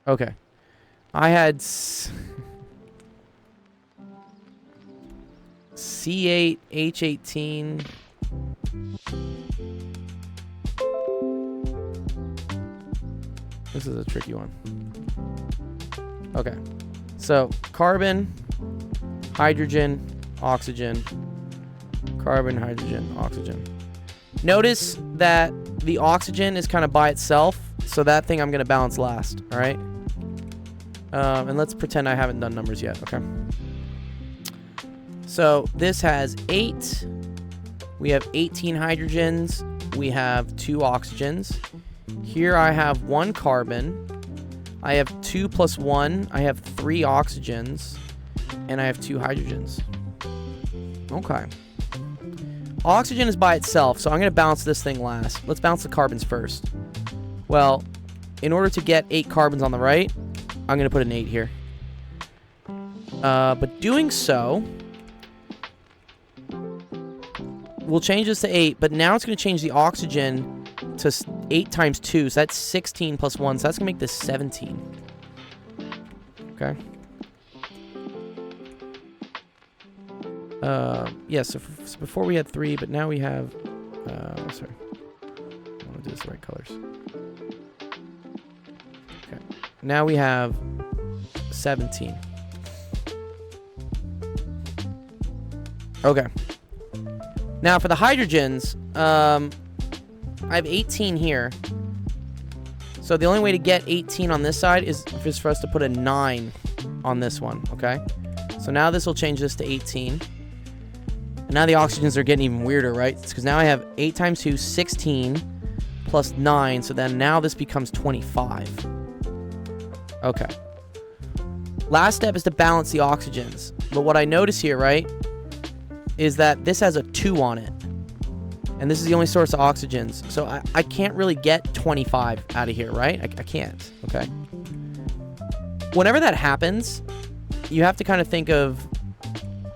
Okay. I had C8, H18. This is a tricky one. Okay. So, carbon, hydrogen, oxygen. Carbon, hydrogen, oxygen. Notice that the oxygen is kind of by itself, so that thing I'm going to balance last, all right? And let's pretend I haven't done numbers yet, okay? So, this has 8. We have 18 hydrogens. We have 2 oxygens. Here I have 1 carbon. I have 2 plus 1. I have 3 oxygens. And I have 2 hydrogens. Okay. Oxygen is by itself, so I'm going to balance this thing last. Let's balance the carbons first. Well, in order to get 8 carbons on the right, I'm going to put an 8 here. But doing so, we'll change this to 8, but now it's going to change the oxygen to 8 times 2, so that's 16 plus 1, so that's going to make this 17. Okay. Yeah, so before we had 3, but now we have, sorry. I want to do this the right colors. Okay. Now we have 17. Okay. Now for the hydrogens, I have 18 here. So the only way to get 18 on this side is for us to put a 9 on this one, okay? So now this will change this to 18. And now the oxygens are getting even weirder, right? It's because now I have 8 times 2, 16, plus 9. So then now this becomes 25. Okay. Last step is to balance the oxygens. But what I notice here, right, is that this has a 2 on it. And this is the only source of oxygens. So I can't really get 25 out of here, right? I can't, okay? Whenever that happens, you have to kind of think of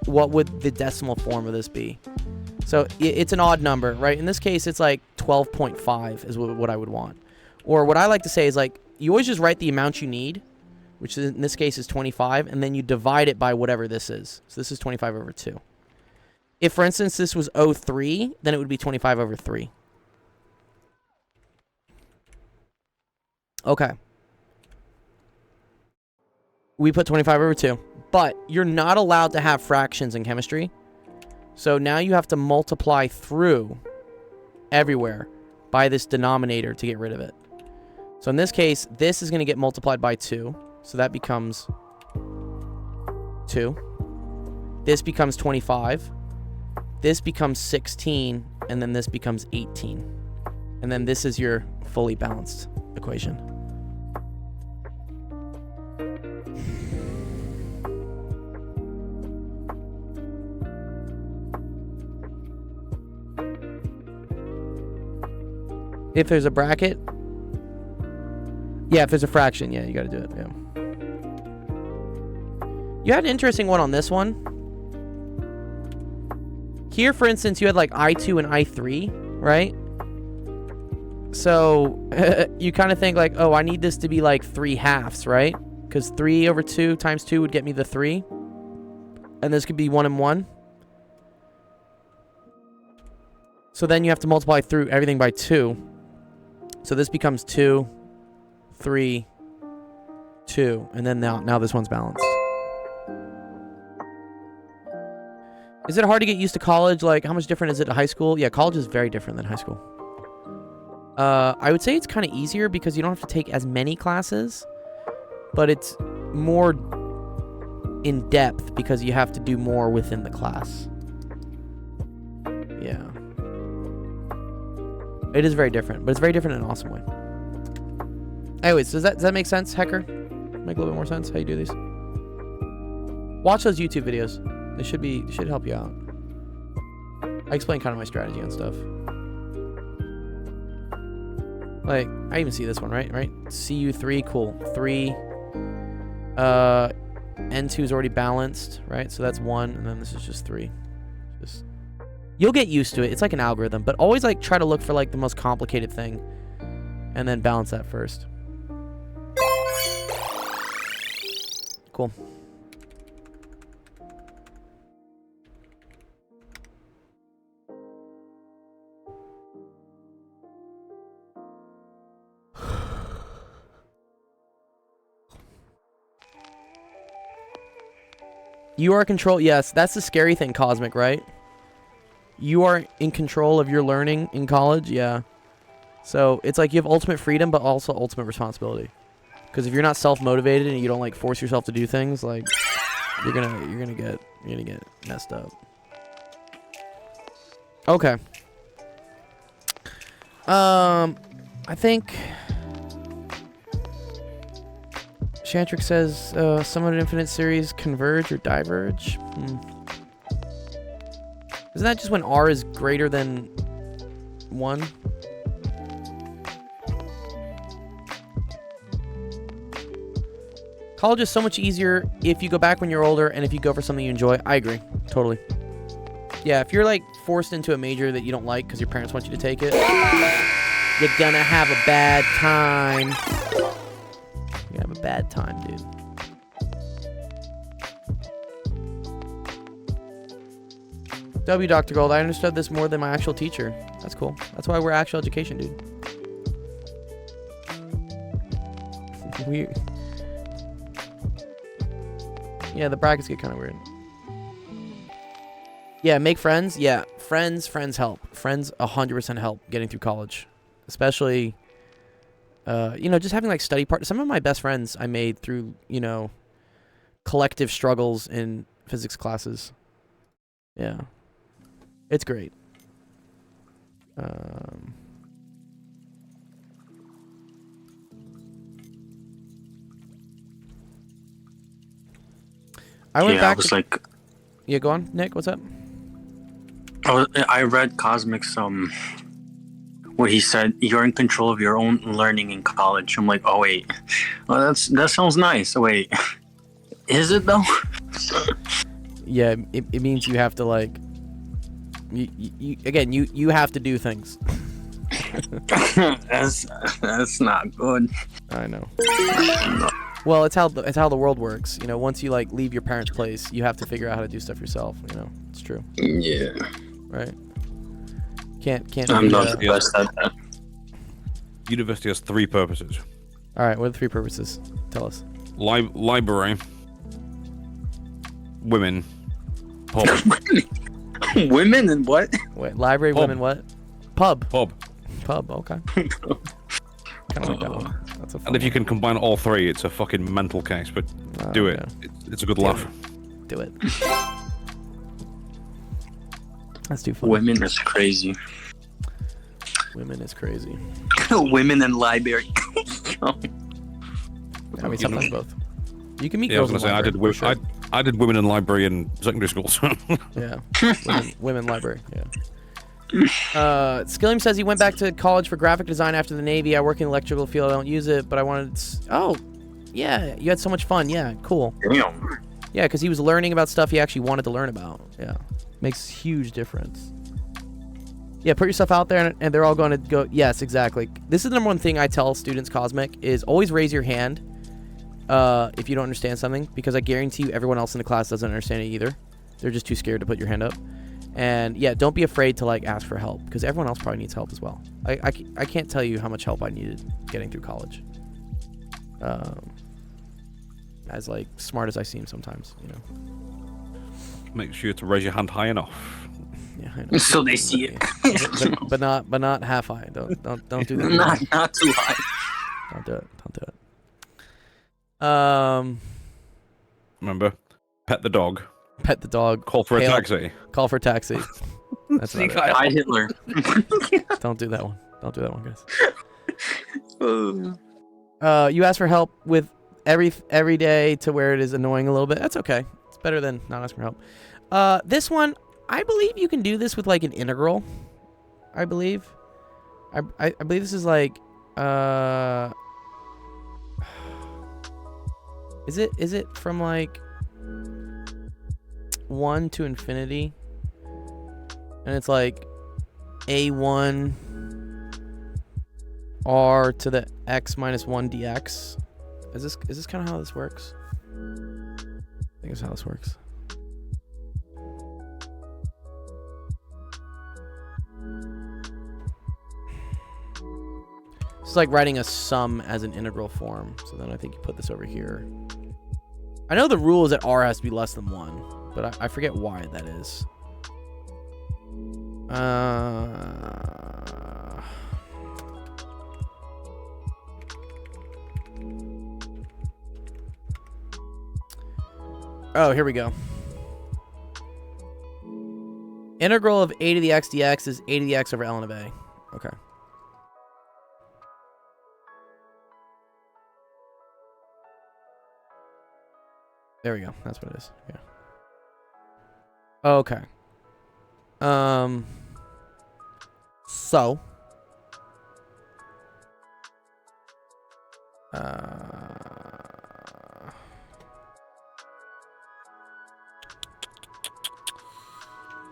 what would the decimal form of this be. So it's an odd number, right? In this case, it's like 12.5 is what I would want. Or what I like to say is like, you always just write the amount you need, which in this case is 25, and then you divide it by whatever this is. So this is 25 over 2. If, for instance, this was 03, then it would be 25 over 3. Okay. We put 25 over 2. But you're not allowed to have fractions in chemistry. So now you have to multiply through everywhere by this denominator to get rid of it. So in this case, this is going to get multiplied by 2. So that becomes 2. This becomes 25. This becomes 16, and then this becomes 18. And then this is your fully balanced equation. If there's a bracket. Yeah, if there's a fraction, yeah, you gotta do it, yeah. You had an interesting one on this one. Here, for instance, you had like I2 and I3, right? So, you kind of think like, oh, I need this to be like 3 halves, right? Because 3 over 2 times 2 would get me the 3. And this could be 1 and 1. So then you have to multiply through everything by 2. So this becomes 2, 3, 2. And then now this one's balanced. Is it hard to get used to college? Like, how much different is it to high school? Yeah, college is very different than high school. I would say it's kind of easier because you don't have to take as many classes, but it's more in depth because you have to do more within the class. Yeah. It is very different, but it's very different in an awesome way. Anyways, does that make sense, Hecker? Make a little bit more sense how you do these? Watch those YouTube videos. They should help you out. I explain kind of my strategy and stuff. Like, I even see this one, right? CU3, cool. 3. N2 is already balanced, right? So that's 1, and then this is just 3. You'll get used to it. It's like an algorithm, but always like try to look for like the most complicated thing, and then balance that first. Cool. You are in control. Yes, that's the scary thing, Cosmic, right? You are in control of your learning in college. Yeah. So it's like you have ultimate freedom, but also ultimate responsibility. Because if you're not self-motivated and you don't like force yourself to do things, like you're gonna get messed up. Okay. I think Shantrick says Summon an Infinite series converge or diverge. Isn't that just when R is greater than 1? College is so much easier if you go back when you're older and if you go for something you enjoy. I agree. Totally. Yeah, if you're like forced into a major that you don't like because your parents want you to take it, you're gonna have a bad time. You have a bad time, dude. W Dr. Gold, I understood this more than my actual teacher. That's cool. That's why we're actual education, dude. Yeah, the brackets get kind of weird. Yeah, make friends. Yeah, friends help. Friends 100% help getting through college. Especially, just having like study partners. Some of my best friends I made through, collective struggles in physics classes. Yeah. It's great. I went back. Yeah, go on, Nick. What's up? I read Cosmic's where he said you're in control of your own learning in college. I'm like, oh wait, well that sounds nice. Oh, wait, is it though? Yeah, it means you have to like. You have to do things. that's not good. I know. Well, it's how the world works. Once you like leave your parents' place, you have to figure out how to do stuff yourself. It's true. Yeah. Right. Can't. I'm not the best at that. University has 3 purposes. All right. What are the 3 purposes? Tell us. Library. Women. Pub. Women and what? Wait, library, Pub. women, what? Pub. Pub. Okay. Kind of like that one. That's a fun And if you one. can combine all 3, it's a fucking mental case. But do it. Okay. It's a good laugh. Do it. That's too fun. Women is crazy. Women is crazy. Women and library. I mean, sometimes both. You can meet Yeah, I was girls gonna in say library, for sure. I did women in library in secondary school. So. Yeah. Women library. Yeah. Skilliam says he went back to college for graphic design after the Navy. I work in the electrical field. I don't use it, but I wanted. Oh, yeah. You had so much fun. Yeah, cool. Damn. Yeah, because he was learning about stuff he actually wanted to learn about. Yeah, makes huge difference. Yeah, put yourself out there, and they're all going to go. Yes, exactly. This is the number one thing I tell students, Cosmic, is always raise your hand if you don't understand something, because I guarantee you everyone else in the class doesn't understand it either. They're just too scared to put your hand up. And yeah, don't be afraid to like ask for help, because everyone else probably needs help as well. I can't tell you how much help I needed getting through college. As like smart as I seem sometimes, you know. Make sure to raise your hand high enough. Yeah, I know. So they see it. but not half high. Don't do that. Not too high. Don't do it. Don't do it. Remember, pet the dog. Pet the dog. Call for a hail- taxi. Call for taxi. That's about it. Hi, Hitler. Don't do that one. Don't do that one, guys. You ask for help with every day to where it is annoying a little bit. That's okay. It's better than not asking for help. This one, I believe you can do this with like an integral. I believe. I believe this is like. Is it from like 1 to infinity? And it's like a1 r to the x minus 1 dx. Is this kind of how this works? I think it's how this works. It's like writing a sum as an integral form. So then I think you put this over here. I know the rule is that r has to be less than 1, but I forget why that is. Oh, here we go. Integral of a to the x dx is a to the x over ln of a. Okay. There we go. That's what it is. Yeah. Okay. So.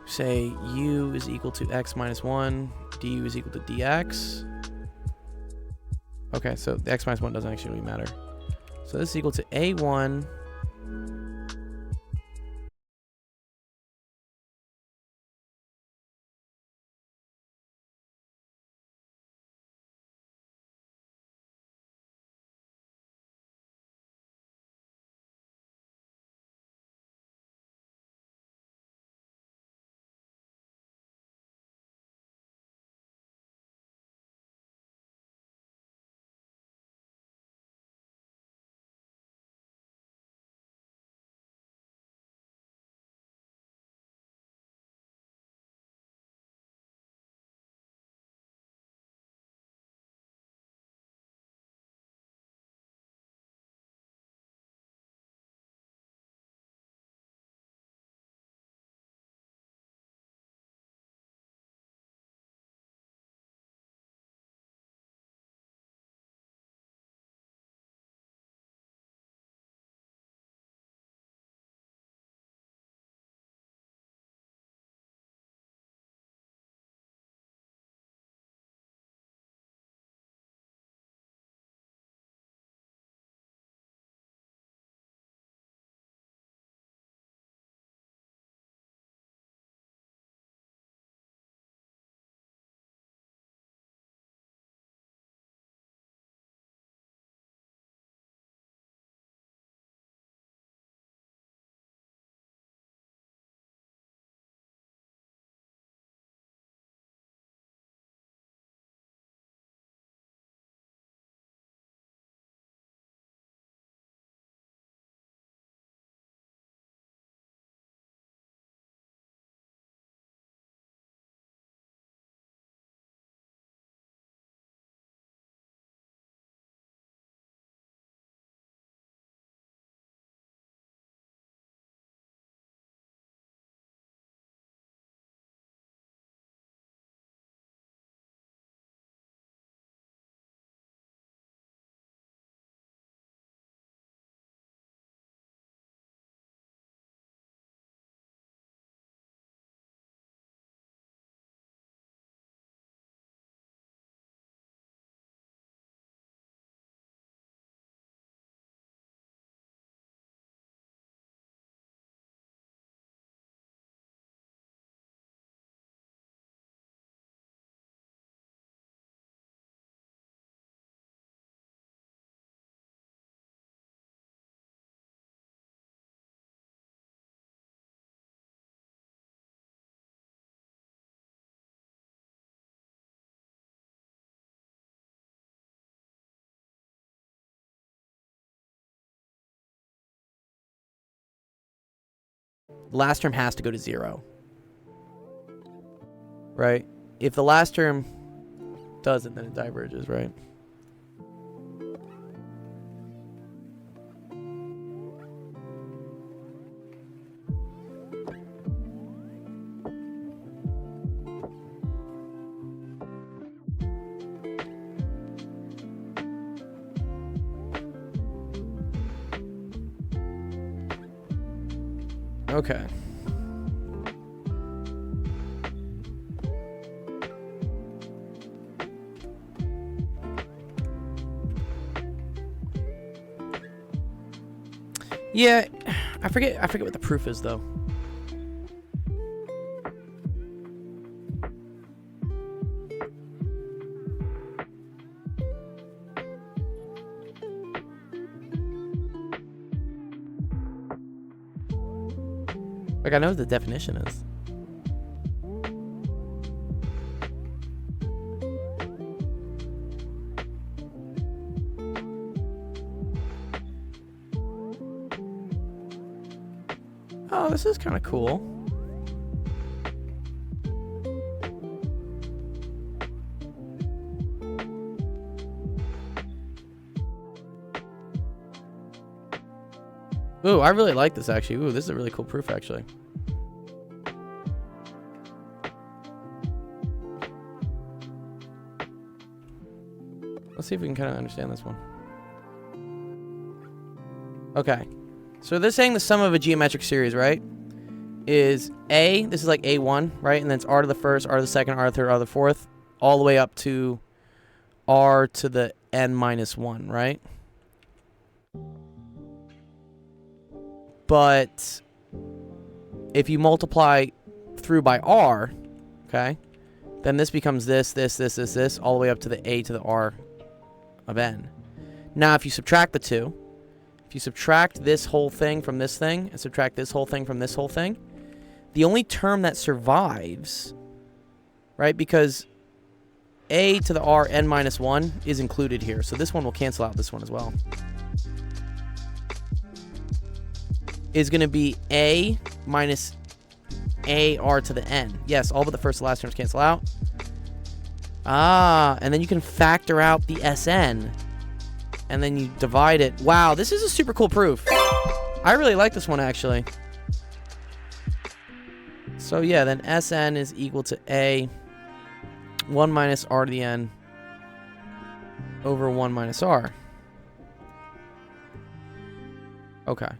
Say u is equal to x minus 1, du is equal to dx. Okay, so the x minus 1 doesn't actually really matter. So this is equal to a1 the last term has to go to 0. Right? If the last term doesn't, then it diverges, right? Okay. Yeah, I forget what the proof is though. Like, I know what the definition is. Oh, this is kind of cool. Ooh, I really like this actually. Ooh, this is a really cool proof actually. Let's see if we can kind of understand this one. Okay. So they're saying the sum of a geometric series, right, is A, this is like A1, right? And then it's R to the first, R to the second, R to the third, R to the fourth, all the way up to R to the n minus 1, right? But if you multiply through by R, okay, then this becomes this, all the way up to the A to the R of n. Now, if you subtract the two, if you subtract this whole thing from this thing and subtract this whole thing from this whole thing, the only term that survives, right, because A to the R n minus 1 is included here, so this one will cancel out this one as well, is going to be A minus AR to the n. Yes, all but the first and last terms cancel out. Ah, and then you can factor out the Sn. And then you divide it. Wow, this is a super cool proof. I really like this one, actually. So, yeah, then Sn is equal to A 1 minus R to the n over 1 minus R. Okay.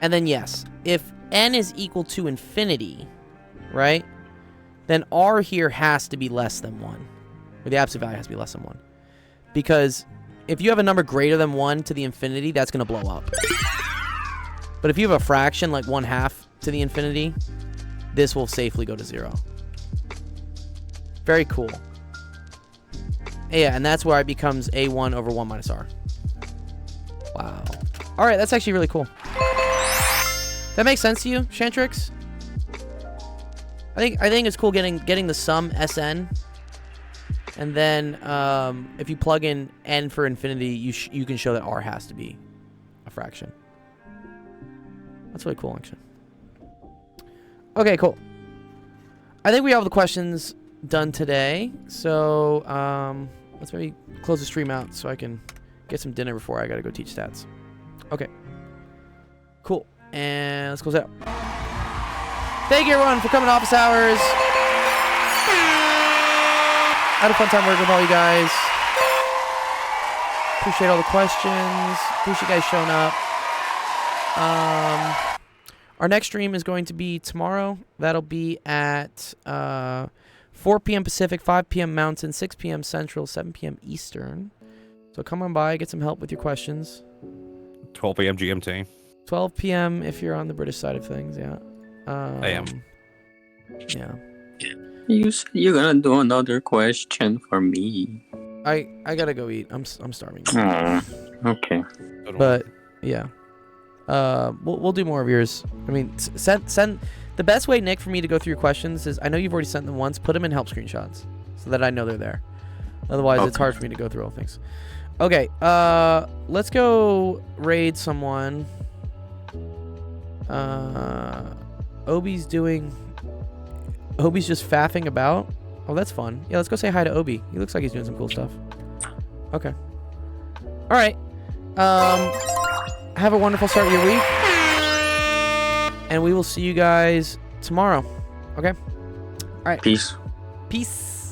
And then, yes, if n is equal to infinity, right, then R here has to be less than 1. Or the absolute value has to be less than 1. Because if you have a number greater than 1 to the infinity, that's going to blow up. But if you have a fraction like 1/2 to the infinity, this will safely go to 0. Very cool. Yeah, and that's where it becomes A1 over 1 minus R. Wow. All right, that's actually really cool. That makes sense to you, Shantrix? I think it's cool getting the sum Sn. And then, if you plug in n for infinity, you can show that R has to be a fraction. That's really cool, actually. Okay, cool. I think we have the questions done today. So, let's maybe close the stream out so I can get some dinner before I gotta go teach stats. Okay. Cool. And let's close out. Thank you, everyone, for coming to office hours. I had a fun time working with all you guys. Appreciate all the questions. Appreciate you guys showing up. Our next stream is going to be tomorrow. That'll be at 4 p.m. Pacific, 5 p.m. Mountain, 6 p.m. Central, 7 p.m. Eastern. So come on by, get some help with your questions. 12 p.m. GMT. 12 p.m. if you're on the British side of things, yeah. AM. Yeah. You said you're gonna do another question for me. I gotta go eat. I'm starving. Okay. But yeah, we'll do more of yours. I mean, send the best way, Nick, for me to go through your questions is I know you've already sent them once. Put them in help screenshots so that I know they're there. Otherwise, it's hard for me to go through all things. Okay. Let's go raid someone. Obi's just faffing about. Oh, that's fun. Yeah, let's go say hi to Obi. He looks like he's doing some cool stuff. Okay. All right. Have a wonderful start of your week. And we will see you guys tomorrow. Okay? All right. Peace. Peace.